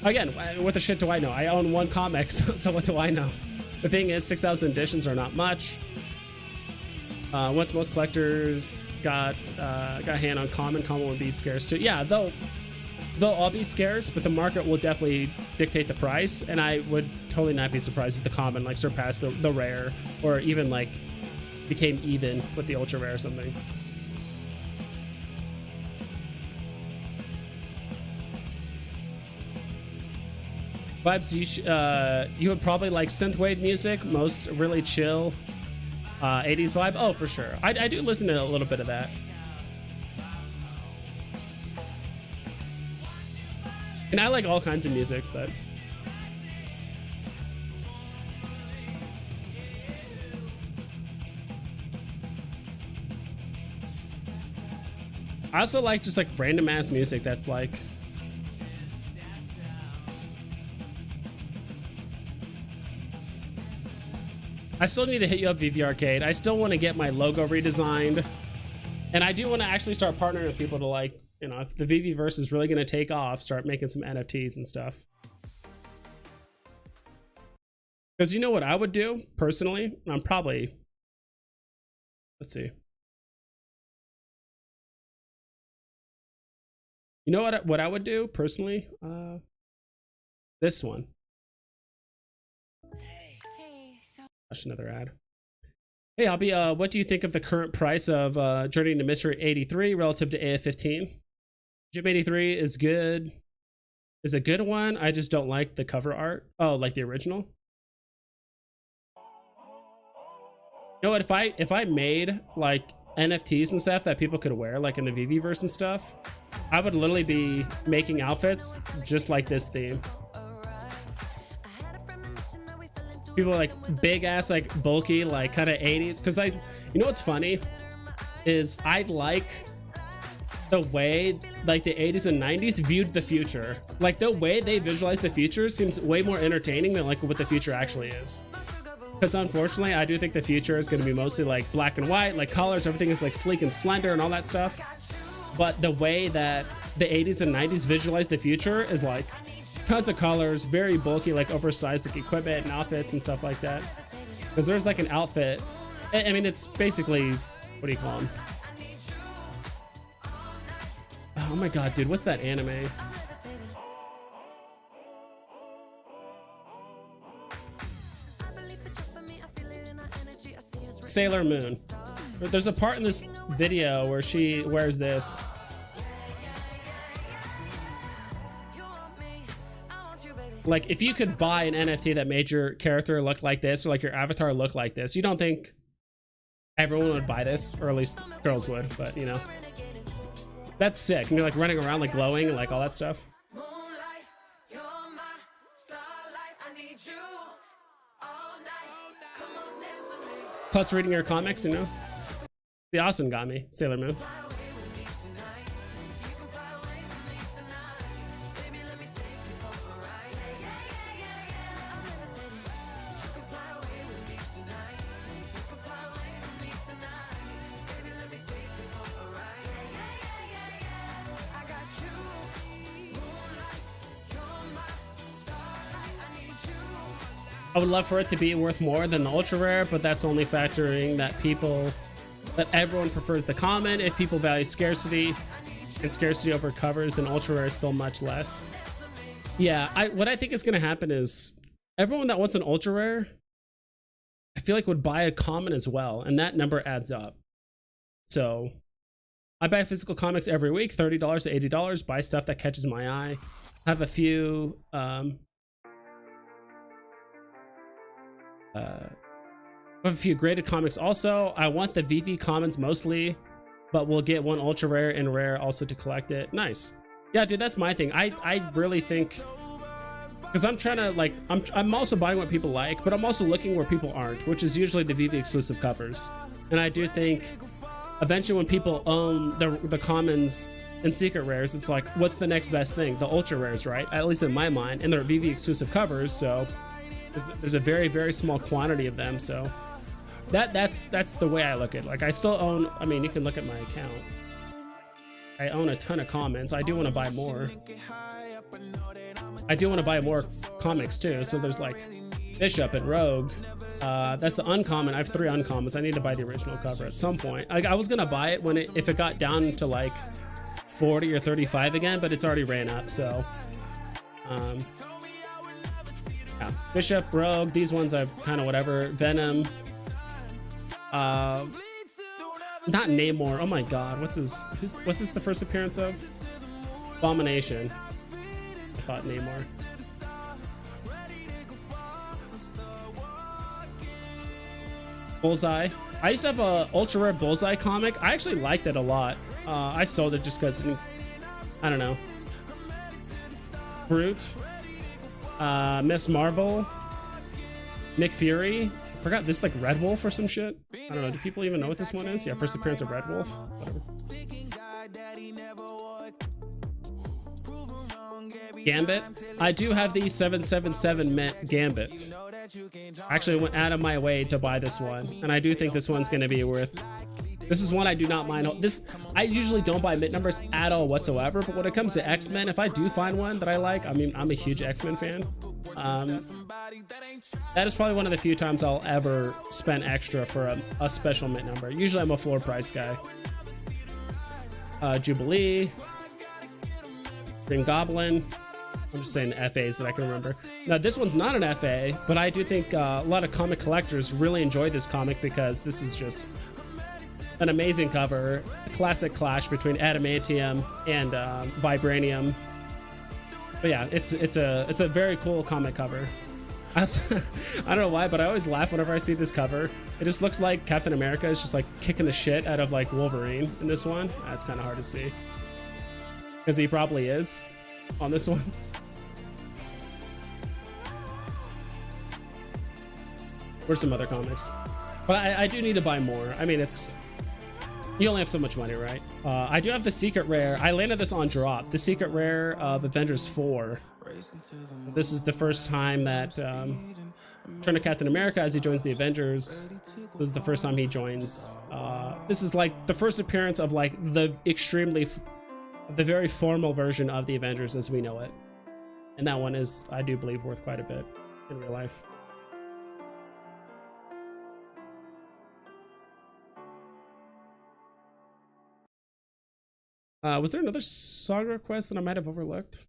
again, what the shit do I know? I own one comic, so what do I know? The thing is, 6,000 editions are not much. Once most collectors got a hand on common will be scarce too. Yeah, they'll all be scarce, but the market will definitely dictate the price, and I would totally not be surprised if the common like surpassed the rare, or even like became even with the ultra rare or something. Vibes, you would probably like synthwave music, most really chill 80s vibe. Oh, for sure. I do listen to a little bit of that. And I like all kinds of music, but I also like just like random ass music that's like, I still need to hit you up, VV Arcade. I still want to get my logo redesigned, and I do want to actually start partnering with people to, like, you know, if the VV verse is really going to take off, start making some NFTs and stuff. Because you know what I would do personally? I'm probably, let's see. You know what I would do personally? This one. Another ad. Hey, Albie, what do you think of the current price of Journey to Mystery 83 relative to AF15? Jim 83 is good. Is a good one. I just don't like the cover art. Oh, like the original. You know what? If I made like NFTs and stuff that people could wear, like in the VV verse and stuff, I would literally be making outfits just like this theme. People like big ass, like bulky, like kind of 80s. Because you know what's funny is I like the way like the 80s and 90s viewed the future. Like the way they visualize the future seems way more entertaining than like what the future actually is. Because unfortunately, I do think the future is going to be mostly like black and white, like colors, everything is like sleek and slender and all that stuff. But the way that the 80s and 90s visualize the future is like tons of colors, very bulky, like oversized like equipment and outfits and stuff like that. Because there's like an outfit, I mean, it's basically, what do you call them? Oh my god, dude, what's that anime? Sailor Moon. There's a part in this video where she wears this. Like, if you could buy an NFT that made your character look like this, or like your avatar look like this, you don't think everyone would buy this, or at least girls would, but you know. That's sick. And you're like running around like glowing and like all that stuff. Plus reading your comics, you know. The Austin got me, Sailor Moon. I would love for it to be worth more than the ultra rare, but that's only factoring that everyone prefers the common. If people value scarcity, and scarcity over covers, then ultra rare is still much less. Yeah, what I think is going to happen is everyone that wants an ultra rare, I feel like would buy a common as well, and that number adds up. So I buy physical comics every week, $30 to $80, buy stuff that catches my eye. Have a few graded comics also. I want the VV commons mostly, but we'll get one ultra rare and rare also to collect it. Nice. Yeah, dude, that's my thing. I really think, because I'm trying to, like, I'm also buying what people like, but I'm also looking where people aren't, which is usually the VV exclusive covers. And I do think eventually when people own the commons and secret rares, it's like, what's the next best thing? The ultra rares, right? At least in my mind. And they're VV exclusive covers, so there's a very, very small quantity of them. So that's the way I look at it. Like, I still own, I mean, you can look at my account. I own a ton of commons. I do want to buy more. I do want to buy more comics too. So there's like Bishop and Rogue. That's the uncommon. I have 3 uncommons. I need to buy the original cover at some point. Like, I was gonna buy it when if it got down to like 40 or 35 again, but it's already ran up. So yeah, Bishop, Rogue, these ones I've kind of whatever. Venom, not Namor. Oh my god, what's this the first appearance of? Abomination. I thought Namor. Bullseye. I used to have a ultra rare Bullseye comic. I actually liked it a lot. I sold it just because, I don't know. Brute, Miss Marvel, Nick Fury. I forgot this is like Red Wolf or some shit. I don't know. Do people even know what this one is? Yeah, first appearance of Red Wolf. Whatever. Gambit. I do have the 777 Met Gambit. I actually went out of my way to buy this one, and I do think this one's going to be worth. This is one I do not mind. This, I usually don't buy mid numbers at all whatsoever, but when it comes to X-Men, if I do find one that I like, I mean, I'm a huge X-Men fan. That is probably one of the few times I'll ever spend extra for a special mid number. Usually I'm a floor price guy. Jubilee, Green Goblin. I'm just saying FAs that I can remember. Now, this one's not an FA, but I do think a lot of comic collectors really enjoyed this comic because this is just an amazing cover. A classic clash between adamantium and vibranium. But yeah, it's a very cool comic cover. I don't know why, but I always laugh whenever I see this cover. It just looks like Captain America is just like kicking the shit out of like Wolverine in this one. That's kind of hard to see, because he probably is on this one. Or some other comics, but I do need to buy more. I mean, you only have so much money, right? I do have the secret rare. I landed this on drop. The secret rare of Avengers 4. This is the first time that turn to Captain America as he joins the Avengers. This is the first time he joins. This is like the first appearance of like the very formal version of the Avengers as we know it, and that one is, I do believe, worth quite a bit in real life. Was there another song request that I might have overlooked?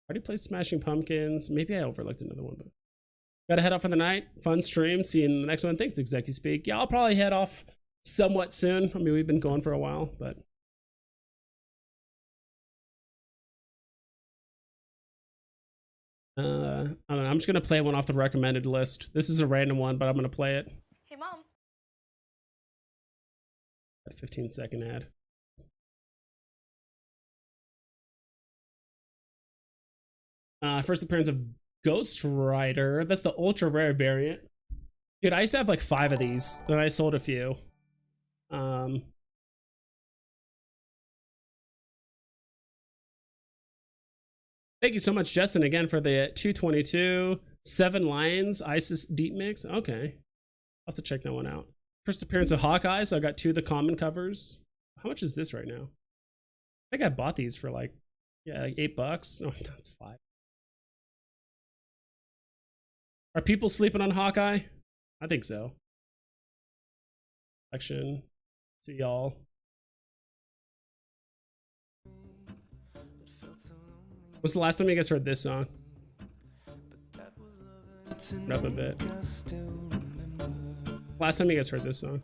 Already played Smashing Pumpkins. Maybe I overlooked another one, but gotta head off for the night. Fun stream. See you in the next one. Thanks, Execu Speak. Yeah, I'll probably head off somewhat soon. I mean, we've been going for a while, but I'm just gonna play one off the recommended list. This is a random one, but I'm gonna play it. Hey, Mom. A 15-second ad. First appearance of Ghost Rider. That's the ultra rare variant. Dude, I used to have like 5 of these, then I sold a few. Thank you so much, Justin, again for the 222 7 Lions Isis Deep Mix. Okay, I'll have to check that one out. First appearance of Hawkeye, so I got 2 of the common covers. How much is this right now? I think I bought these for like, yeah, like $8. Oh, that's 5. Are people sleeping on Hawkeye? I think so. Action. See y'all. When's the last time you guys heard this song? Up a bit. Last time you guys heard this song?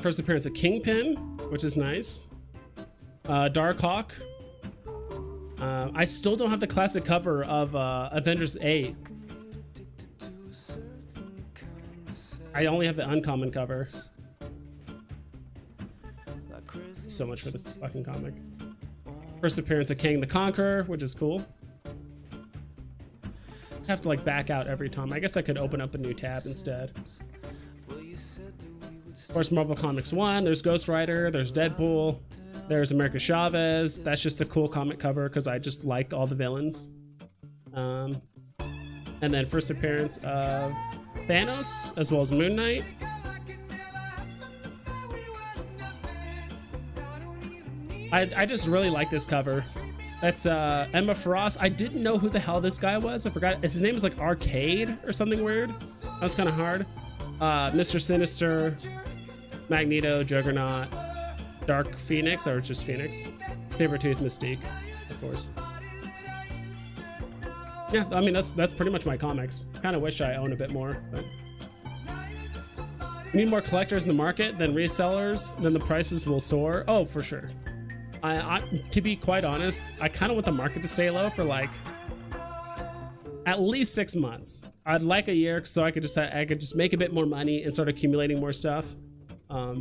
First appearance of Kingpin, which is nice. Darkhawk. I still don't have the classic cover of Avengers 8. I only have the uncommon cover. So much for this fucking comic. First appearance of King the Conqueror, which is cool. I have to like back out every time. I guess I could open up a new tab instead. Of course, Marvel Comics 1, there's Ghost Rider, there's Deadpool, there's America Chavez. That's just a cool comic cover because I just like all the villains. And then first appearance of Thanos, as well as Moon Knight. I just really like this cover. That's Emma Frost. I didn't know who the hell this guy was. I forgot. His name is like Arcade or something weird. That was kind of hard. Mr. Sinister, Magneto, Juggernaut, Dark Phoenix, or just Phoenix, Sabretooth, Mystique, of course. Yeah, I mean, that's pretty much my comics. Kind of wish I owned a bit more, but we need more collectors in the market than resellers, then the prices will soar. Oh, for sure. To be quite honest, I kind of want the market to stay low for like at least 6 months. I'd like a year so I could just make a bit more money and start accumulating more stuff. But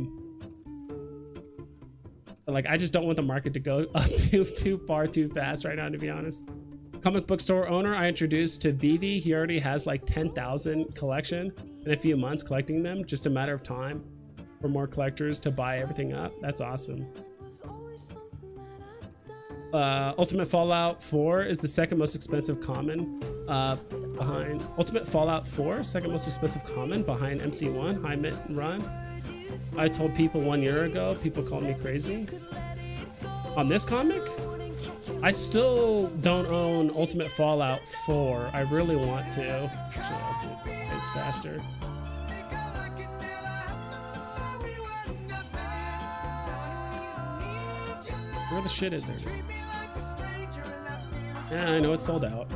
like I just don't want the market to go up too far too fast right now, to be honest. Comic book store owner I introduced to Veve. He already has like 10,000 collection in a few months collecting them. Just a matter of time for more collectors to buy everything up. That's awesome. Ultimate Fallout 4 is the second most expensive common behind Ultimate Fallout 4, second most expensive common behind MC1 High Mint Run. I told people 1 year ago, people called me crazy. On this comic, I still don't own Ultimate Fallout 4. I really want to. Actually, I'll do this faster. Where the shit is there? Yeah, I know it's sold out.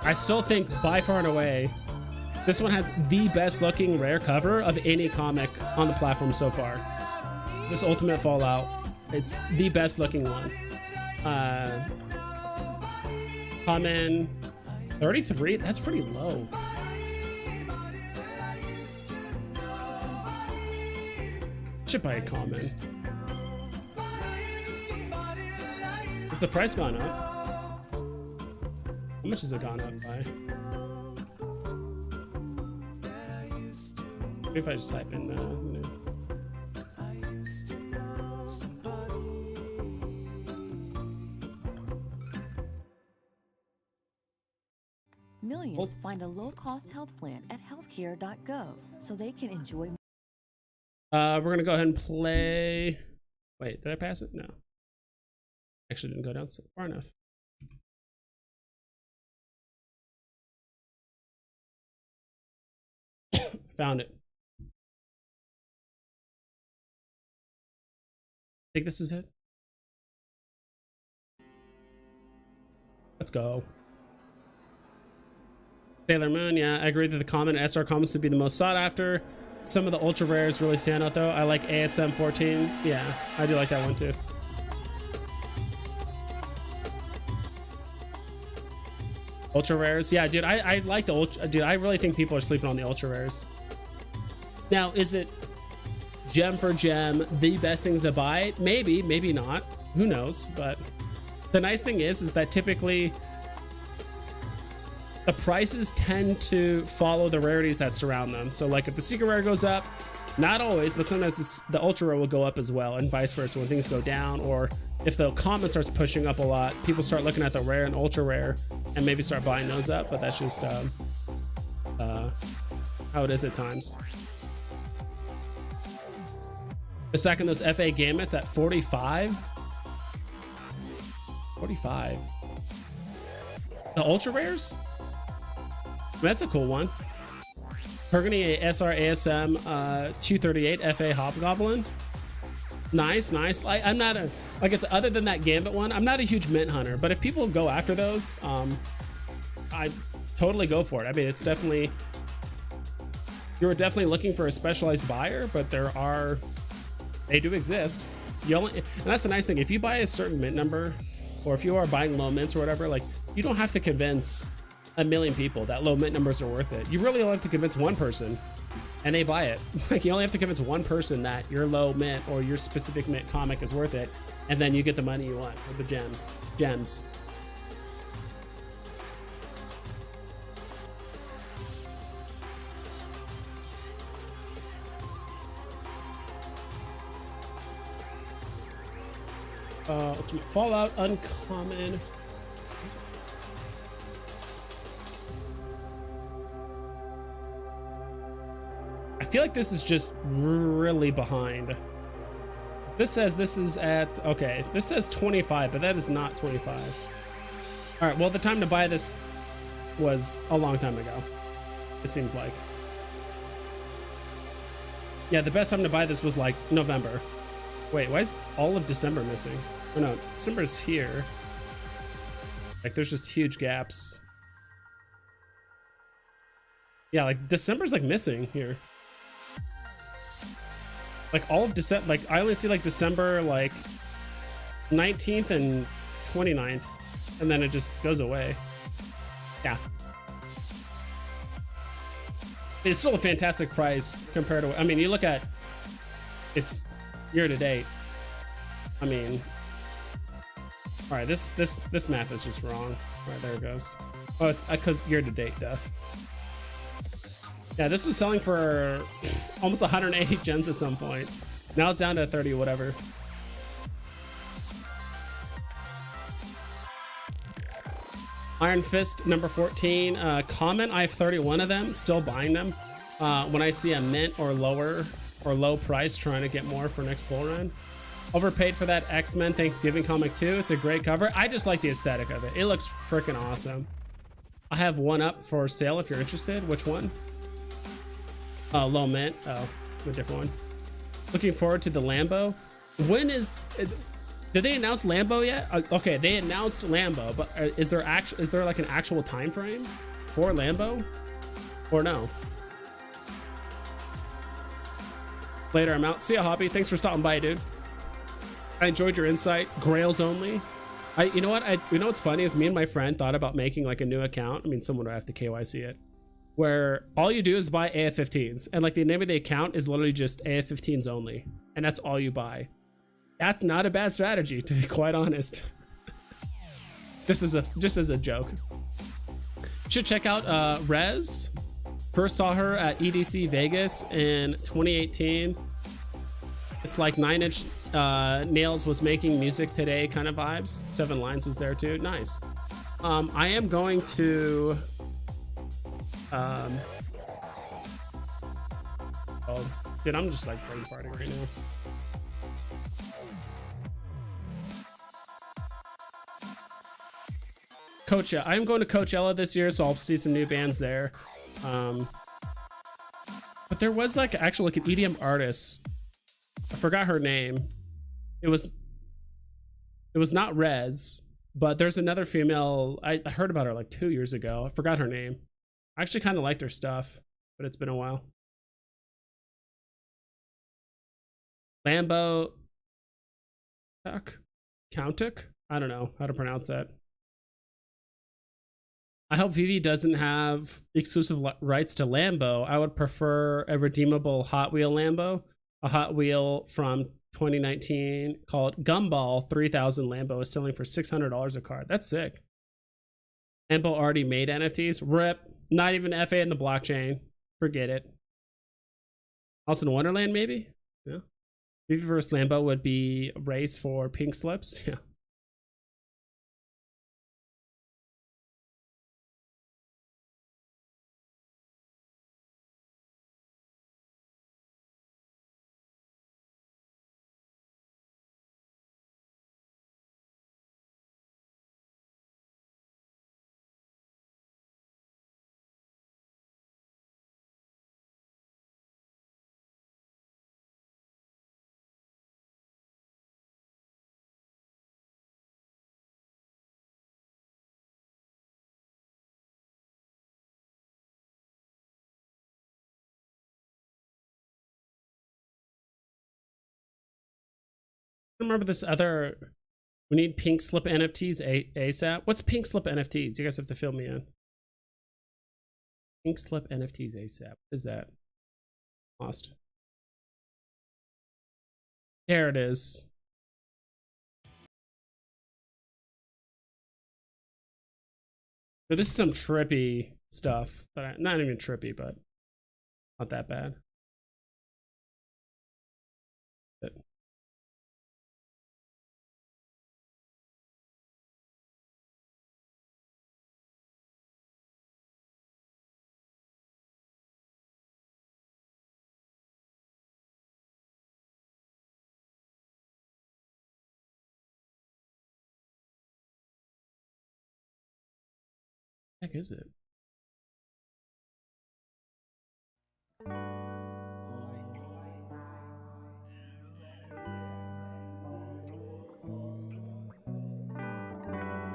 I still think by far and away, this one has the best looking rare cover of any comic on the platform so far. This Ultimate Fallout, it's the best looking one. Common 33, that's pretty low. Should buy a common. Has the price gone up? How much has it gone up by? Maybe if I just type in Millions find a low-cost health plan at healthcare.gov so they can enjoy. We're gonna go ahead and play. Wait, did I pass it? No. Actually, didn't go down so far enough. Found it. I think this is it. Let's go. Sailor Moon, yeah, I agree that the common SR commons would be the most sought after. Some of the ultra rares really stand out though. I like ASM 14. Yeah, I do like that one too. Ultra rares, yeah, dude. I like the ultra. Dude, I really think people are sleeping on the ultra rares. Now, is it gem for gem the best things to buy? Maybe, maybe not. Who knows? But the nice thing is that typically the prices tend to follow the rarities that surround them. So like if the secret rare goes up, not always, but sometimes the ultra rare will go up as well, and vice versa when things go down, or if the common starts pushing up a lot, people start looking at the rare and ultra rare and maybe start buying those up. But that's just how it is at times. The second those FA gamuts at 45. 45. The ultra rares? That's a cool one. Burgundy SR ASM 238 FA Hobgoblin. Nice, nice. I'm not a, like I said, other than that Gambit one, I'm not a huge mint hunter, but if people go after those, I totally go for it. I mean, it's definitely, you're definitely looking for a specialized buyer, but they do exist. You only, and that's the nice thing. If you buy a certain mint number, or if you are buying low mints or whatever, like, you don't have to convince a million people that low mint numbers are worth it. You really only have to convince one person and they buy it. Like, you only have to convince one person that your low mint or your specific mint comic is worth it, and then you get the money you want, or the gems. Ultimate Fallout uncommon. I feel like this is just really behind. This says this is at, okay, this says 25, but that is not 25. All right, well, the time to buy this was a long time ago, it seems like. Yeah, the best time to buy this was like November. Wait, why is all of December missing? Oh no, December's here. Like, there's just huge gaps. Yeah, like December's like missing here. Like all of December, like I only see like December like 19th and 29th, and then it just goes away. Yeah. It's still a fantastic price compared to, I mean, you look at, it's year to date. I mean, all right, this math is just wrong. All right, there it goes. Oh, because year to date, duh. Yeah, this was selling for almost 180 gems at some point. Now it's down to 30, whatever. Iron Fist number 14. Common, I have 31 of them, still buying them. When I see a mint or lower or low price, trying to get more for next bull run. Overpaid for that X-Men Thanksgiving comic too. It's a great cover. I just like the aesthetic of it. It looks freaking awesome. I have one up for sale if you're interested. Which one? Low mint. Oh, a different one. Looking forward to the Lambo. When is? Did they announce Lambo yet? Okay, they announced Lambo, but is there like an actual time frame for Lambo, or no? Later, I'm out. See ya, Hobby. Thanks for stopping by, dude. I enjoyed your insight. Grails only. You know what? You know what's funny is me and my friend thought about making like a new account. I mean, someone would have to KYC it, where all you do is buy AF-15s, and like the name of the account is literally just AF-15s only, and that's all you buy. That's not a bad strategy, to be quite honest. just as a joke. Should check out Rez. First saw her at EDC Vegas in 2018. It's like 9 Inch Nails was making music today kind of vibes. 7 Lines was there too. Nice. I am going to oh, dude, I'm just like brain farting right now. Coachella. I'm going to Coachella this year, so I'll see some new bands there. But there was like actually like an EDM artist. I forgot her name. It was not Rez, but there's another female. I heard about her like 2 years ago. I forgot her name. I actually kind of liked her stuff, but it's been a while. Lambo Countic? I don't know how to pronounce that. I hope Veve doesn't have exclusive rights to Lambo. I would prefer a redeemable Hot Wheel Lambo. A Hot Wheel from 2019 called Gumball 3000 Lambo is selling for $600 a card. That's sick. Lambo already made NFTs. RIP. Not even FA in the blockchain. Forget it. Alice in Wonderland, maybe? Yeah. Veve versus Lambo would be a race for pink slips. Yeah. remember this other. We need pink slip NFTs ASAP. What's pink slip NFTs? You guys have to fill me in. Pink slip NFTs ASAP. What is that? Lost. There it is. So this is some trippy stuff. That not even trippy, but not that bad. But heck is it?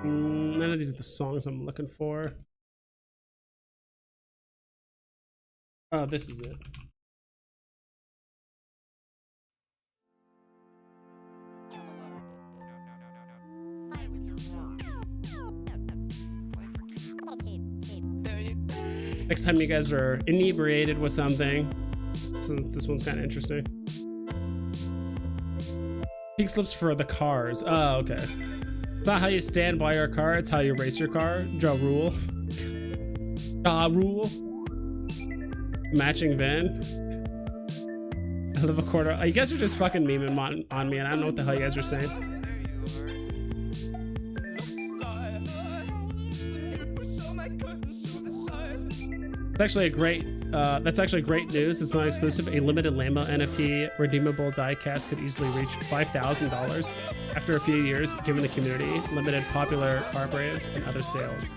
None of these are the songs I'm looking for. Oh, this is it. Next time you guys are inebriated with something, since this one's kind of interesting. Pink slips for the cars. Oh, okay. It's not how you stand by your car, it's how you race your car. Ja Rule. Ja Rule. Matching van. I live a quarter. You guys are just fucking memeing on me, and I don't know what the hell you guys are saying. It's actually a great. That's actually great news. It's not exclusive. A limited Lambo NFT redeemable diecast could easily reach $5,000 after a few years, given the community, limited popular car brands, and other sales.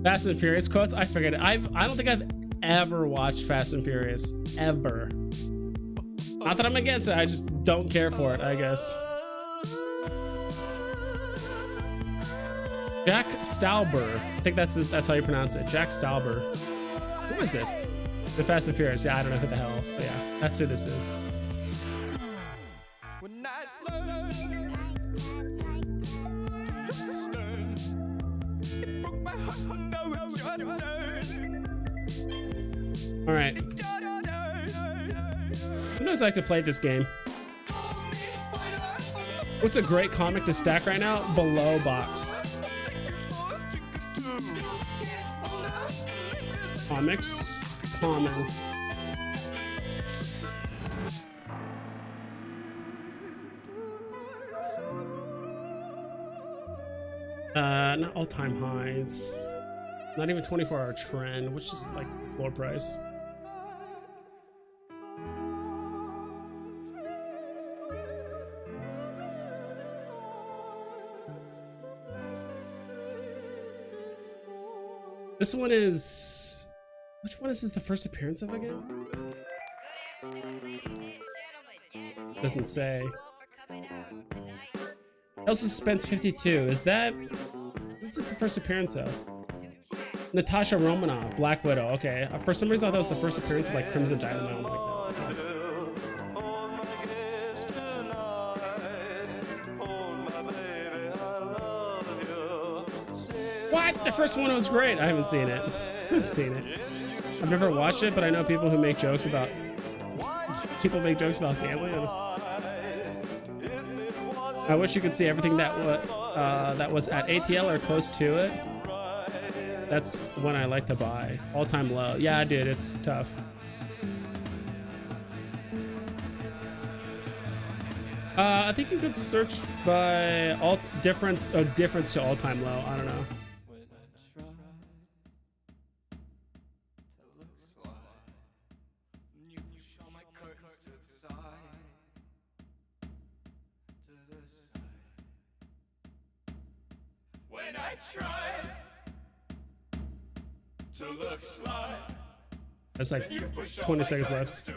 Fast and Furious quotes. I forget it. I don't think I've ever watched Fast and Furious ever. Not that I'm against it, I just don't care for it, I guess. Jack Stauber. I think that's how you pronounce it. Jack Stauber. Who is this? The Fast and Furious. Yeah, I don't know who the hell. But yeah, that's who this is. All right. Who knows I could play this game? What's a great comic to stack right now? Below Box. Comics. Common. Not all-time highs. Not even 24-hour trend, which is like floor price. This one is... Which one is this the first appearance of again? Doesn't say. Also Suspense 52. Is that... What's this the first appearance of? Natasha Romanoff, Black Widow. Okay. For some reason I thought that was the first appearance of like Crimson Dynamite. I'm like, no, what? The first one was great. I haven't seen it. I haven't seen it. I've never watched it, but I know people who make jokes about family. I wish you could see everything that was at ATL or close to it. That's when I like to buy. All-time low. Yeah, dude, it's tough. I think you could search by difference to all-time low. I don't know. When I try to look sly, there's like 20 seconds left.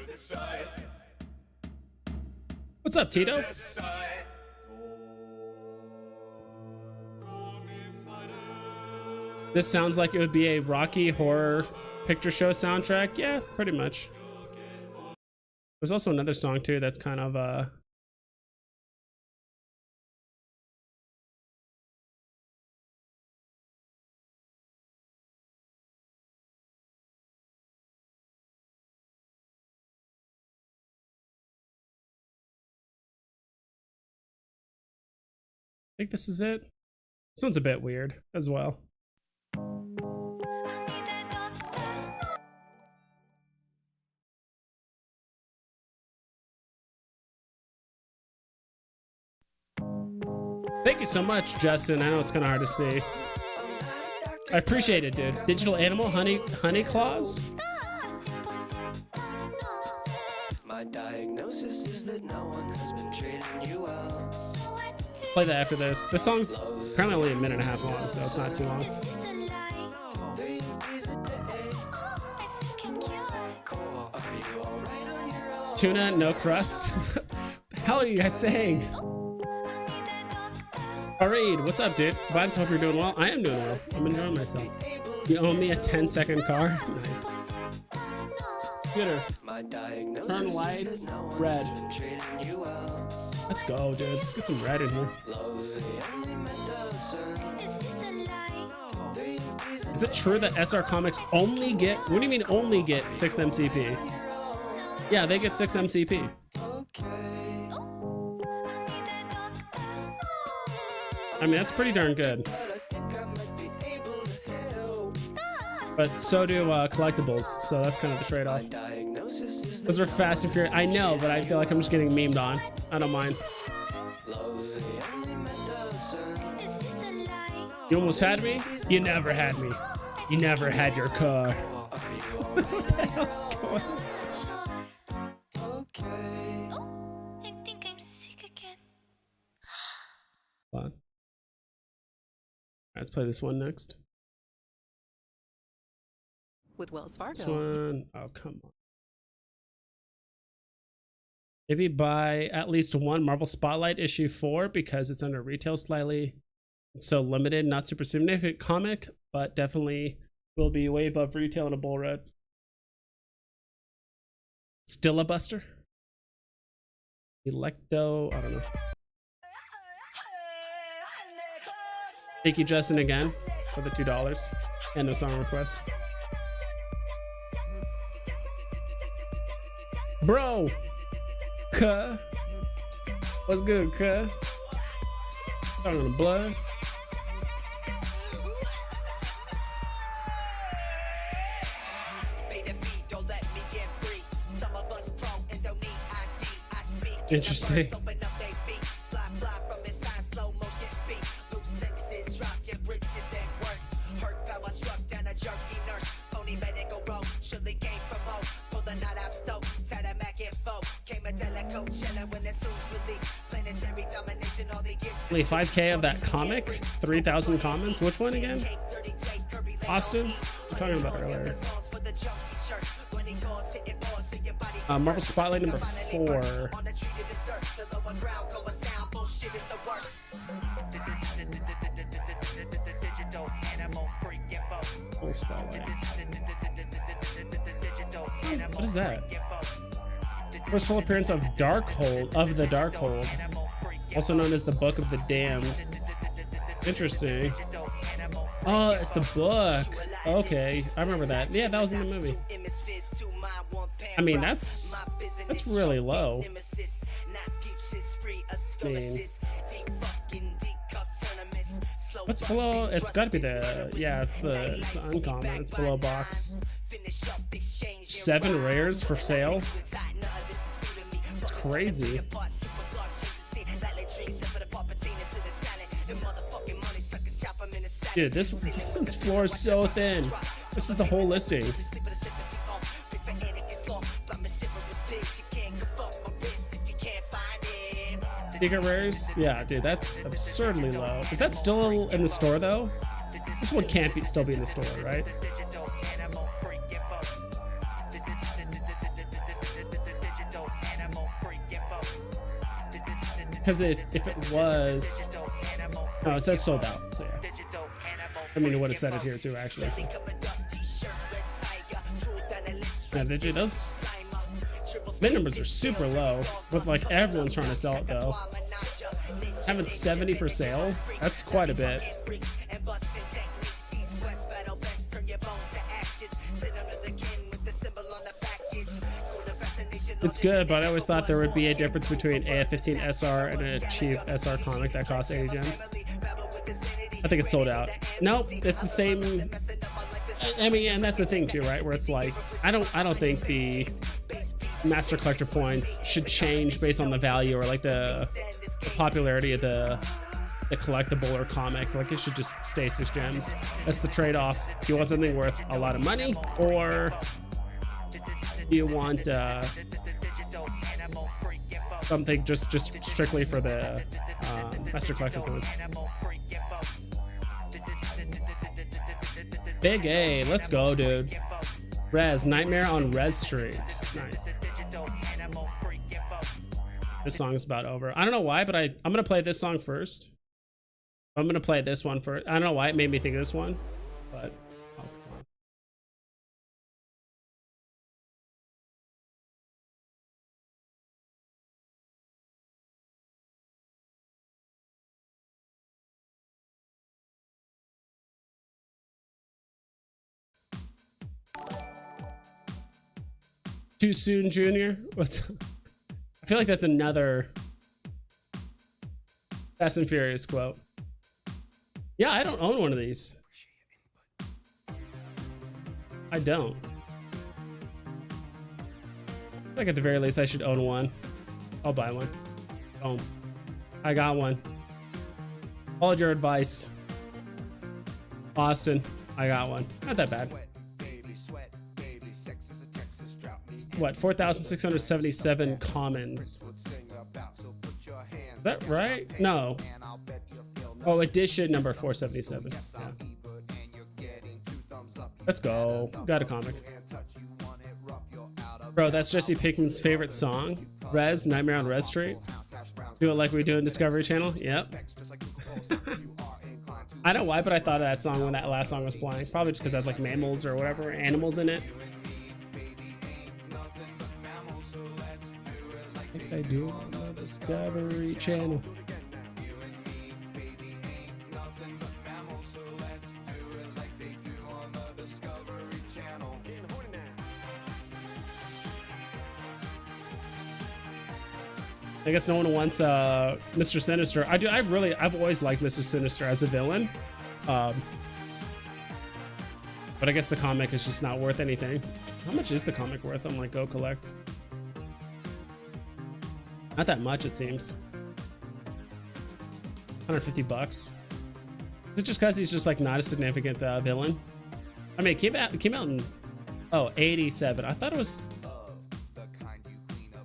What's up, Tito? This sounds like it would be a Rocky Horror Picture Show soundtrack. Yeah, pretty much. There's also another song too that's kind of I think this is it. This one's a bit weird as well. Thank you so much, Justin. I know it's kind of hard to see. I appreciate it, dude. Digital animal, honey claws. My diagnosis is that no one has been treating you well. Play that after this. This song's apparently only a minute and a half long, so it's not too long. Tuna, no crust. What the hell are you guys saying? Farid, what's up, dude? Vibes, hope you're doing well. I am doing well. I'm enjoying myself. You owe me a 10-second car? Nice. Computer. Turn lights red. Let's go, dude. Let's get some red in here. Is it true that SR Comics only get... What do you mean only get 6 MCP? Yeah, they get 6 MCP. I mean, that's pretty darn good. But so do collectibles, so that's kind of the trade-off. Those are Fast and Furious. I know, but I feel like I'm just getting memed on. I don't mind. You almost had me? You never had me. You never had your car. What the hell's going on? I think I'm sick again. Hold on. Let's play this one next. With Wells Fargo. This one, oh come on. Maybe buy at least one Marvel Spotlight issue 4 because it's under retail slightly. It's so limited, not super significant comic, but definitely will be way above retail in a bull run. Still a buster? Electo, I don't know. Thank you, Justin, again for the $2 and the song request. Bro, cuh. What's good, cuh? Talking on the blood. Interesting. Only 5K of that comic, 3,000 comments. Which one again? Austin? I'm talking about earlier. Marvel Spotlight number 4. Full Spotlight. What is that? First full appearance of Darkhold, of the Darkhold, also known as the Book of the Damned. Interesting. Oh, it's the book. Okay, I remember that. Yeah, that was in the movie. I mean, that's really low. I mean, what's below? It's got to be the, yeah, it's the uncommon. It's below box. 7 rares for sale. It's crazy. Dude, this floor is so thin. This is the whole listings. Secret rares? Yeah, dude, that's absurdly low. Is that still in the store though? This one can't be still be in the store, right? Because if it was, no, it says sold out. So yeah. I mean, it would have said it here too, actually. So. Yeah, those mid numbers are super low. With like everyone's trying to sell it though. Having 70 for sale, that's quite a bit. It's good, but I always thought there would be a difference between AF-15 SR and an Achieve SR comic that costs 80 gems. I think it's sold out. Nope, it's the same. I mean, and that's the thing too, right? Where it's like, I don't think the master collector points should change based on the value or like the popularity of the collectible or comic. Like it should just stay 6 gems. That's the trade-off. Do you want something worth a lot of money, or do you want something just strictly for the master collector points? Big A, let's go, dude. Rez, Nightmare on Rez Street. Nice. This song is about over. I don't know why, but I'm gonna play this song first. I'm gonna play this one first. I don't know why it made me think of this one, but oh, come on. Too soon, Junior? What's I feel like that's another Fast and Furious quote. Yeah, I don't own one of these. I don't. Like at the very least I should own one. I'll buy one. Boom. I got one. Followed your advice. Austin, I got one. Not that bad. What, 4,677 commons? Is that right? No. Oh, edition number 477. Yeah. Let's go. Got a comic. Bro, that's Jesse Pinkman's favorite song. Rez, Nightmare on Rez Street. Do it like we do in Discovery Channel. Yep. I don't know why, but I thought of that song when that last song was playing. Probably just because I had like mammals or whatever, animals in it. I do on the Discovery Channel. I guess no one wants Mr. Sinister. I've always liked Mr. Sinister as a villain. But I guess the comic is just not worth anything. How much is the comic worth? I'm like, go collect. Not that much, it seems. 150 bucks. Is it just because he's just like not a significant villain? I mean, it came out in 87. I thought it was.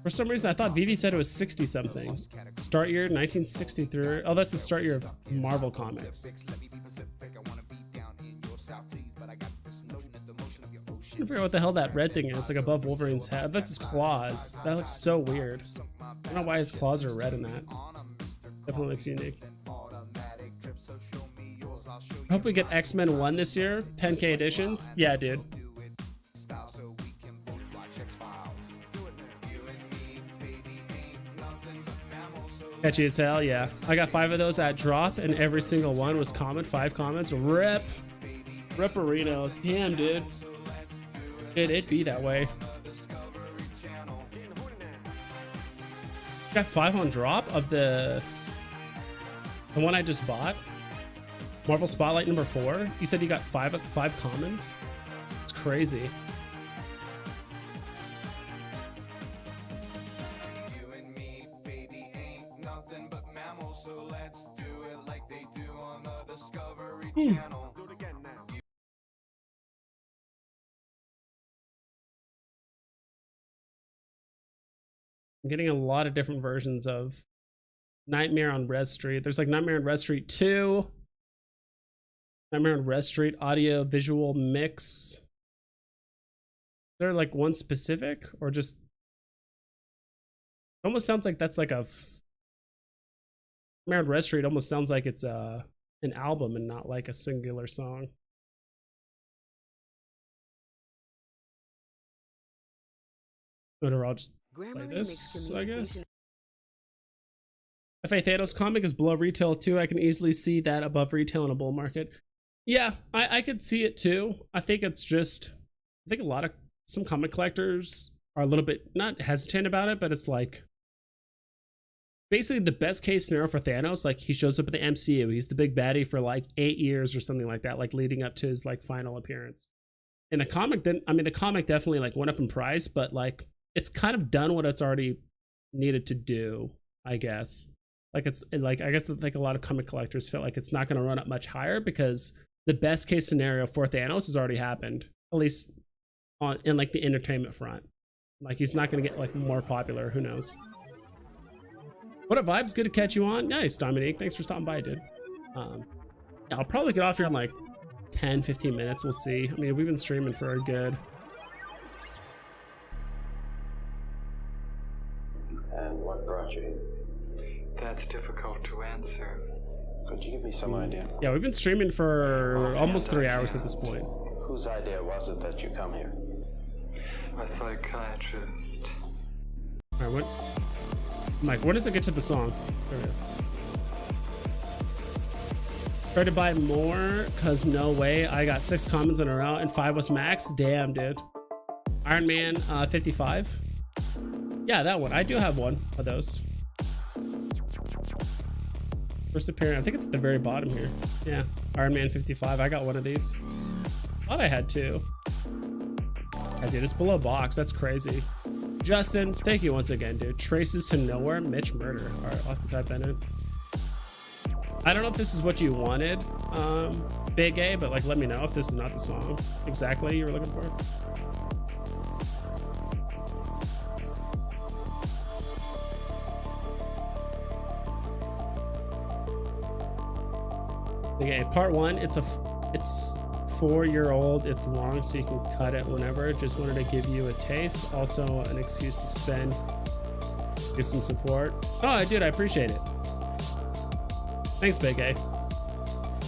For some reason, I thought Veve said it was 60 something. Start year 1963. Oh, that's the start year of Marvel Comics. I figure out what the hell that red thing is, like above Wolverine's head. That's his claws. That looks so weird. I don't know why his claws are red in that. Definitely looks unique. I hope we get X-Men 1 this year. 10K editions. Yeah, dude. Catchy as hell, yeah. I got 5 of those at drop, and every single one was common. 5 comments. Rip. Ripperino. Damn, dude. It'd be that way. Got 5 on drop of the one I just bought. Marvel Spotlight number 4. You said you got 5 commons. It's crazy. I'm getting a lot of different versions of Nightmare on Rez Street. There's like Nightmare on Rez Street 2, Nightmare on Rez Street audio visual mix. Is there like one specific, or just it almost sounds like that's like a Nightmare on Rez Street almost sounds like it's an album and not like a singular song. Whatever, I'll just play this, I guess. If a Thanos comic is below retail too, I can easily see that above retail in a bull market. Yeah, I could see it too. I think it's just, I think some comic collectors are a little bit, not hesitant about it, but it's like, basically the best case scenario for Thanos, like he shows up at the MCU, he's the big baddie for like 8 years or something like that, like leading up to his like final appearance. And the comic didn't, I mean, the comic definitely like went up in price, but like it's kind of done what it's already needed to do, I guess. Like it's like, I guess like a lot of comic collectors feel like it's not going to run up much higher because the best case scenario for Thanos has already happened, at least in like the entertainment front. Like he's not going to get like more popular, who knows. What up, Vibes? Good to catch you on. Nice, Dominique. Thanks for stopping by, dude. I'll probably get off here in like 10-15 minutes. We'll see. I mean, we've been streaming for a good. And what brought you here? That's difficult to answer. Could you give me some idea? Yeah, we've been streaming for almost 3 hours at this point. Whose idea was it that you come here? A psychiatrist. All right, what? Mike, when does it get to the song? Try to buy more, cause no way. I got 6 comments in a row and 5 was max. Damn, dude. Iron Man 55. Yeah, that one. I do have one of those. First appearance. I think it's at the very bottom here. Yeah, Iron Man 55. I got one of these. Thought I had 2. I did. It's below box. That's crazy. Justin, thank you once again, dude. Traces to Nowhere, Mitch Murder. All right, I'll have to type that in. I don't know if this is what you wanted, Big A, but like, let me know if this is not the song exactly you were looking for. Okay, part 1. It's 4-year-old. It's long, so you can cut it whenever. Just wanted to give you a taste. Also, an excuse to spend, give some support. Oh, dude, I appreciate it. Thanks, Big A.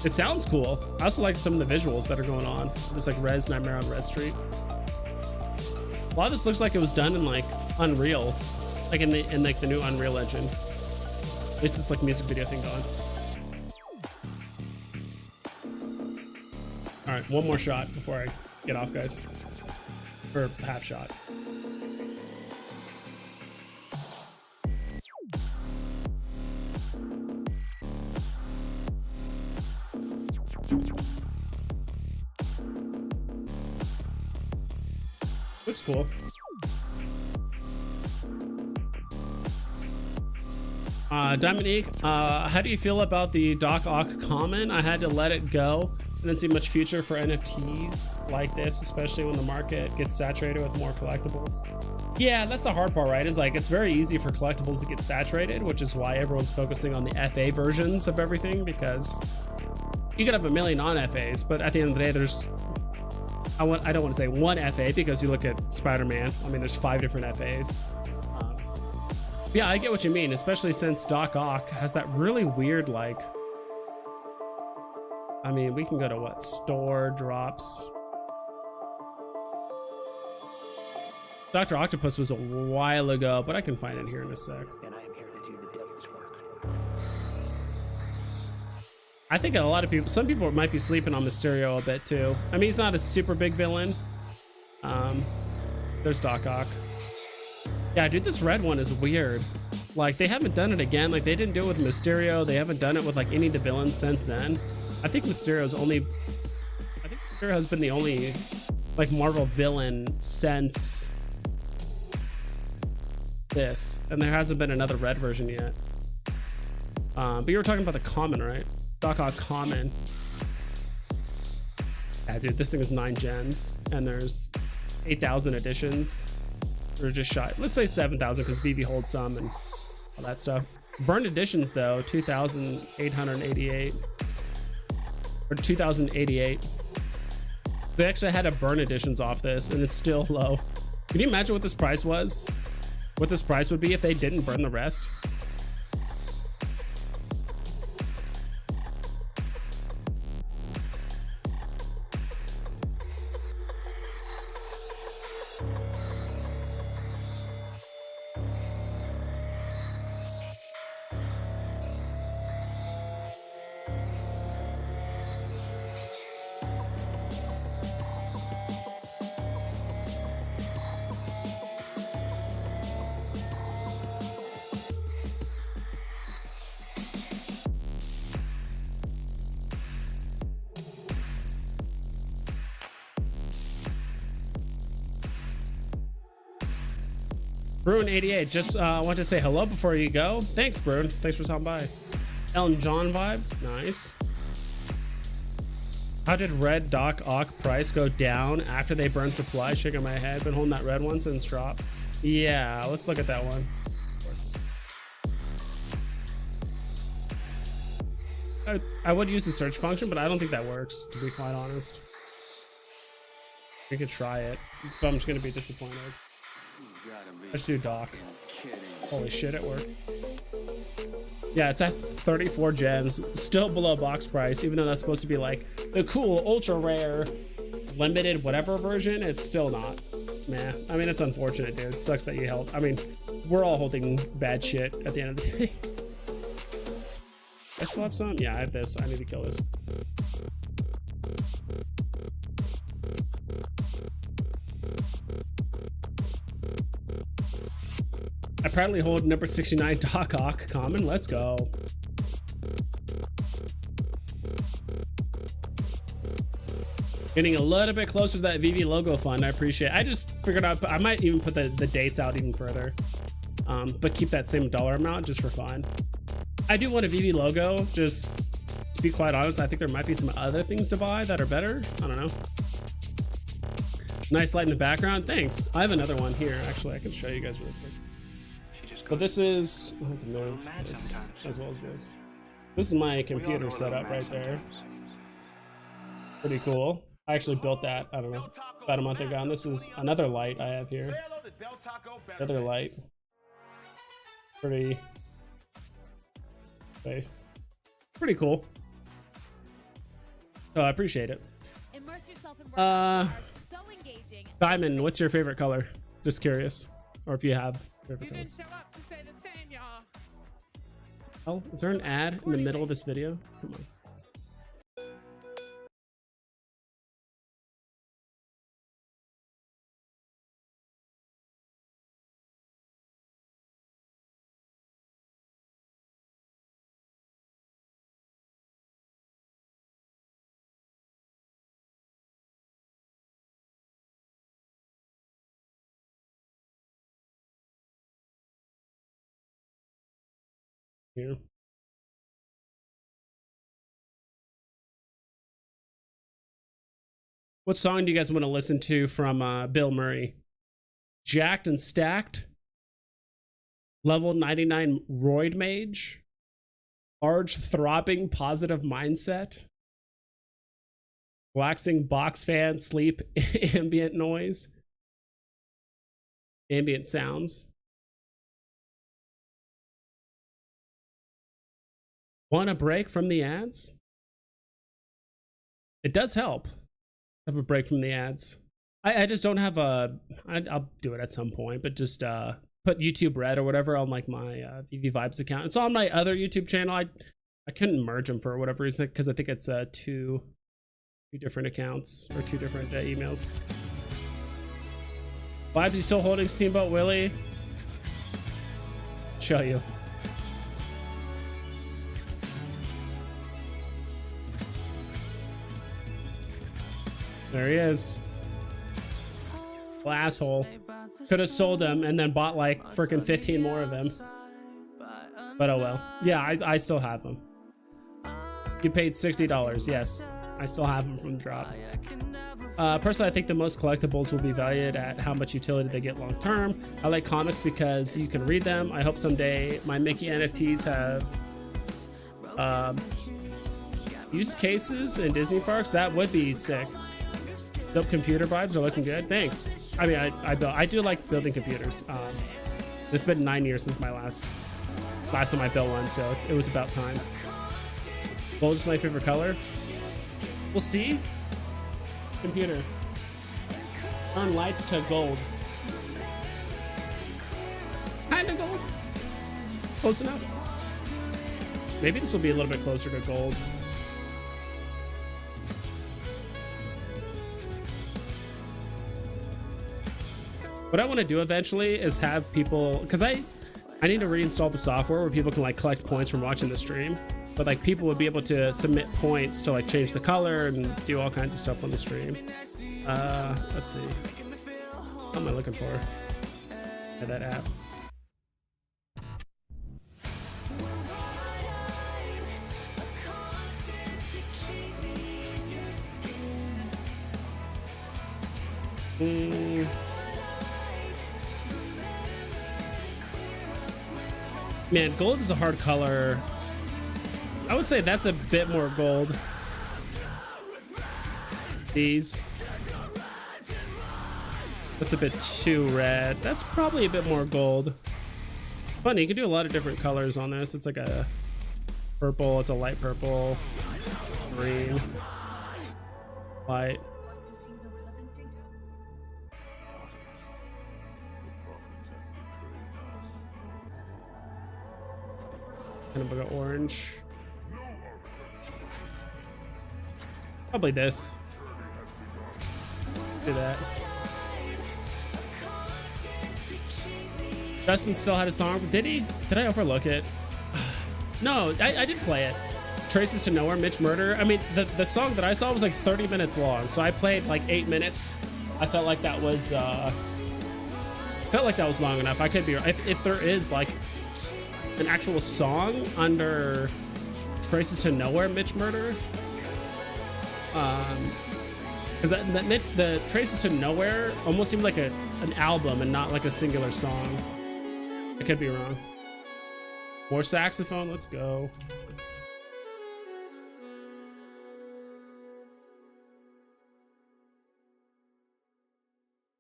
It sounds cool. I also like some of the visuals that are going on. It's like Res Nightmare on Res Street. A lot of this looks like it was done in like Unreal, like in like the new Unreal Engine. At least it's like music video thing going. All right, one more shot before I get off, guys. Or half shot. Looks cool. Dominique, how do you feel about the Doc Ock Common? I had to let it go. I didn't see much future for NFTs like this, especially when the market gets saturated with more collectibles. Yeah, that's the hard part, right? Is like, it's very easy for collectibles to get saturated, which is why everyone's focusing on the FA versions of everything, because you could have a million non-FAs, but at the end of the day, there's, I don't want to say one FA, because you look at Spider-Man, I mean, there's 5 different FAs. Yeah, I get what you mean, especially since Doc Ock has that really weird, like, I mean, we can go to what? Store drops. Dr. Octopus was a while ago, but I can find it here in a sec. And I am here to do the devil's work. I think a lot of people, some people might be sleeping on Mysterio a bit too. I mean, he's not a super big villain. There's Doc Ock. Yeah, dude, this red one is weird. Like, they haven't done it again. Like, they didn't do it with Mysterio. They haven't done it with like any of the villains since then. I think Mysterio has been the only like Marvel villain since this, and there hasn't been another red version yet. But you were talking about the common, right? Doc Ock Common. Yeah, dude, this thing is 9 gems, and there's 8,000 editions. Or just shy. Let's say 7,000 because Veve holds some and all that stuff. Burned editions though, 2,888 or 2,088. They actually had to burn editions off this, and it's still low. Can you imagine what this price was? What this price would be if they didn't burn the rest? Bruin88, just want to say hello before you go. Thanks, Bruin. Thanks for stopping by. Elton John vibe. Nice. How did red Doc Ock price go down after they burned supply? Shaking my head. Been holding that red one since drop. Yeah, let's look at that one. I would use the search function, but I don't think that works, to be quite honest. We could try it, but I'm just gonna be disappointed. Let's do Doc. Holy shit, it worked. Yeah, it's at 34 gems, still below box price, even though that's supposed to be like the cool, ultra rare, limited whatever version. It's still not. Nah, I mean, it's unfortunate, dude. It sucks that you held. I mean, we're all holding bad shit at the end of the day. I still have some? Yeah, I have this. I need to kill this. I proudly hold number 69 Doc Ock common. Let's go. Getting a little bit closer to that Veve logo fund. I appreciate it. I just figured out I might even put the dates out even further. But keep that same dollar amount just for fun. I do want a Veve logo, just to be quite honest. I think there might be some other things to buy that are better. I don't know. Nice light in the background. Thanks. I have another one here. Actually, I can show you guys really quick. But this is, I'll have to move this as well as this. This is my computer setup right there. Pretty cool. I actually built that, I don't know, about a month ago. And this is another light I have here. Another light. Pretty cool. Oh, I appreciate it. Diamond, what's your favorite color? Just curious. Or if you have favorite color. Oh, is there an ad in the middle of this video? Come on. Here. What song do you guys want to listen to from Bill Murray? Jacked and Stacked, Level 99 Roid Mage, Arch Throbbing Positive Mindset, Relaxing Box Fan Sleep Ambient Noise, Ambient Sounds. Want a break from the ads? It does help. Have a break from the ads. I just don't have I'll do it at some point, but just put YouTube Red or whatever on like my Veve Vibes account. It's on my other YouTube channel. I couldn't merge them for whatever reason because I think it's two different accounts or two different emails. Vibes, you still holding Steamboat Willie? Show you. There he is. Well, asshole. Could have sold them and then bought like freaking 15 more of them. But oh well. Yeah, I still have them. You paid $60. Yes, I still have them from the drop. Personally, I think the most collectibles will be valued at how much utility they get long term. I like comics because you can read them. I hope someday my Mickey NFTs have use cases in Disney parks. That would be sick. Dope computer vibes are looking good. Thanks. I mean, I do like building computers. It's been 9 years since my last time I built one, so it was about time. Gold is my favorite color. We'll see. Computer. Turn lights to gold. Kinda gold. Close enough. Maybe this will be a little bit closer to gold. What I want to do eventually is have people, because I need to reinstall the software where people can like collect points from watching the stream, but like people would be able to submit points to like change the color and do all kinds of stuff on the stream. Let's see. What am I looking for? By that app. Man, gold is a hard color. I would say that's a bit more gold. These. That's a bit too red. That's probably a bit more gold. Funny, you can do a lot of different colors on this. It's like a purple, it's a light purple, green, white. Kind of like an orange. Probably this. Do that. Justin still had a song. Did he? Did I overlook it? No, I did play it. Traces to Nowhere, Mitch Murder. I mean, the song that I saw was like 30 minutes long, so I played like 8 minutes. I felt like that was long enough. I could be if there is like an actual song under Traces to Nowhere, Mitch Murder. Because the Traces to Nowhere almost seemed like an album and not like a singular song. I could be wrong. More saxophone, let's go.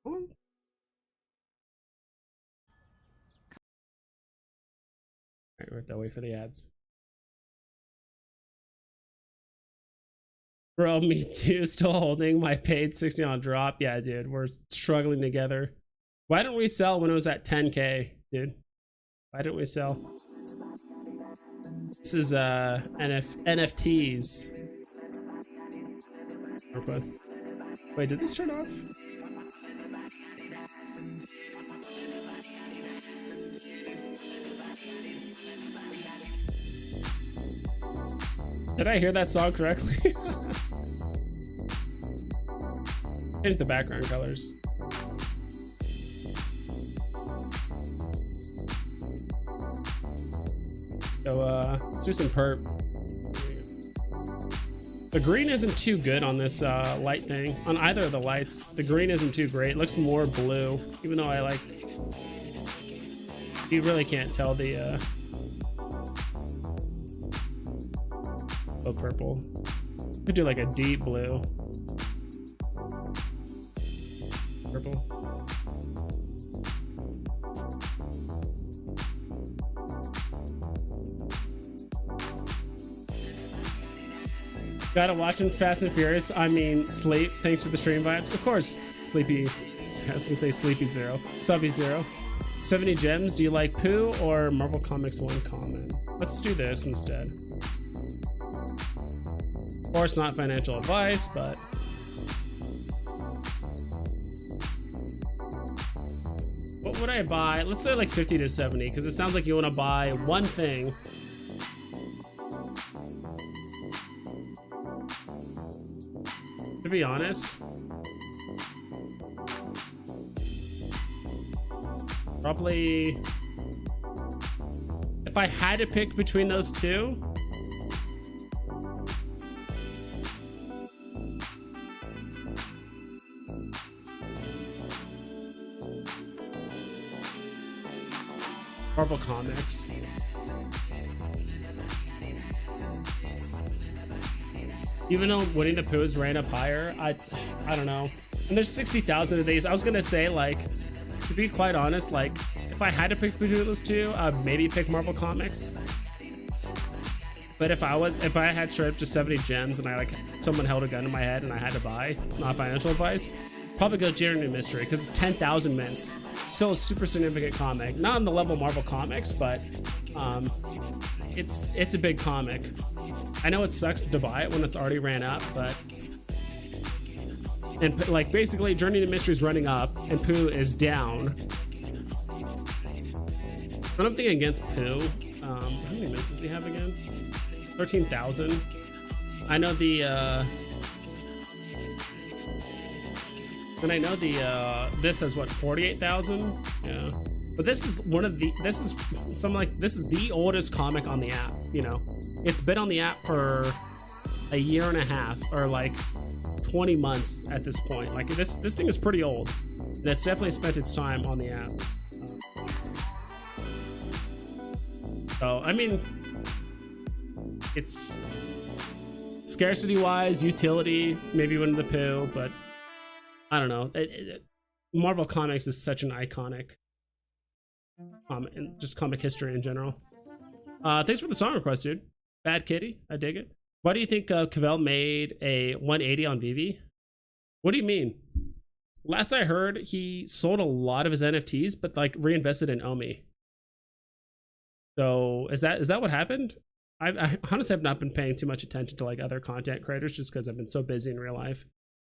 All right, we're at that way for the ads. Bro, me too. Still holding my paid 60 on drop. Yeah, dude, we're struggling together. Why didn't we sell when it was at 10K, dude? Why didn't we sell? This is NFTs. Wait, did this turn off? Did I hear that song correctly? Change the background colors. So let's do some perp. The green isn't too good on this light thing. On either of the lights, the green isn't too great. It looks more blue, even though I like. You really can't tell the. Oh, purple. Could do like a deep blue. Purple. Gotta watching Fast and Furious. I mean, sleep. Thanks for the stream vibes. Of course, Sleepy. I was gonna say Sleepy Zero. Subby Zero. 70 gems. Do you like Pooh or Marvel Comics 1 common? Let's do this instead. Of course, not financial advice, but what would I buy? Let's say like 50 to 70, because it sounds like you want to buy one thing. To be honest, probably if I had to pick between those two, Marvel Comics. Even though Winnie the Pooh's ran up higher, I don't know. And there's 60,000 of these. I was gonna say, like, to be quite honest, like, if I had to pick between those two, I'd maybe pick Marvel Comics. But if I had straight up just 70 gems and I like someone held a gun in my head and I had to buy, not financial advice, probably go Journey to Mystery because it's 10,000 mints. Still a super significant comic. Not on the level of Marvel Comics, but it's a big comic. I know it sucks to buy it when it's already ran up, but and like basically Journey to Mystery is running up and Pooh is down. I'm thinking against Pooh. How many minutes does he have again? 13,000. I know the and I know the this has what, 48,000. Yeah, But this is this is the oldest comic on the app, you know. It's been on the app for a year and a half, or like 20 months at this point. Like this thing is pretty old. And it's definitely spent its time on the app. So I mean, it's scarcity wise, utility, maybe Winnie the Pooh, but I don't know. Marvel Comics is such an iconic just comic history in general. Thanks for the song request, dude. Bad Kitty, I dig it. Why do you think Cavell made a 180 on Veve? What do you mean? Last I heard, he sold a lot of his NFTs, but like reinvested in Omi. So is that what happened? I honestly have not been paying too much attention to like other content creators just because I've been so busy in real life.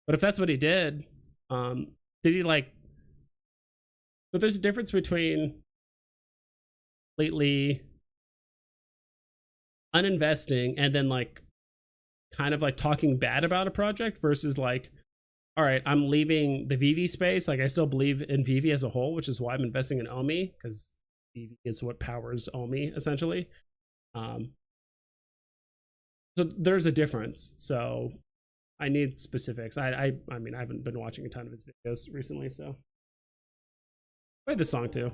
But if that's what he did he like? But there's a difference between lately uninvesting and then like kind of like talking bad about a project versus like, all right, I'm leaving the Veve space. Like I still believe in Veve as a whole, which is why I'm investing in Omi, because Veve is what powers Omi essentially. So there's a difference. So I need specifics. I mean, I haven't been watching a ton of his videos recently, so played this song too.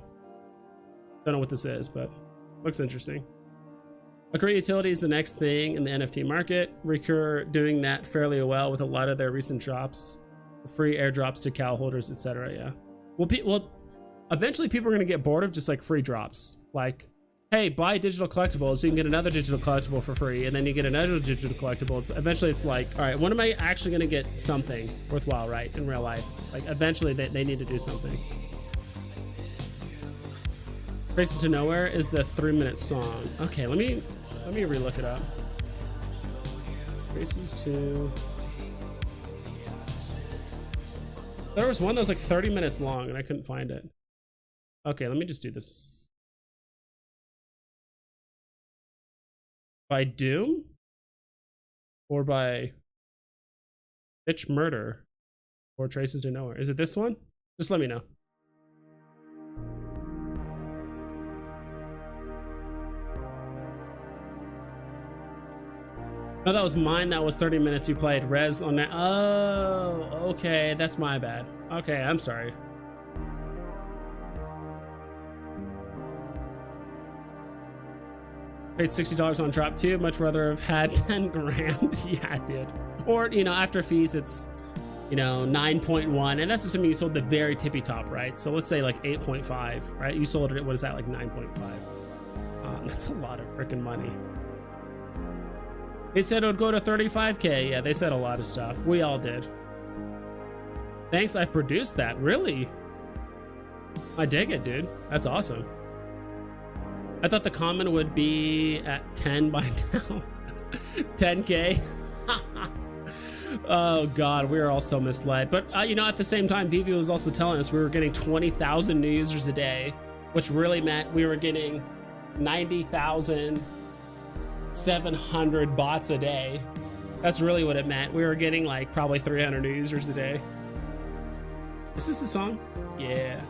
Don't know what this is, but looks interesting. A great utility is the next thing in the NFT market. Recur doing that fairly well with a lot of their recent drops, free airdrops to cow holders, etc. Yeah. Well, eventually people are gonna get bored of just like free drops. Like, hey, buy digital collectibles so you can get another digital collectible for free, and then you get another digital collectible. Eventually it's like, all right, when am I actually gonna get something worthwhile, right, in real life? Like eventually they need to do something. Races to Nowhere is the 3-minute song. Okay, let me relook it up. Races to... There was one that was like 30 minutes long and I couldn't find it. Okay, let me just do this. By Doom? Or by Bitch Murder? Or Traces to Nowhere? Is it this one? Just let me know. No, that was mine. That was 30 minutes you played. Rez on that. Oh, okay. That's my bad. Okay, I'm sorry. Paid $60 on drop 2. Much rather have had 10 grand. Yeah, dude. Or, you know, after fees, it's, you know, 9.1. And that's assuming you sold the very tippy top, right? So let's say like 8.5, right? You sold it, what is that, like 9.5? That's a lot of freaking money. They said it would go to 35K. Yeah, they said a lot of stuff. We all did. Thanks, I produced that. Really? I dig it, dude. That's awesome. I thought the common would be at 10 by now. 10K. Oh God, we are all so misled. But you know, at the same time, Veve was also telling us we were getting 20,000 new users a day, which really meant we were getting 90,700 bots a day. That's really what it meant. We were getting like probably 300 new users a day. Is this the song? Yeah.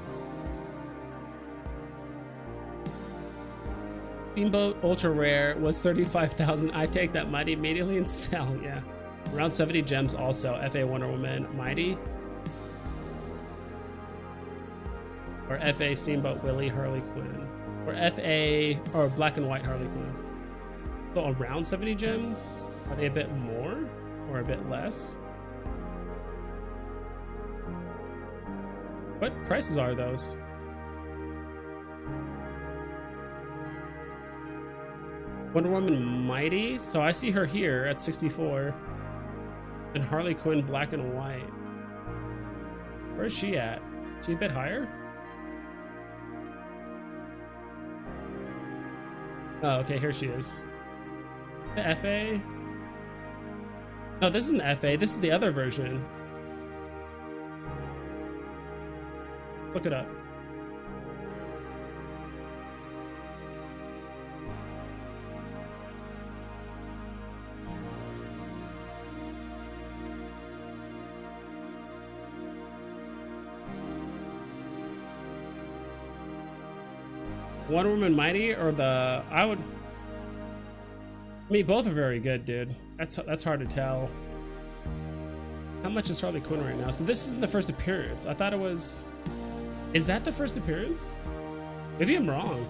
Steamboat Ultra Rare was 35,000. I take that mighty immediately and sell. Yeah. Around 70 gems also. FA Wonder Woman Mighty. Or FA Steamboat Willie Harley Quinn. Or FA or Black and White Harley Quinn. So around 70 gems? Are they a bit more or a bit less? What prices are those? Wonder Woman Mighty? So I see her here at 64. And Harley Quinn Black and White. Where is she at? Is she a bit higher? Oh, okay, here she is. The FA? No, this isn't the FA. This is the other version. Look it up. Wonder Woman Mighty or the I mean both are very good, dude. That's hard to tell. How much is Harley Quinn right now? So this isn't the first appearance. I thought it was. Is that the first appearance? Maybe I'm wrong.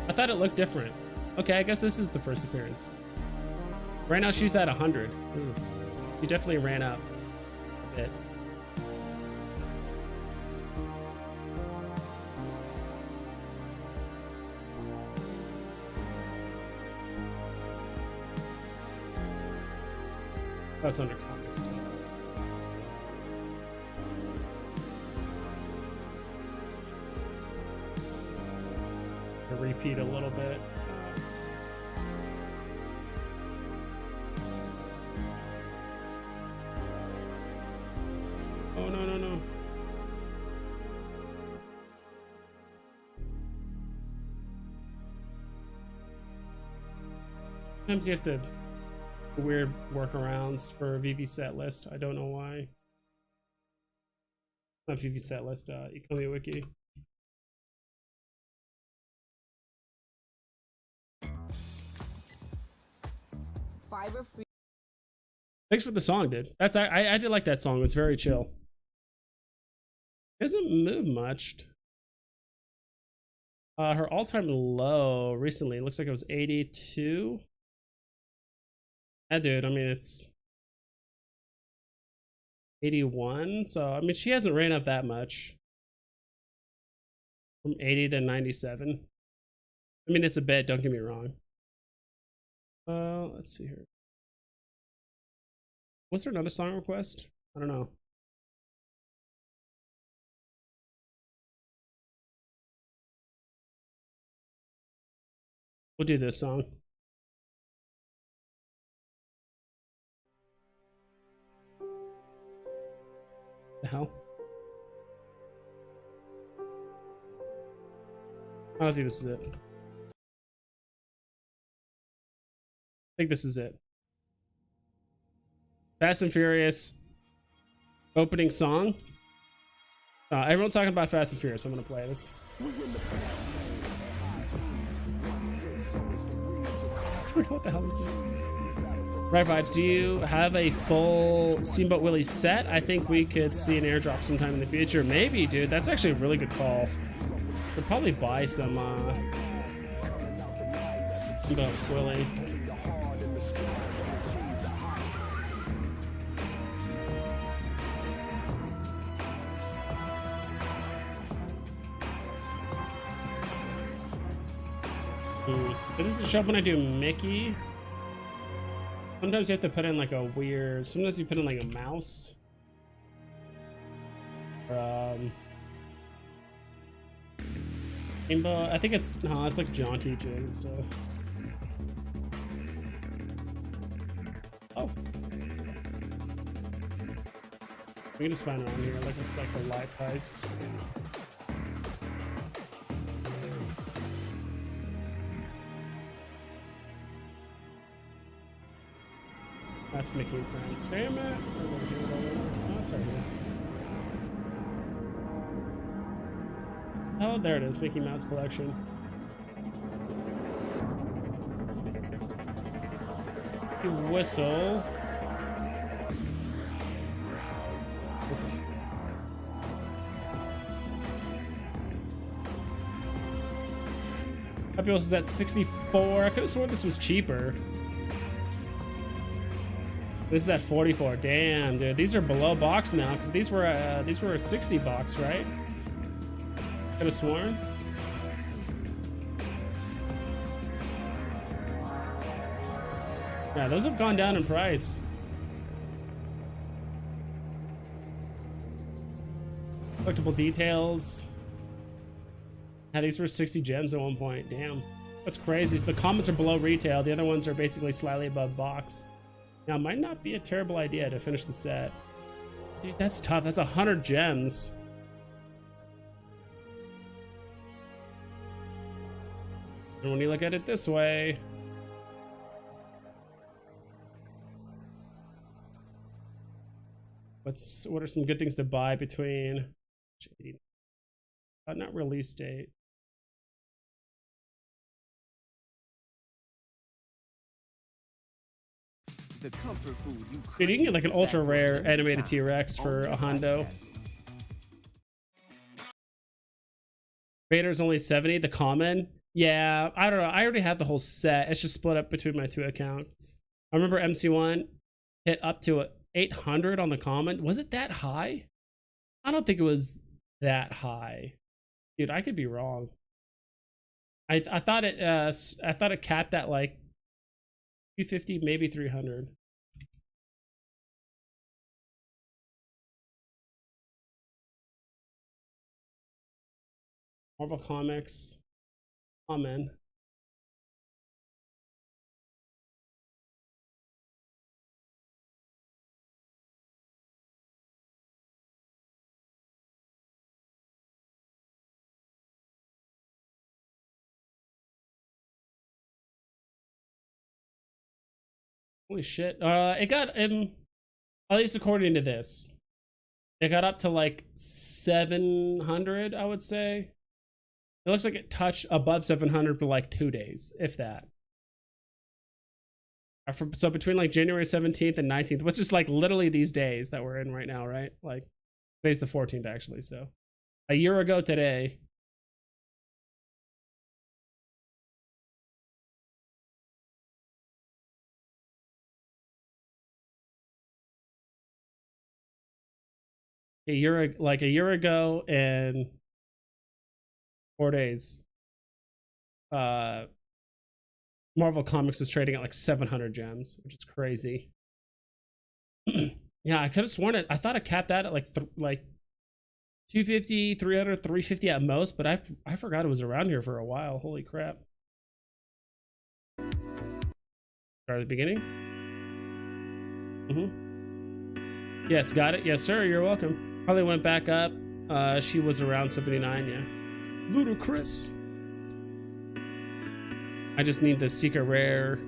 I thought it looked different. Okay, I guess this is the first appearance. Right now she's at 100. Ooh. She definitely ran up a bit. That's under comics. To repeat a little bit. Oh no no no. Sometimes you have to weird workarounds for Veve set list. I don't know why. Not Veve set list, ecomi wiki. Fiber free. Thanks for the song, dude. That's I did like that song. It's very chill. Doesn't move much. Her all-time low recently looks like it was 82. Yeah, dude, I mean, it's 81. So, I mean, she hasn't ran up that much. From 80 to 97. I mean, it's a bit, don't get me wrong. Let's see here. Was there another song request? I don't know. We'll do this song. The hell? I don't think this is it. I think this is it. Fast and Furious opening song. Everyone's talking about Fast and Furious. I'm gonna play this. What the hell is this? Right vibes. Do you have a full Steamboat Willie set? I think we could see an airdrop sometime in the future. Maybe, dude. That's actually a really good call. We'll probably buy some Steamboat Willie. It doesn't show up when I do Mickey. Sometimes you have to put in like a weird. Sometimes you put in like a mouse. Rainbow. I think it's no. It's like jaunty jig and stuff. Oh. We can just find it on here. Like it's like the light price. That's Mickey and Friends. Damn it! Oh, it's right here. Oh, there it is. Mickey Mouse Collection. You whistle. This. Happy Wheels is at 64. I could have sworn this was cheaper. This is at 44. Damn, dude. These are below box now because these were 60 bucks, right? Could have sworn. Yeah, those have gone down in price. Collectible details. Yeah, these were 60 gems at one point. Damn. That's crazy. So the comments are below retail. The other ones are basically slightly above box. Now, it might not be a terrible idea to finish the set. Dude, that's tough. That's 100 gems. And when you look at it this way, what are some good things to buy between not release date. the comfort food you Dude, you can get like an ultra rare crave animated anytime. T-Rex for Only a hundo. podcast. Vader's only 70. The common, yeah, I don't know. I already have the whole set. It's just split up between my 2 accounts. I remember MC1 hit up to 800 on the common. Was it that high? I don't think it was that high, dude. I could be wrong. I thought it capped at like 250, maybe 300. Marvel Comics. Amen. Holy shit. It got at least according to this, it got up to like 700, I would say. It looks like it touched above 700 for like 2 days, if that. So between like January 17th and 19th, which is like literally these days that we're in right now, right? Like today's the 14th actually, so a year ago today. A year ago and 4 days. Marvel Comics was trading at like 700 gems, which is crazy. Yeah, I could have sworn it. I thought it capped out at like 250, 300, 350 at most, but I forgot it was around here for a while. Holy crap. Start at the beginning. Yes, got it. Yes, sir. You're welcome. Probably went back up. She was around 79, yeah. Ludicrous. I just need the secret rare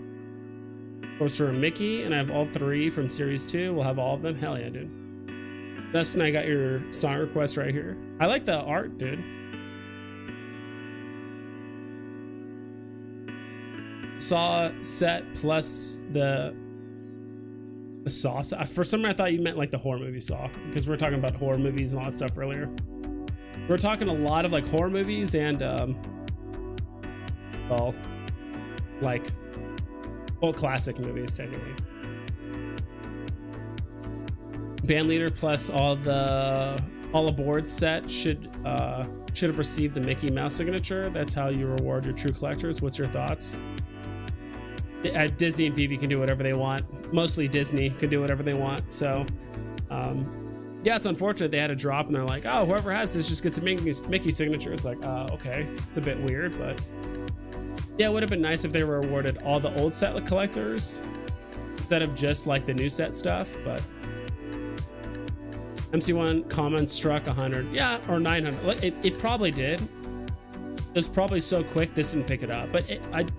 poster of Mickey, and I have all 3 from series 2. We'll have all of them. Hell yeah, dude. Dustin, I got your song request right here. I like the art, dude. Saw set plus the Saw set. For some reason I thought you meant like the horror movie Saw, because we were talking about horror movies and all that stuff earlier. We're talking a lot of like horror movies and well, like old classic movies technically. Band leader plus all aboard set should have received the Mickey Mouse signature. That's how you reward your true collectors. What's your thoughts? At Disney and Veve can do whatever they want. Mostly Disney can do whatever they want. So yeah, it's unfortunate they had a drop and they're like, oh, whoever has this just gets a Mickey signature. It's like, okay, it's a bit weird, but yeah, it would have been nice if they were awarded all the old set collectors instead of just like the new set stuff. But MC1 common struck 100, yeah, or 900. It probably did. It was probably so quick this didn't pick it up, but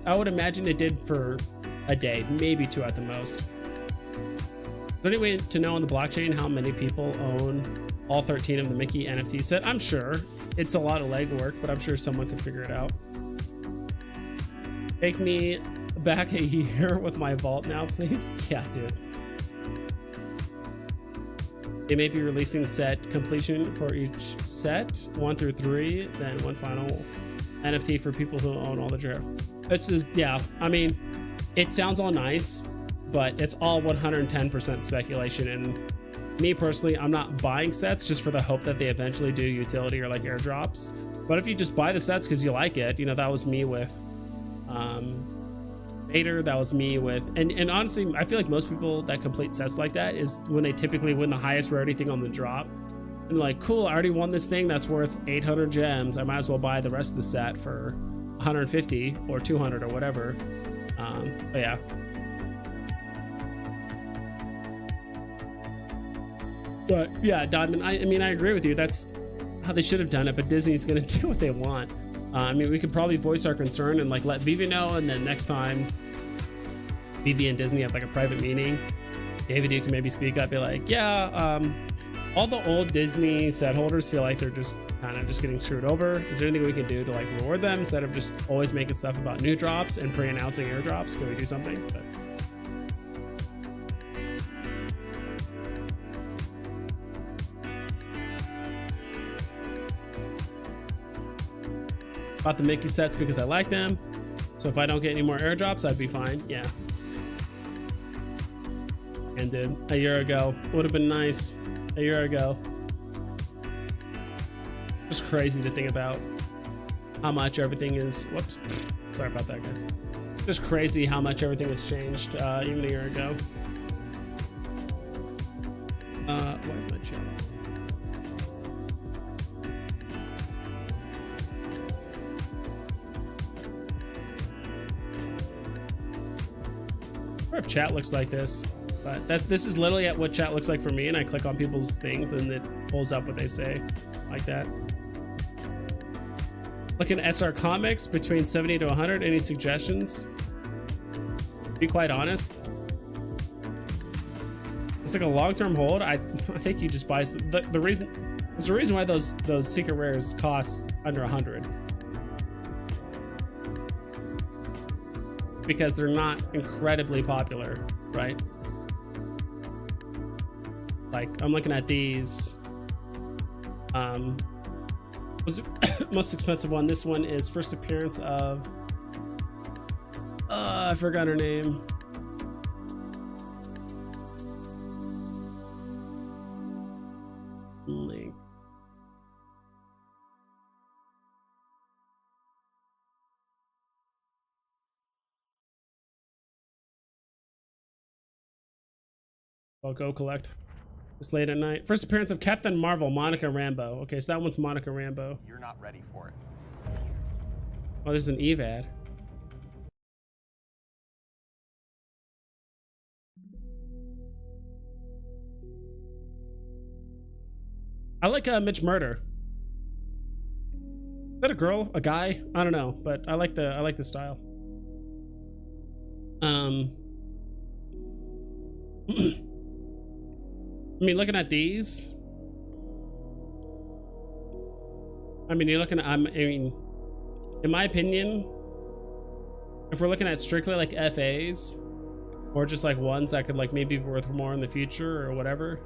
I would imagine it did for a day, maybe 2 at the most. Is there any way to know on the blockchain how many people own all 13 of the Mickey NFT set? I'm sure it's a lot of legwork, but I'm sure someone could figure it out. Take me back a year with my vault now, please. Yeah, dude. They may be releasing set completion for each set, 1 through 3, then one final NFT for people who own all the draft. It's just, yeah, I mean, it sounds all nice, but it's all 110% speculation. And me personally, I'm not buying sets just for the hope that they eventually do utility or like airdrops. But if you just buy the sets because you like it, you know, that was me with Vader, that was me with, and honestly, I feel like most people that complete sets like that is when they typically win the highest rarity thing on the drop. And like, cool, I already won this thing that's worth 800 gems. I might as well buy the rest of the set for 150 or 200 or whatever. But yeah. But yeah, Dodman, I mean, I agree with you. That's how they should have done it, but Disney's gonna do what they want. I mean, we could probably voice our concern and like let Veve know, and then next time Veve and Disney have like a private meeting, David, you can maybe speak up, be like, yeah, all the old Disney set holders feel like they're just kind of just getting screwed over. Is there anything we can do to like reward them instead of just always making stuff about new drops and pre-announcing airdrops? Can we do something? But Bought the Mickey sets because I like them. So if I don't get any more airdrops, I'd be fine. Yeah. And dude, a year ago would have been nice. A year ago. Just crazy to think about how much everything is. Whoops. Sorry about that, guys. Just crazy how much everything has changed even a year ago. Why is my chat? Or if chat looks like this, but this is literally at what chat looks like for me, and I click on people's things and it pulls up what they say like that. Looking at SR Comics between 70 to 100. Any suggestions? To be quite honest, it's like a long-term hold. I think you just buy the reason. There's a reason why those secret rares cost under 100. Because they're not incredibly popular, right? Like I'm looking at these. Was the most expensive one? This one is first appearance of. I forgot her name. Link. I'll go collect. It's late at night. First appearance of Captain Marvel, Monica Rambeau. Okay, so that one's Monica Rambeau. You're not ready for it. Oh, there's an Eve ad. I like Mitch Murder. Is that a girl? A guy? I don't know, but I like the style. I mean, looking at these, I mean, you're looking at, I mean, in my opinion, if we're looking at strictly like FAs or just like ones that could like maybe be worth more in the future or whatever,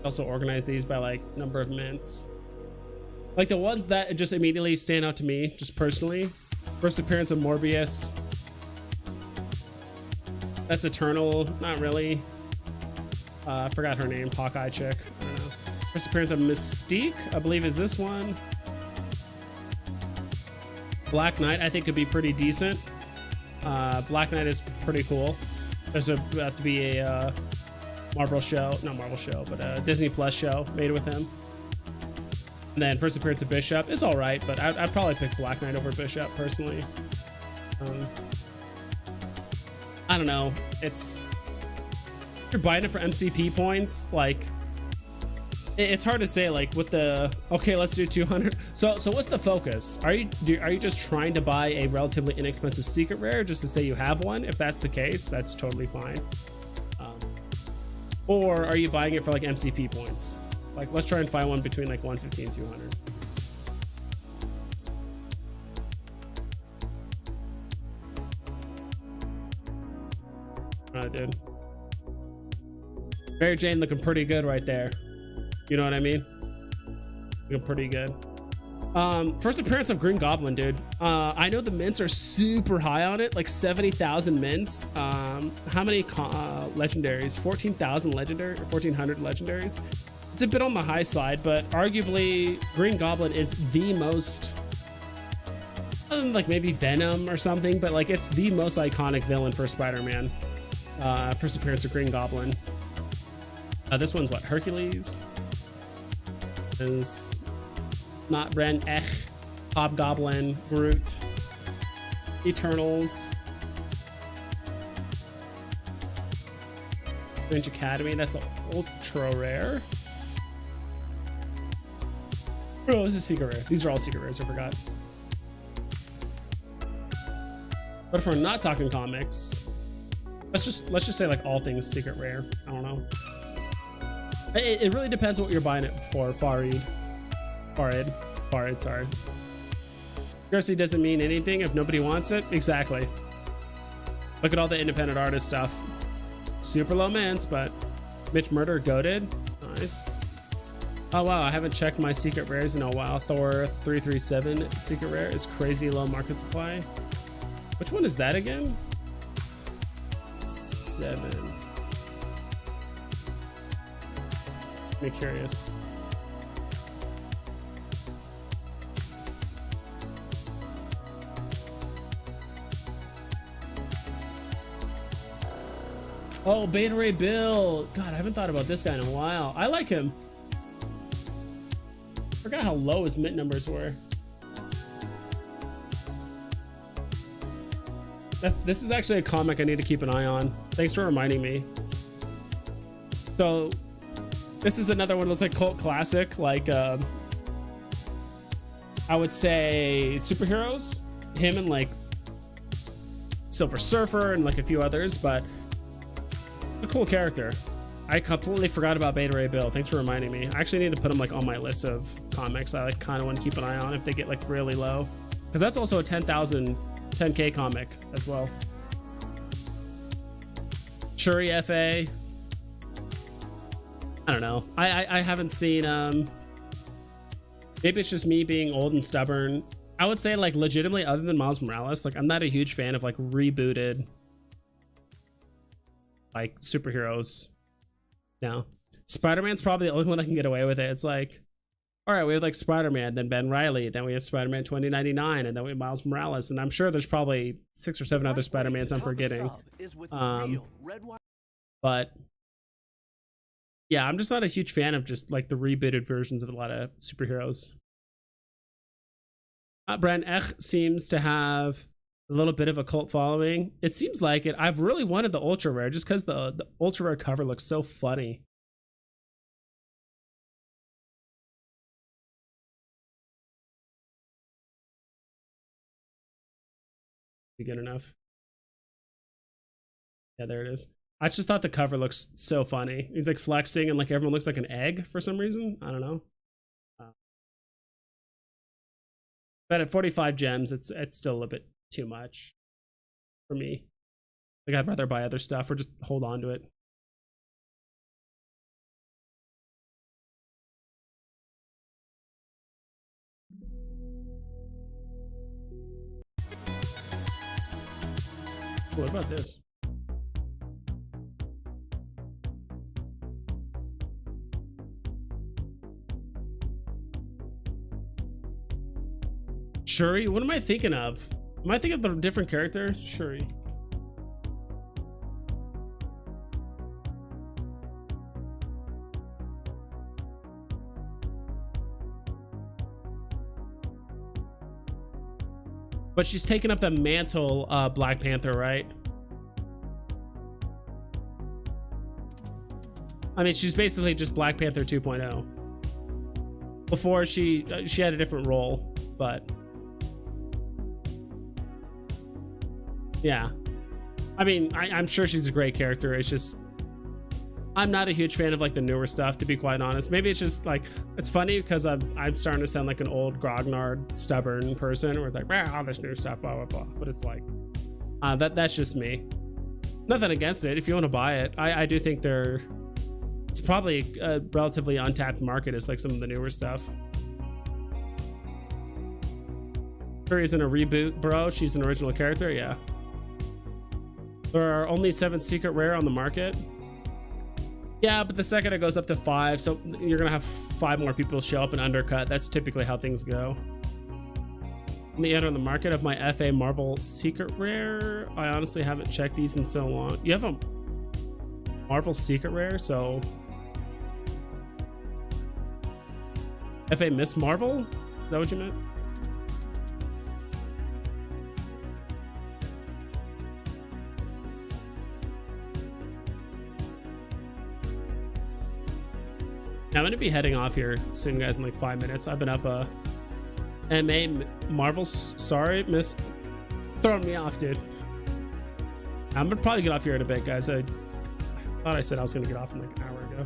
also organize these by like number of mints. Like the ones that just immediately stand out to me, just personally. First appearance of Morbius. That's Eternal, not really. I forgot her name, Hawkeye chick. I don't know. First appearance of Mystique, I believe is this one. Black Knight, I think could be pretty decent. Black Knight is pretty cool. There's about to be a Marvel show, not Marvel show, but a Disney Plus show made with him. And then first appearance of Bishop is all right, but I'd probably pick Black Knight over Bishop personally. I don't know. It's, if you're buying it for MCP points, like it's hard to say. Like with the okay, let's do 200. So what's the focus? Are you just trying to buy a relatively inexpensive secret rare just to say you have one? If that's the case, that's totally fine. Or are you buying it for like MCP points? Like let's try and find one between like 150 and 200. Dude, Mary Jane looking pretty good right there. You know what I mean? Looking pretty good. First appearance of Green Goblin, dude. I know the mints are super high on it, like 70,000 mints. How many legendaries? 14,000 legendary or 1,400 legendaries. It's a bit on the high side, but arguably Green Goblin is the most, other than like maybe Venom or something, but like it's the most iconic villain for Spider-Man. First appearance of Green Goblin. This one's what? Hercules? Is not Ren Ech, Hobgoblin, Groot, Eternals, Strange Academy. That's an ultra rare. Oh, this is secret rare. These are all secret rares. I forgot. But if we're not talking comics, let's just say like all things secret rare. I don't know. It really depends what you're buying it for. Farid, sorry. Scarcity doesn't mean anything if nobody wants it. Exactly. Look at all the independent artist stuff. Super low mints, but Mitch Murder goated. Nice. Oh wow, I haven't checked my secret rares in a while. Thor 337 secret rare is crazy low market supply. Which one is that again? 7. I'm curious. Oh, Beta Ray Bill. God, I haven't thought about this guy in a while. I like him. Forgot how low his mint numbers were. This is actually a comic I need to keep an eye on. Thanks for reminding me. So this is another one of those like cult classic, like I would say superheroes, him and like Silver Surfer and like a few others, but a cool character. I completely forgot about Beta Ray Bill. Thanks for reminding me. I actually need to put him like on my list of comics I like kind of want to keep an eye on if they get like really low, because that's also a 10K comic as well. Shuri FA. I don't know. I haven't seen maybe it's just me being old and stubborn. I would say like legitimately other than Miles Morales, like I'm not a huge fan of like rebooted like superheroes. No. Spider-Man's probably the only one that can get away with it. It's like, all right, we have like Spider-Man, then Ben Reilly, then we have Spider-Man 2099, and then we have Miles Morales, and I'm sure there's probably 6 or 7 other Spider-Mans I'm forgetting. But yeah, I'm just not a huge fan of just like the rebooted versions of a lot of superheroes. Brand Ech seems to have a little bit of a cult following. It seems like it. I've really wanted the ultra rare just because the ultra rare cover looks so funny. Good enough. Yeah, there it is. I just thought the cover looks so funny. He's like flexing and like everyone looks like an egg for some reason. I don't know. But at 45 gems, it's still a little bit too much for me. Like I'd rather buy other stuff or just hold on to it. What about this? Shuri? What am I thinking of? Am I thinking of the different character? Shuri. But she's taken up the mantle, Black Panther, right? I mean, she's basically just Black Panther 2.0. Before she had a different role, but yeah. I mean, I'm sure she's a great character. It's just I'm not a huge fan of like the newer stuff, to be quite honest. Maybe it's just like it's funny because I'm starting to sound like an old grognard stubborn person where it's like, all this new stuff, blah blah blah. But it's like that's just me. Nothing against it. If you want to buy it, I do think it's probably a relatively untapped market. It's like some of the newer stuff. Shuri's in a reboot, bro. She's an original character, yeah. There are only 7 secret rare on the market. Yeah, but the second it goes up to 5, so you're gonna have 5 more people show up and undercut. That's typically how things go. Let me enter the market of my FA Marvel secret rare. I honestly haven't checked these in so long. You have a Marvel secret rare, so FA Miss Marvel? Is that what you meant? I'm gonna be heading off here soon, guys, in like 5 minutes. I've been up MA Marvel. Sorry, miss, throwing me off, dude. I'm gonna probably get off here in a bit, guys. I thought I said I was gonna get off in like an hour ago.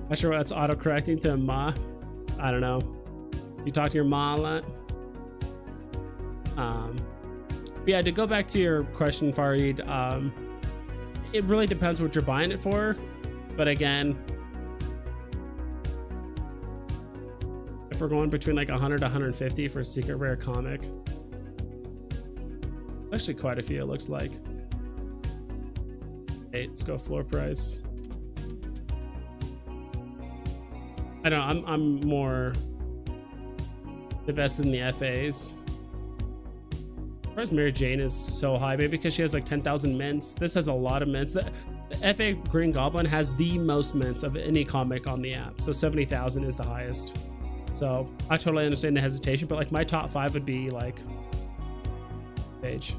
Not sure what that's auto-correcting to Ma. I don't know. You talk to your mom a lot. Yeah, to go back to your question, Farid, it really depends what you're buying it for. But again, if we're going between like 100 to 150 for a secret rare comic, actually quite a few, it looks like. Hey, let's go floor price. I don't know, I'm more invested in the FAs. Whereas Mary Jane is so high, maybe because she has like 10,000 mints. This has a lot of mints. The FA Green Goblin has the most mints of any comic on the app. So 70,000 is the highest. So I totally understand the hesitation, but like my top 5 would be like page.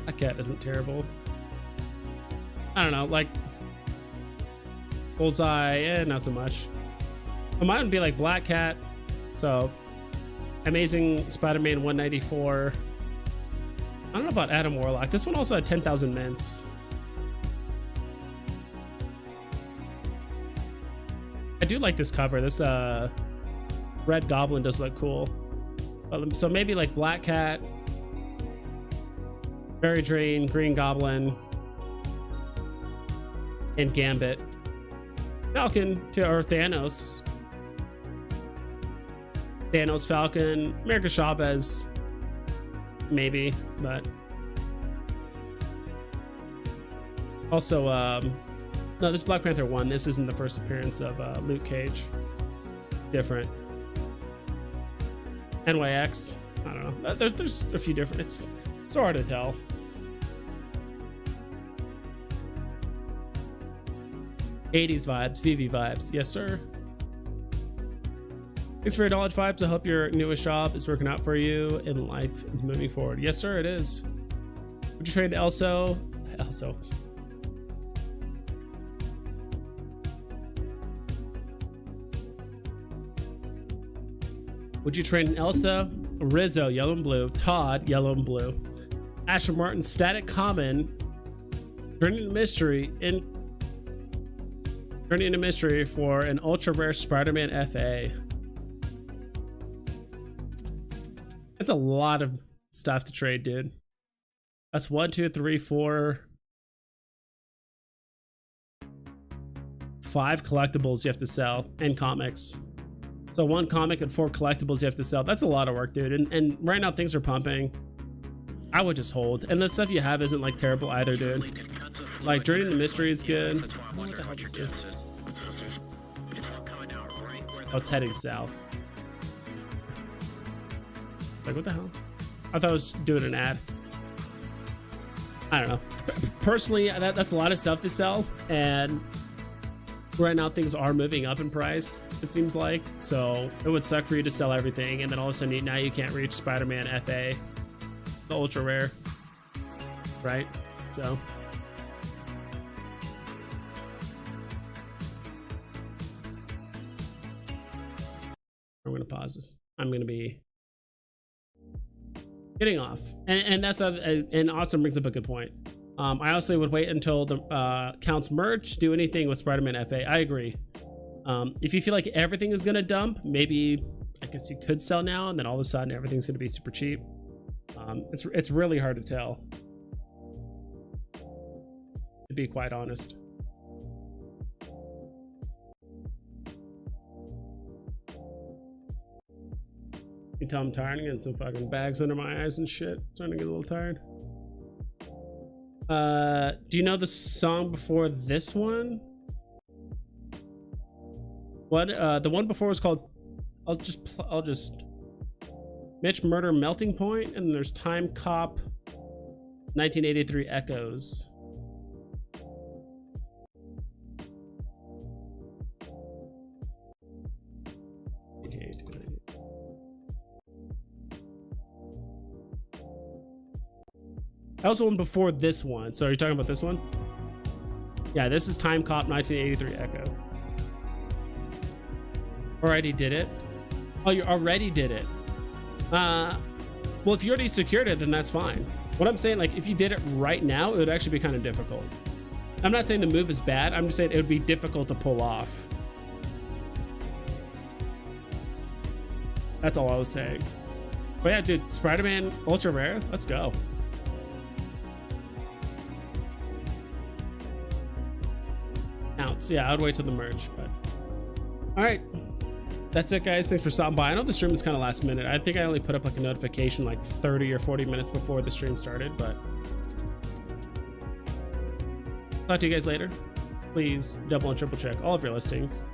That cat isn't terrible. I don't know, like Bullseye, not so much. But mine would be like Black Cat. So Amazing Spider-Man 194. I don't know about Adam Warlock. This one also had 10,000 mints. I do like this cover. This Red Goblin does look cool. So maybe like Black Cat, Fairy Drain, Green Goblin, and Gambit. Falcon or Thanos. Thanos, Falcon, America Chavez, maybe, but also no, this Black Panther one. This isn't the first appearance of Luke Cage. Different. NYX. I don't know. There's a few different. It's so hard to tell. '80s vibes, Veve vibes. Yes, sir. Thanks for your knowledge vibes. I hope your newest job is working out for you and life is moving forward. Yes, sir, it is. Would you trade Elso? Would you trade an Elsa, Rizzo, yellow and blue, Todd, yellow and blue, Asher Martin, static common, turning into mystery for an ultra rare Spider-Man FA? That's a lot of stuff to trade, dude. That's 1, 2, 3, 4, 5 collectibles you have to sell and comics. So 1 comic and 4 collectibles you have to sell. That's a lot of work, dude. And right now things are pumping. I would just hold. And the stuff you have isn't like terrible either, dude. Like Journey into Mystery is good. What the heck is this? Oh, it's heading south. Like, what the hell? I thought I was doing an ad. I don't know. Personally, that's a lot of stuff to sell. And right now things are moving up in price, it seems like. So it would suck for you to sell everything. And then all of a sudden now you can't reach Spider-Man FA, the ultra rare. Right? So. I'm going to pause this. I'm going to be getting off. And that's and Austin brings up a good point. I also would wait until the counts merch, do anything with Spider-Man FA. I agree. If you feel like everything is going to dump, maybe I guess you could sell now and then all of a sudden everything's going to be super cheap. It's really hard to tell, to be quite honest. You can tell I'm tired. I'm getting some fucking bags under my eyes and shit. Starting to get a little tired. Do you know the song before this one? What? The one before was called. I'll just. Mitch Murder Melting Point, and there's Time Cop. 1983 Echoes. Okay. That was the one before this one. So are you talking about this one? Yeah, this is Time Cop 1983 Echo. Already did it. Oh, you already did it. Well, if you already secured it, then that's fine. What I'm saying, like, if you did it right now, it would actually be kind of difficult. I'm not saying the move is bad. I'm just saying it would be difficult to pull off. That's all I was saying. But yeah, dude, Spider-Man Ultra Rare. Let's go. Ounce. Yeah, I'd wait till the merge. But all right. That's it, guys. Thanks for stopping by. I know the stream is kind of last minute. I think I only put up like a notification like 30 or 40 minutes before the stream started, but talk to you guys later. Please double and triple check all of your listings.